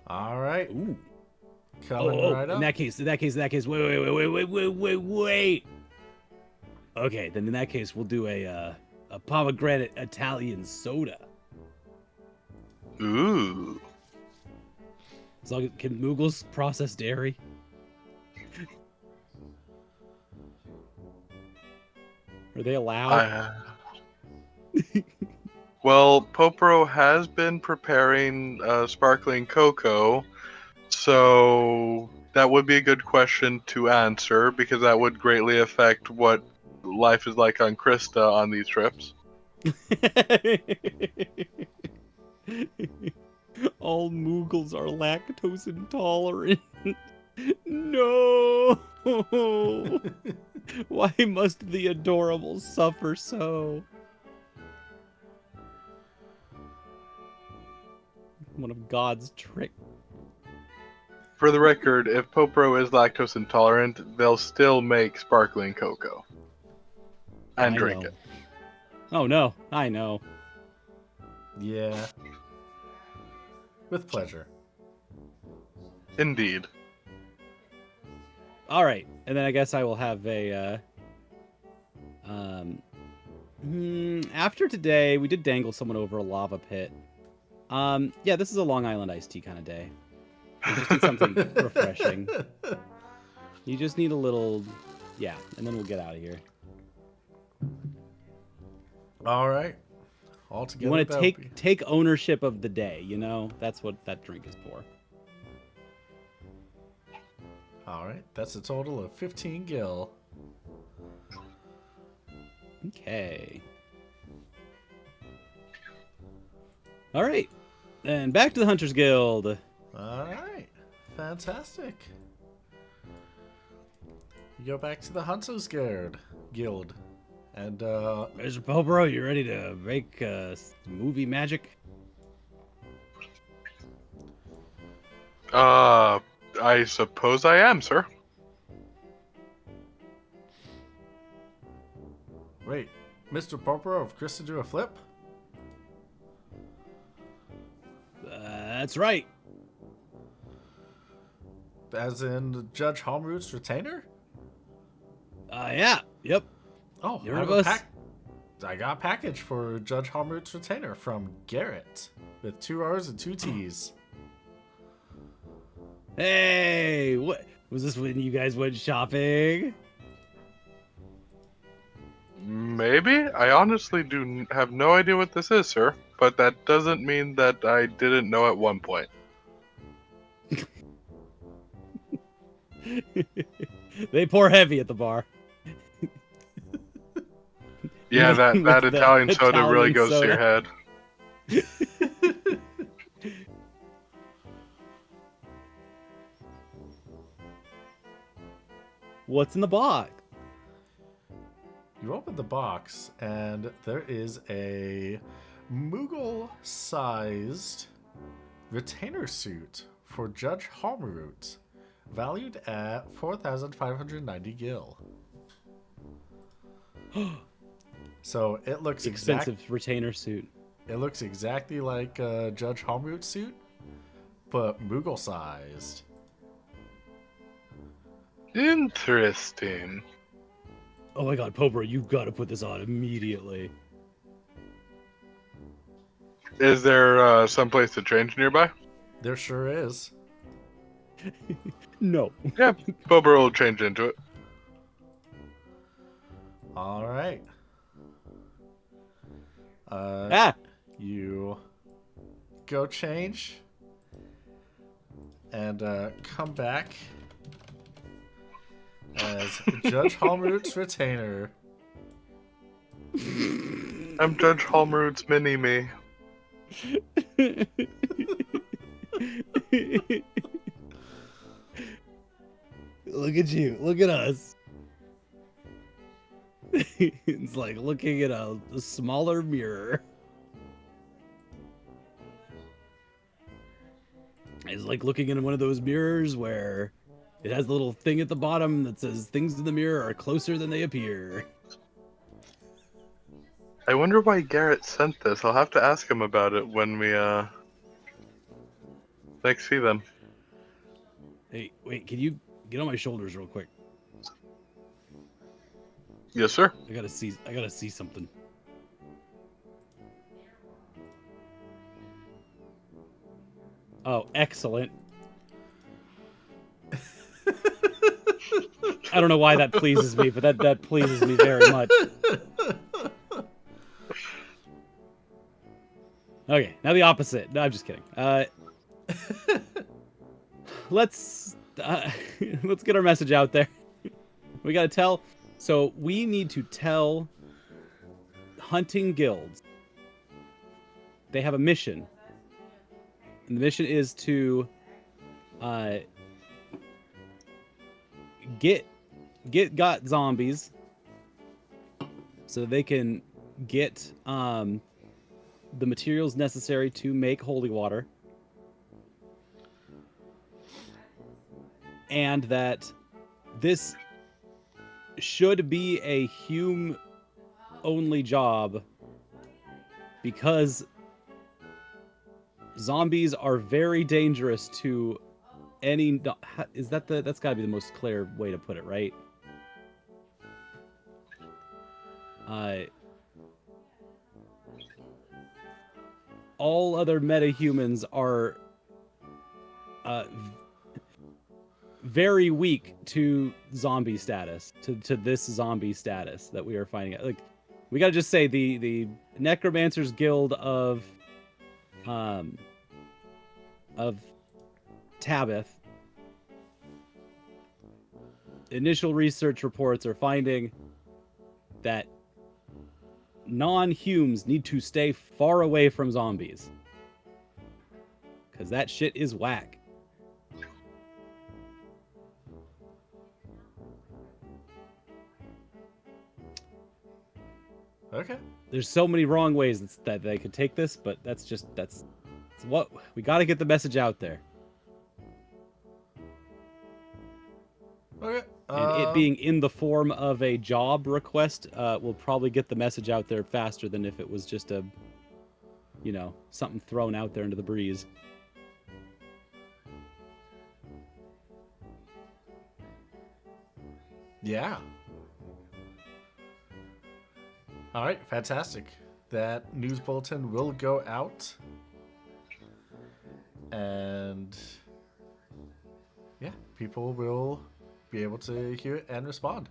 All right. Ooh. Coming right up. In that case, wait. Okay, then in that case, we'll do a pomegranate Italian soda. Ooh. As long as, can Moogles process dairy? Are they allowed? Well, Poporo has been preparing sparkling cocoa, so that would be a good question to answer because that would greatly affect what life is like on Crysta on these trips. All Moogles are lactose intolerant. No! Why must the adorables suffer so? One of God's tricks. For the record, if Popro is lactose intolerant, they'll still make sparkling cocoa and I drink know. it. Oh no, I know. Yeah. With pleasure. Indeed. All right, and then I guess I will have a. After today, we did dangle someone over a lava pit. Yeah, this is a Long Island iced tea kind of day. You just need something refreshing. You just need a little, yeah, and then we'll get out of here. All right. All You together. want to take ownership of the day, you know? That's what that drink is for. All right. That's a total of 15 gil. Okay. All right. And back to the Hunters Guild. All right. Fantastic. You go back to the Hunters Guild. And, Mr. Popro, you ready to make movie magic? I suppose I am, sir. wait. Mr. Popper of Crysta do a flip? That's right. As in Judge Holmroot's retainer? Yeah. Yep. Oh, You're I have of a us. I got a package for Judge Holmroot's retainer from Garrett with 2 R's and 2 T's. Hey, what was this when you guys went shopping? Maybe? I honestly have no idea what this is, sir. But that doesn't mean that I didn't know at one point. They pour heavy at the bar. Yeah, that With the Italian soda really Italian goes to your soda. head. What's in the box? You open the box, and there is a Moogle-sized retainer suit for Judge Holmroot, valued at 4,590 gil. So it looks Expensive retainer suit. It looks exactly like Judge Holmroot's suit, but Moogle-sized. Interesting. Oh my god, Popper, you've got to put this on immediately. Is there someplace to change nearby? There sure is. No. Yeah, Bober will change into it. All right. You go change and come back as Judge Holmroot's retainer. I'm Judge Holmroot's mini-me. Look at you. Look at us. It's like looking at a smaller mirror. It's like looking in one of those mirrors where it has the little thing at the bottom that says things in the mirror are closer than they appear. I wonder why Garrett sent this. I'll have to ask him about it when we next see them. Hey, wait, can you get on my shoulders real quick? Yes, sir. I gotta see something. Oh, excellent. I don't know why that pleases me, but that pleases me very much. Okay, now the opposite. No, I'm just kidding. Let's get our message out there. We gotta tell. So we need to tell hunting guilds. They have a mission. And the mission is to get got zombies so they can get the materials necessary to make holy water. and that this should be a Hume-only job because zombies are very dangerous to any... Is that the... That's got to be the most clear way to put it, right? All other metahumans are very weak to zombie status, to this zombie status that we are finding out. Like, we gotta just say the Necromancers Guild of Tabith, initial research reports are finding that non-Humes need to stay far away from zombies. Because that shit is whack. Okay. There's so many wrong ways that they could take this, but that's what we got to get the message out there. Okay. And it being in the form of a job request will probably get the message out there faster than if it was just a, something thrown out there into the breeze. Yeah. All right, fantastic. That news bulletin will go out. And yeah, people will be able to hear it and respond.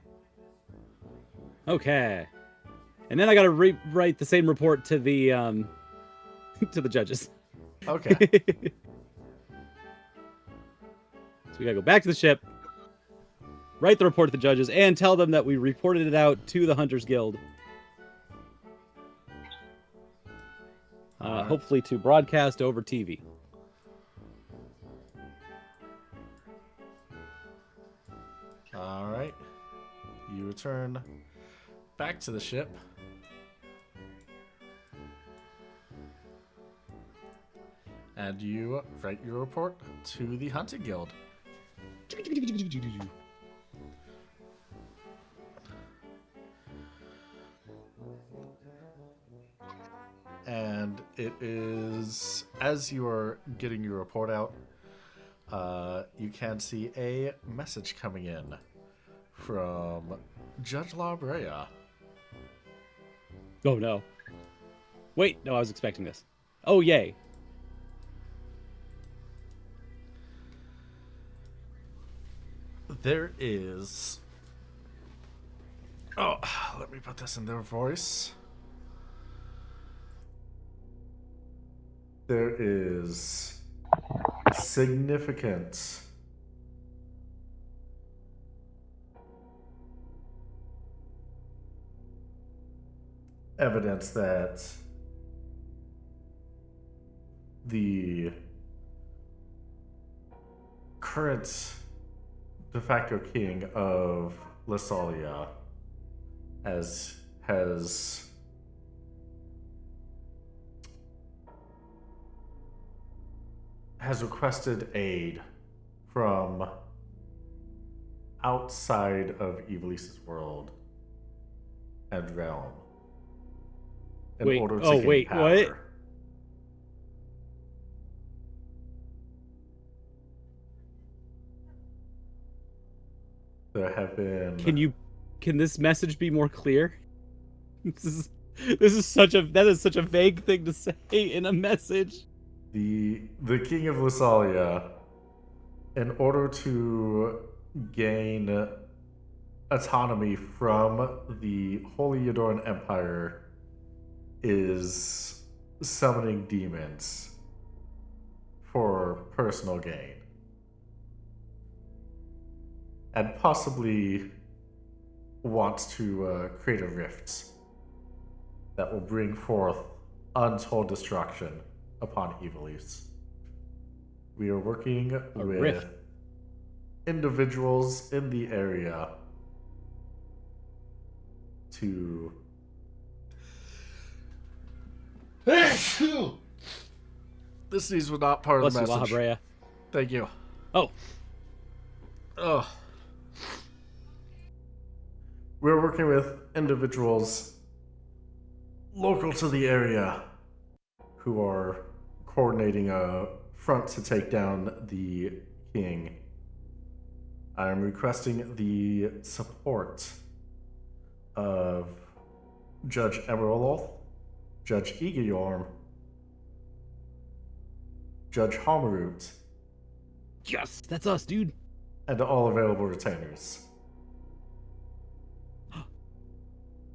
Okay. And then I got to rewrite the same report to the to the judges. Okay. So we got to go back to the ship, write the report to the judges, and tell them that we reported it out to the Hunters Guild. Hopefully to broadcast over TV. All right. You return back to the ship. And you write your report to the Hunting Guild. And it is, as you are getting your report out, you can see a message coming in from Judge La Brea. Oh, no. Wait, no, I was expecting this. Oh, yay. There is... Oh, let me put this in their voice. There is significant evidence that the current de facto king of Lysalia has requested aid from outside of Ivalice's world and realm in order to gain power. What? There have been... Can this message be more clear? That is such a vague thing to say in a message. The king of Lysalia, in order to gain autonomy from the Holy Edoran Empire, is summoning demons for personal gain. And possibly wants to create a rift that will bring forth untold destruction upon Ivalice. We are working with rift. individuals in the area to... This news was not part of the message. Brea. Thank you. Oh. Ugh. We're working with individuals local to the area who are coordinating a front to take down the king. I am requesting the support of Judge Emerald, Judge Eageryorm, Judge Homerut, Yes, that's us, dude. and all available retainers.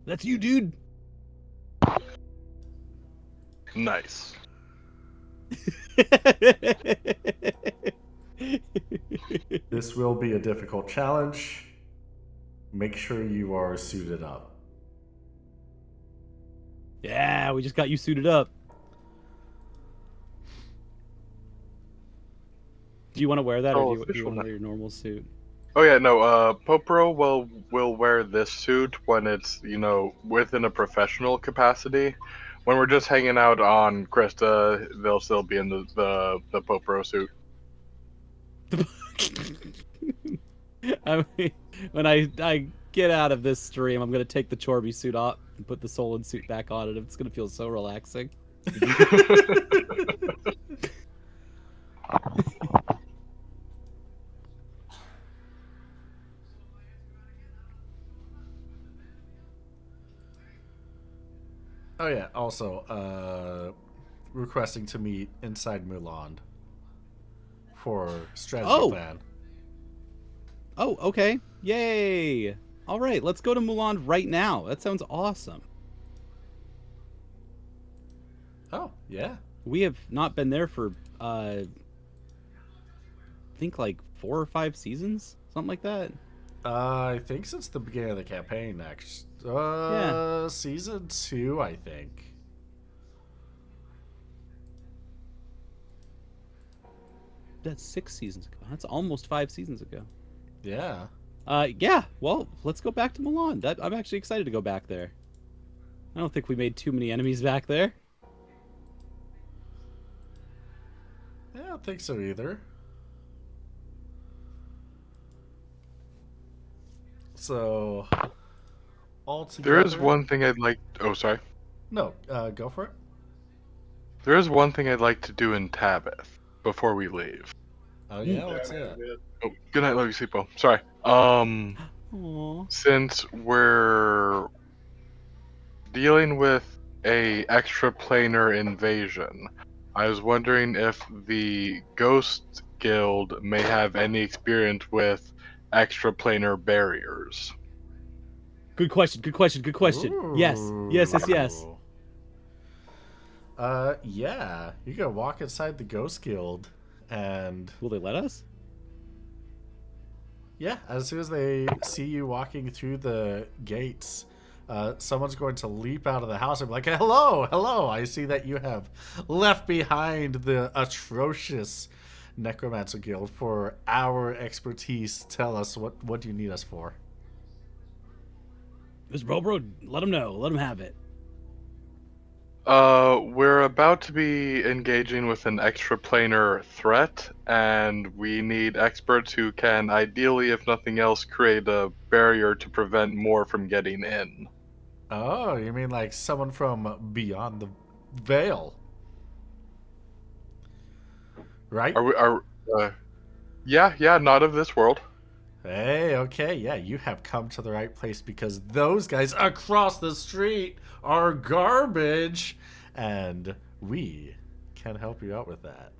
That's you, dude. Nice. This will be a difficult challenge. Make sure you are suited up. Yeah, we just got you suited up. Do you want to wear that, or do you want to wear your normal suit? Oh yeah, no. Popro will wear this suit when it's within a professional capacity. When we're just hanging out on Crysta, they'll still be in the Popro suit. I mean, when I get out of this stream, I'm gonna take the Chorby suit off and put the Solon suit back on, and it's gonna feel so relaxing. Oh yeah, also, requesting to meet inside Mulan for strategy plan. Oh, okay. Yay! All right, let's go to Mulan right now. That sounds awesome. Oh, yeah. We have not been there for, I think like 4 or 5 seasons, something like that. I think since the beginning of the campaign, next. Yeah. Season 2, I think. That's 6 seasons ago. That's almost 5 seasons ago. Yeah. Yeah. Well, let's go back to Milan. I'm actually excited to go back there. I don't think we made too many enemies back there. Yeah, I don't think so either. So, altogether... There is one thing I'd like... Oh, sorry. No, go for it. There is one thing I'd like to do in Tabith before we leave. Oh, yeah? What's it? Oh, good night, love you, Sleepo. Sorry. Aww. Since we're dealing with a extraplanar invasion, I was wondering if the Ghost Guild may have any experience with extraplanar barriers. Good question. Good question. Good question. Yes. Yes. Yes. Yes. Ooh. Yeah. You can walk inside the Ghost Guild and... Will they let us? Yeah, as soon as they see you walking through the gates, someone's going to leap out of the house and be like, hello, hello, I see that you have left behind the atrocious Necromancer Guild for our expertise. Tell us, what do you need us for? Mr. Bobro, let them know. Let them have it. We're about to be engaging with an extraplanar threat, and we need experts who can, ideally, if nothing else, create a barrier to prevent more from getting in. Oh, you mean like someone from beyond the veil? Right? Yeah, not of this world. Hey, okay, yeah, you have come to the right place because those guys across the street are garbage, and we can help you out with that.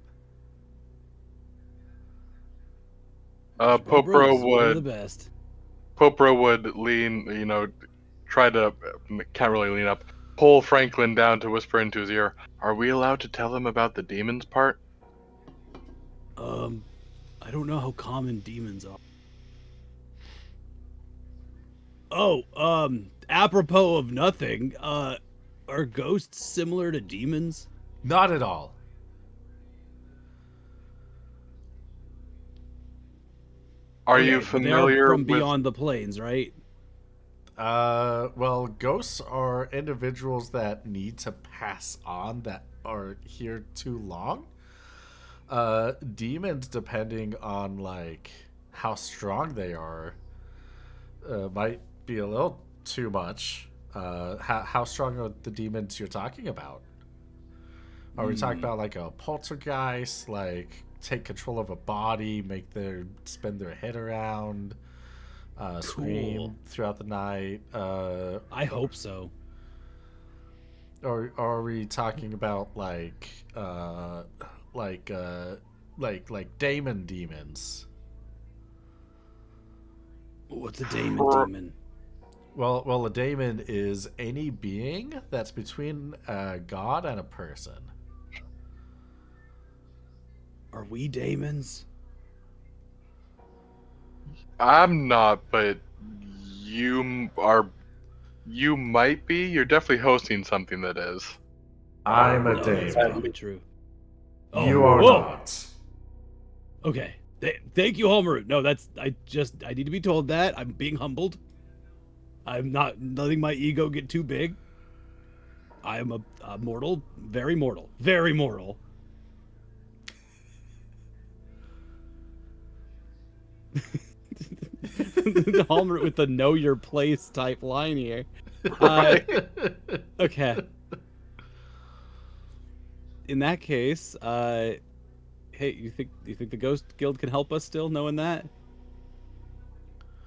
Popro would lean, try to, can't really lean up, pull Franklin down to whisper into his ear. Are we allowed to tell him about the demons part? I don't know how common demons are. Oh, apropos of nothing, are ghosts similar to demons? Not at all. Are you familiar from beyond the plains, right? Well, ghosts are individuals that need to pass on that are here too long. Demons, depending on like how strong they are might be a little too much. How strong are the demons you're talking about? Are we talking about like a poltergeist, like take control of a body, make their spin their head around, scream throughout the night? I hope so. Or are we talking about like daemon demons? What's a daemon demon? Well, a daemon is any being that's between a god and a person. Are we daemons? I'm not, but you are. You might be. You're definitely hosting something that is. I'm a No, that's daemon. probably true. You are not. Okay. Thank you, Homeroot. No, I need to be told that. I'm being humbled. I'm not letting my ego get too big. I am a mortal, very mortal, very mortal. Homeroot with the know your place type line here. Okay. In that case, hey, you think the Ghost Guild can help us still, knowing that?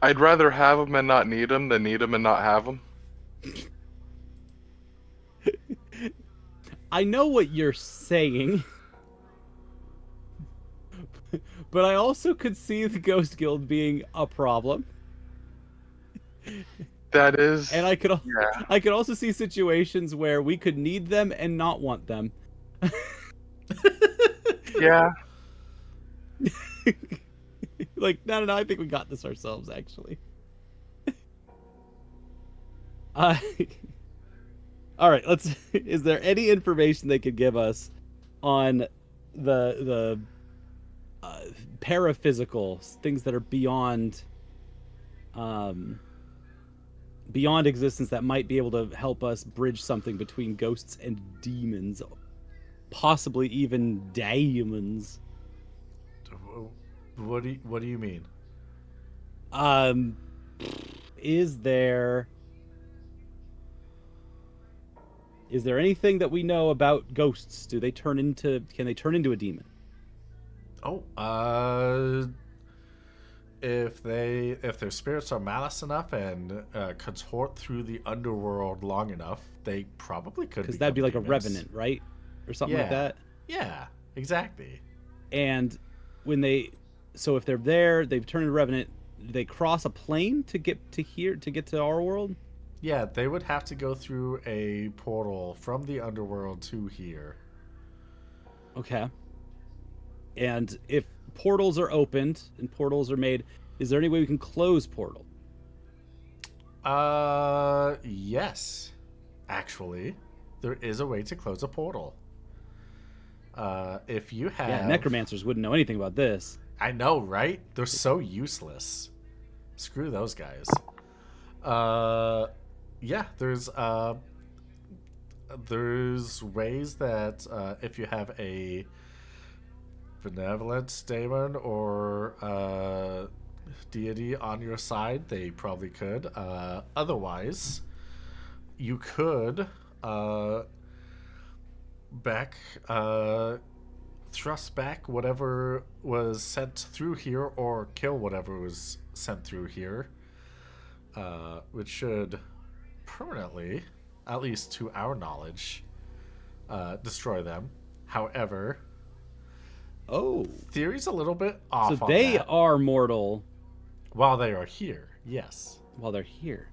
I'd rather have them and not need them than need them and not have them. I know what you're saying, but I also could see the Ghost Guild being a problem. That is. And I could also see situations where we could need them and not want them. Yeah. Like, no, I think we got this ourselves, actually. All right, is there any information they could give us on the paraphysical things that are beyond existence that might be able to help us bridge something between ghosts and demons, possibly even daemons? What do you mean? Is there anything that we know about ghosts? Can they turn into a demon? If their spirits are malice enough and contort through the underworld long enough, they probably could. Because that'd be like demons. a revenant, right, or something like that. Yeah, exactly. And if they're there, they've turned into revenant. Do they cross a plane to get to our world? Yeah, they would have to go through a portal from the underworld to here. Okay. And if portals are opened and portals are made, is there any way we can close portal? Yes. Actually, there is a way to close a portal. If you have... Yeah, necromancers wouldn't know anything about this. I know, right? They're so useless. Screw those guys. Yeah, there's ways that if you have a benevolent daemon or deity on your side, they probably could. Otherwise, you could thrust back whatever was sent through here, or kill whatever was sent through here, which should permanently, at least to our knowledge, destroy them. However, theory's a little bit off. So they are mortal while they are here. Yes. While they're here.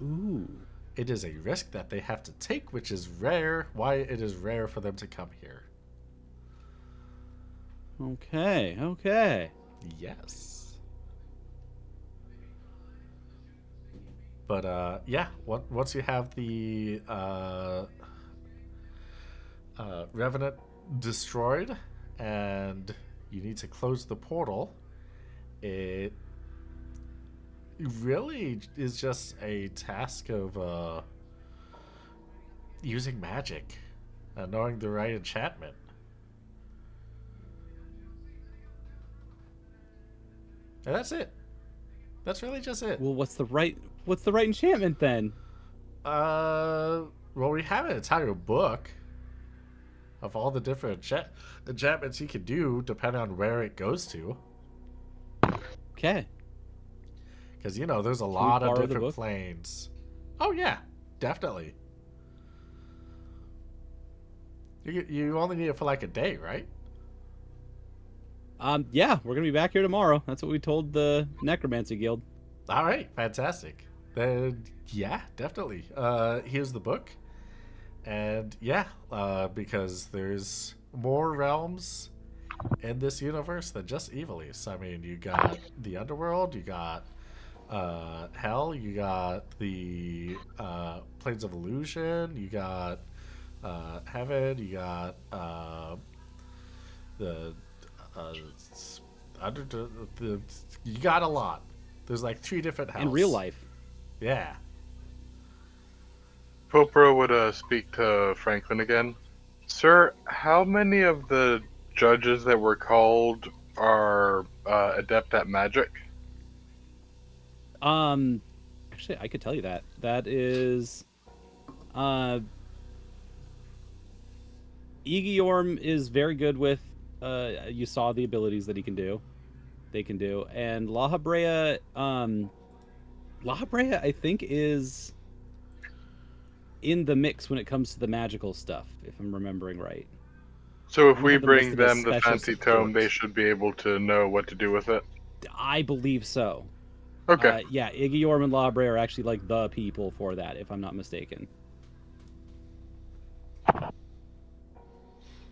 Ooh. It is a risk that they have to take, which is rare. Why it is rare for them to come here. Okay. Yes. But yeah, once you have the Revenant destroyed and you need to close the portal, it really is just a task of using magic and knowing the right enchantment. And that's it. That's really just it. Well, what's the right enchantment then? Well, we have an entire book of all the different enchantments you can do depending on where it goes to. Okay. Because, you know, there's a Can we lot of borrow the different book? planes. Oh, yeah. Definitely. You only need it for like a day, right? Yeah, we're gonna be back here tomorrow. That's what we told the Necromancy Guild. All right. Fantastic. Then, yeah, definitely. Here's the book. And, yeah, because there's more realms in this universe than just Evilise. I mean, you got the underworld, you got hell, you got the planes of illusion, you got heaven, you got the uh, under the you got a lot. There's like 3 different hells In real life. Yeah. Popro would speak to Franklin again. Sir, how many of the judges that were called are adept at magic? Actually, I could tell you that. That is, Egiorm is very good with. You saw the abilities that he can do. They can do, and La Habrea, I think is in the mix when it comes to the magical stuff, if I'm remembering right. So if we have them bring listed as them the special fancy tome, support. they should be able to know what to do with it. I believe so. Okay. Yeah, Egiorm and La Habrea are actually like the people for that, if I'm not mistaken.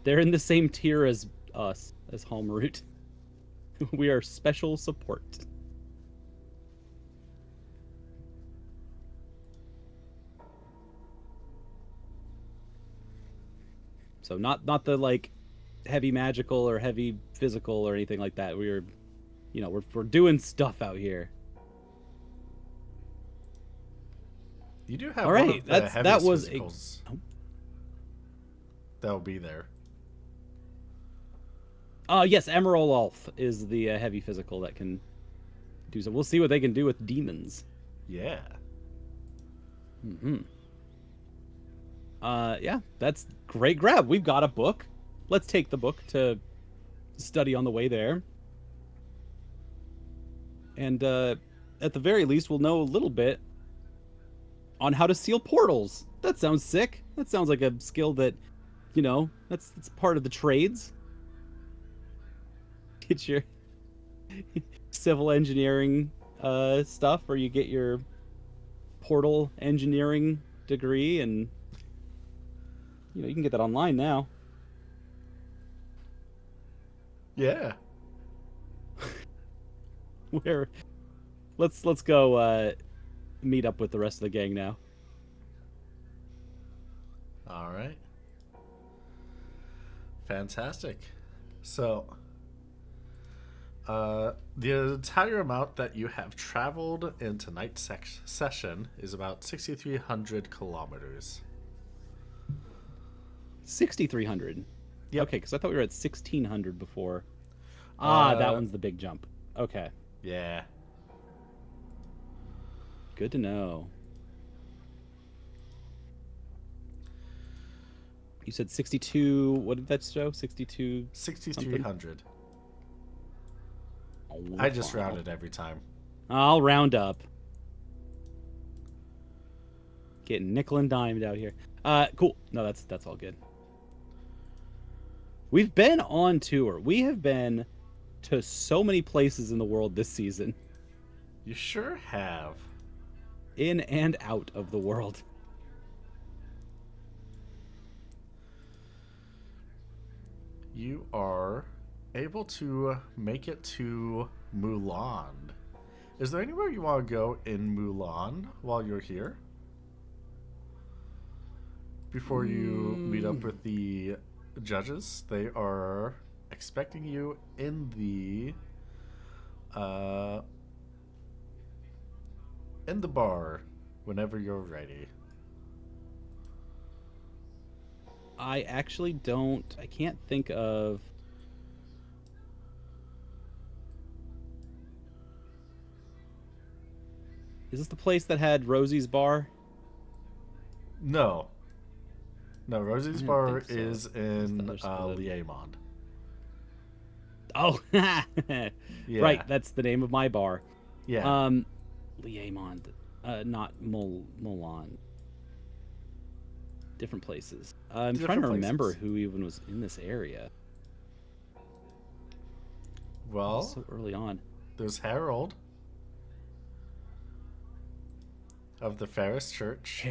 They're in the same tier as us, as Halmarut. We are special support. So not the like heavy magical or heavy physical or anything like that. We're we're doing stuff out here. You do have All one right, of the that heaviest was physicals that'll be there. Yes, Emerald Ulf is the heavy physical that can do so. We'll see what they can do with demons. Yeah. Yeah, that's great grab. We've got a book. Let's take the book to study on the way there. And at the very least, we'll know a little bit on how to seal portals. That sounds sick. That sounds like a skill that, that's part of the trades. Get your civil engineering stuff, or you get your portal engineering degree, and you can get that online now. Yeah. Where let's go meet up with the rest of the gang now. All right. Fantastic. So, the entire amount that you have traveled in tonight's session is about 6,300 kilometers. 6,300. Yep. Okay, because I thought we were at 1,600 before. That one's the big jump. Okay. Yeah. Good to know. You said 62. What did that show? 62. 6,300. Oh, I just fine. rounded every time. I'll round up. Getting nickel and dimed out here. Cool. No, that's all good. We've been on tour. We have been to so many places in the world this season. You sure have. In and out of the world. You are able to make it to Mulan. Is there anywhere you want to go in Mulan while you're here? Before you meet up with the judges, they are expecting you in the bar whenever you're ready. I actually don't. I can't think of. Is this the place that had Rosie's bar? No. No, Rosie's didn't Bar think so. is It's the in other side of the- Liamond. Oh, Yeah. right. That's the name of my bar. Yeah. Liamond, not Molan. Different places. I'm trying Different to remember places. who even was in this area. Well, So early on. there's Harold of the Ferris Church.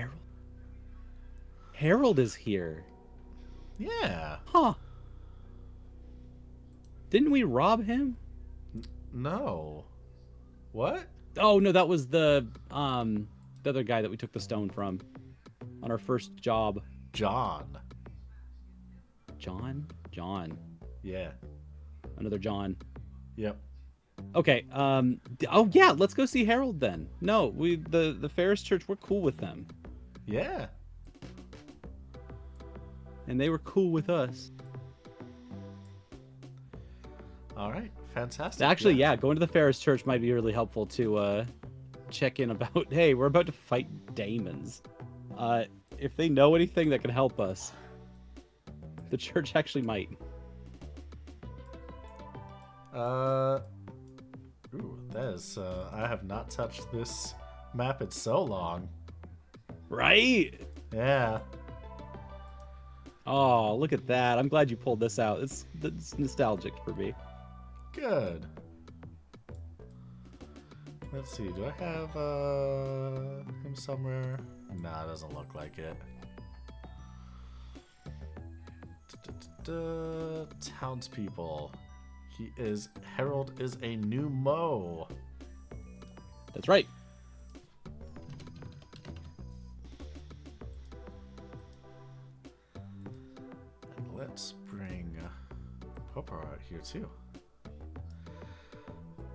Harold is here. Yeah. Huh. Didn't we rob him? No. What? Oh no, that was the other guy that we took the stone from on our first job. John. John. Yeah. Another John. Yep. Okay. Oh yeah, let's go see Harold then. No, the Ferris Church, we're cool with them, Yeah. and they were cool with us. All right. Fantastic. Actually, yeah, going to the Ferris Church might be really helpful to check in about. Hey, we're about to fight demons. If they know anything that can help us, the church actually might. Ooh, that is. I have not touched this map in so long. Right? Yeah. Oh, look at that! I'm glad you pulled this out. It's nostalgic for me. Good. Let's see. Do I have him somewhere? Nah, it doesn't look like it. Townspeople. Harold is a new Mo. That's right. And let's bring Popo out here too.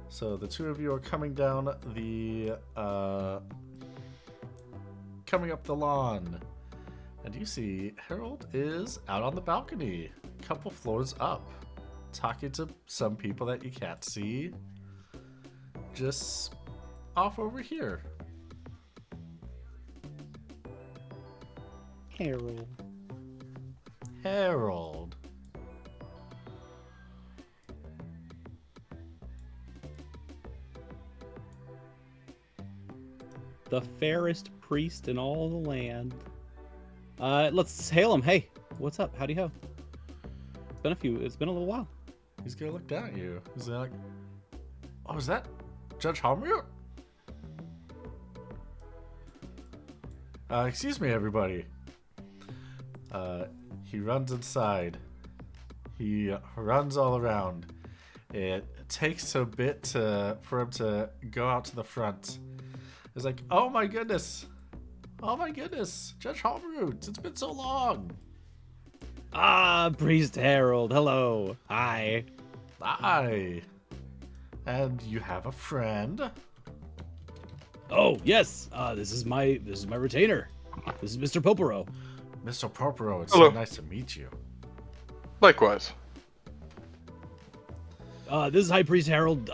So the two of you are coming down the coming up the lawn, and you see Harold is out on the balcony, a couple floors up, talking to some people that you can't see, just off over here. Harold. The fairest priest in all the land. Let's hail him. Hey, what's up? Howdy ho. It's been a little while. He's gonna look down at you. He's like, "Oh, is that Judge Homroot?" Excuse me, everybody. He runs inside. He runs all around. It takes a bit for him to go out to the front. It's like, oh my goodness, Judge Homroot, it's been so long. Ah, Priest Harold. Hello. Hi. Hi. And you have a friend? Oh yes. This is my retainer. This is Mr. Popero. Mr. Porporo, it's Hello. so nice to meet you. Likewise. This is High Priest Harold.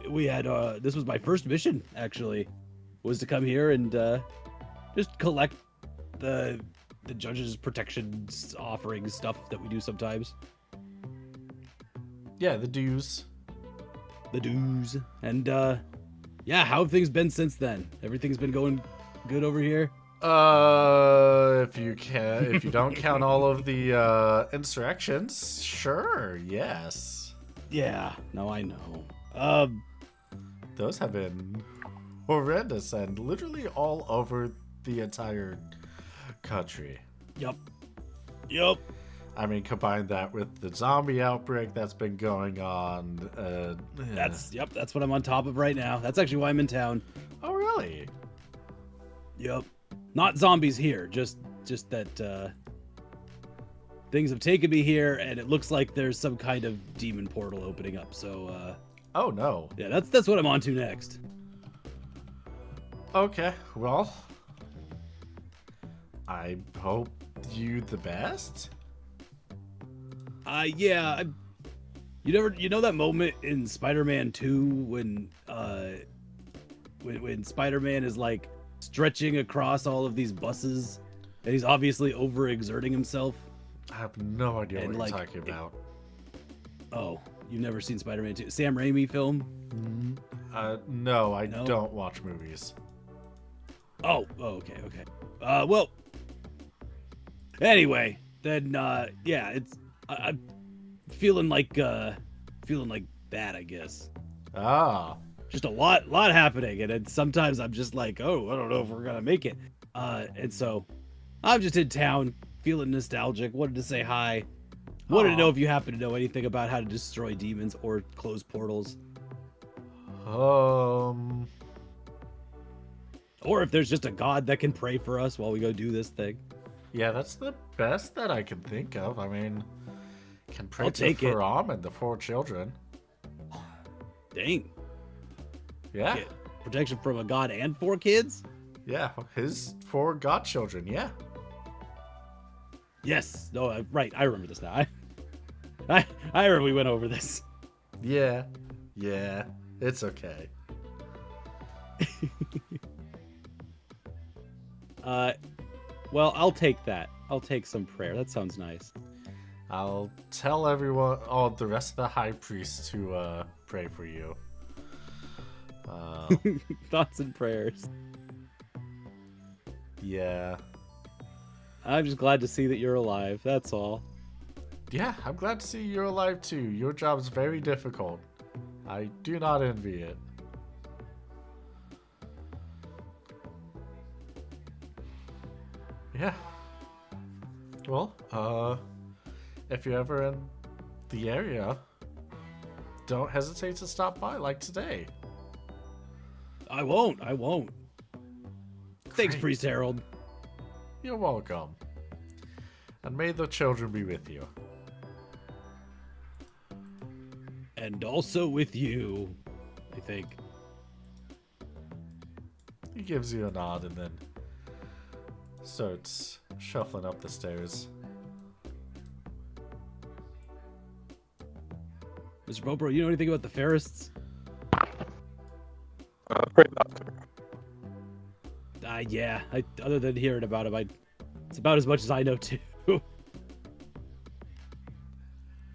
We had this was my first mission actually, was to come here and just collect the judge's protection offering stuff that we do sometimes. Yeah, the dues. The dues. And yeah, how have things been since then? Everything's been going good over here? If you don't count all of the insurrections, sure, yes. Yeah, no, I know. Those have been horrendous and literally all over the entire country. Yep. I mean, combine that with the zombie outbreak that's been going on. That's what I'm on top of right now. That's actually why I'm in town. Oh, really? Yep. Not zombies here, just that things have taken me here, and it looks like there's some kind of demon portal opening up. So Oh, no. yeah, that's what I'm on to next. Okay, well, I hope you the best. Yeah. You know that moment in Spider-Man 2 when when Spider-Man is like stretching across all of these buses, and he's obviously overexerting himself. I have no idea And, what like, you're talking about. Oh, you've never seen Spider-Man 2? Sam Raimi film? No, I No? don't watch movies. Oh, okay. Well, anyway, then yeah, I'm feeling like that, I guess. Ah, Just a lot happening, and then sometimes I'm just like, oh, I don't know if we're gonna make it. And so I'm just in town, feeling nostalgic. Wanted to say hi. Wanted to know Aw. if you happen to know anything about how to destroy demons or close portals, or if there's just a god that can pray for us while we go do this thing. yeah, that's the best that I can think of. I mean, can pray I'll to take it. Faram and the 4 children. Dang, Yeah, get protection from a god and 4 kids. yeah, his 4 godchildren. Yeah, Yes. No, right. I remember this now. I remember we went over this. yeah, it's okay. Well, I'll take that. I'll take some prayer. That sounds nice. I'll tell everyone, all the rest of the high priests to pray for you. Thoughts and prayers. Yeah. I'm just glad to see that you're alive. That's all. Yeah, I'm glad to see you're alive too. Your job's very difficult. I do not envy it. Yeah. Well, if you're ever in the area, don't hesitate to stop by like today. I won't. Thanks, Great. Priest Harold. You're welcome. And may the children be with you. And also with you, I think. He gives you a nod and then starts shuffling up the stairs. Mr. Popro, you know anything about the Ferrists? Afraid not to. Yeah. Other than hearing about them, it's about as much as I know too.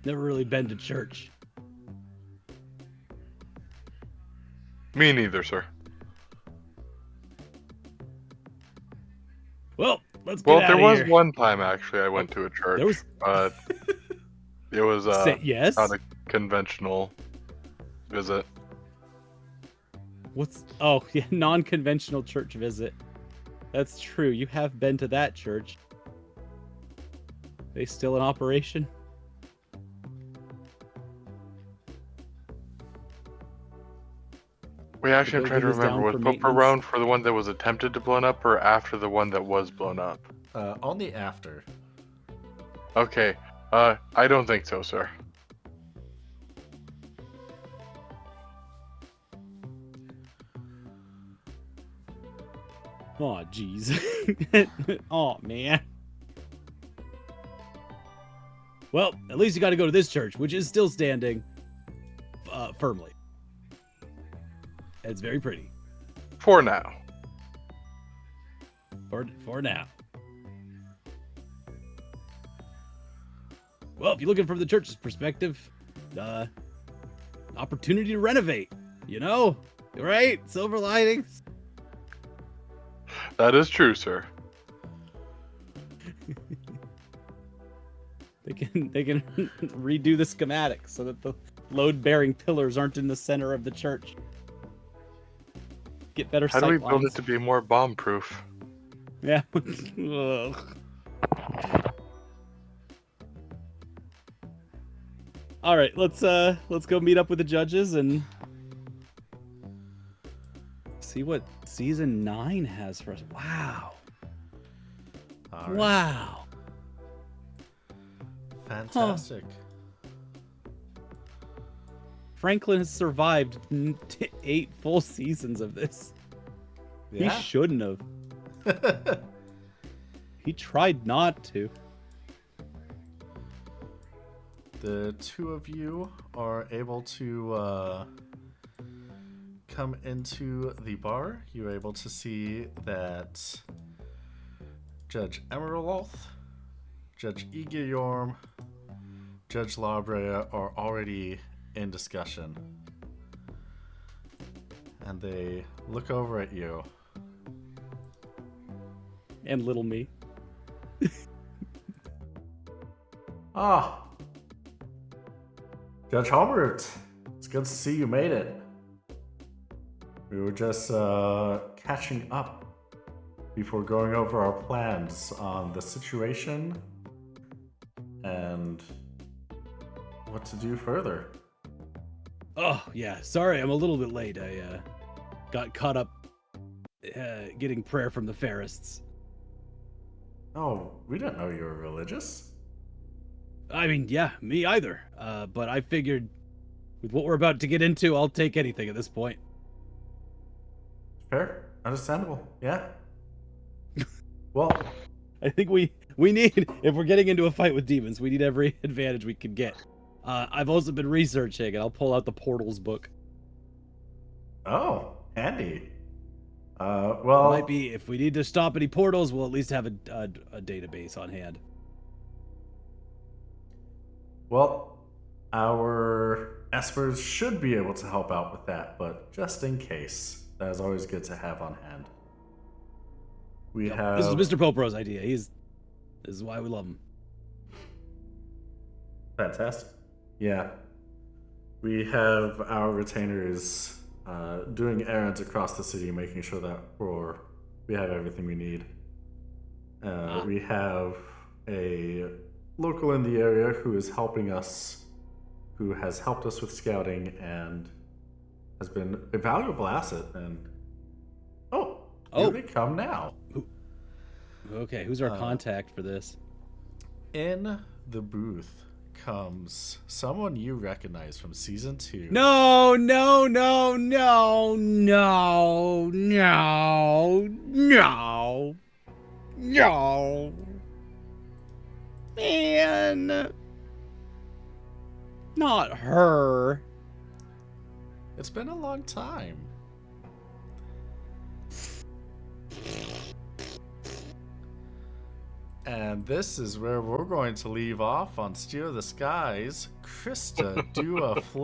Never really been to church. Me neither, sir. Well, let's get Well, out there of was here. one time actually I went to a church, there was- but it was Yes. not a conventional visit. Yeah, non-conventional church visit. That's true. You have been to that church. They still in operation? We actually, I'm trying to building is down remember, was for Pope maintenance? around for the one that was attempted to blown up or after the one that was blown up? On the after. Okay, I don't think so, sir. Oh, jeez. Oh, man. Well, at least you got to go to this church, which is still standing firmly. And it's very pretty. For now. For now. Well, if you're looking from the church's perspective, opportunity to renovate, you know? Right? Silver linings. That is true, sir. They can redo the schematics so that the load-bearing pillars aren't in the center of the church. Get better How sight do we build lines. it to be more bomb-proof? Yeah. Ugh. All right, let's go meet up with the judges and see what season 9 has for us. Wow. All right. Wow. Fantastic. Franklin has survived 8 full seasons of this. Yeah. He shouldn't have. He tried not to. The two of you are able to come into the bar, you're able to see that Judge Emerald, Judge Igorm, Judge Labrea are already in discussion. And they look over at you. And little me. Ah, Judge Halbert, it's good to see you made it. We were just catching up before going over our plans on the situation and what to do further. Oh, yeah. Sorry, I'm a little bit late. I got caught up getting prayer from the Ferrists. Oh, we didn't know you were religious. I mean, yeah, me either. But I figured with what we're about to get into, I'll take anything at this point. Fair, understandable, yeah. Well, I think we need, if we're getting into a fight with demons, we need every advantage we can get. I've also been researching, and I'll pull out the Portals book. oh, handy. Well, Might be, if we need to stop any portals, we'll at least have a database on hand. Well, our espers should be able to help out with that, but just in case, that is always good to have on hand. We have... This is Mr. Popro's idea. This is why we love him. Fantastic. Yeah. We have our retainers doing errands across the city, making sure that we have everything we need. We have a local in the area who is helping us, who has helped us with scouting and has been a valuable asset. And here they come now. Okay, who's our contact for this? In the booth comes someone you recognize from season 2. No. Man. Not her. It's been a long time. And this is where we're going to leave off on Steer the Skies. Crysta, do a flip.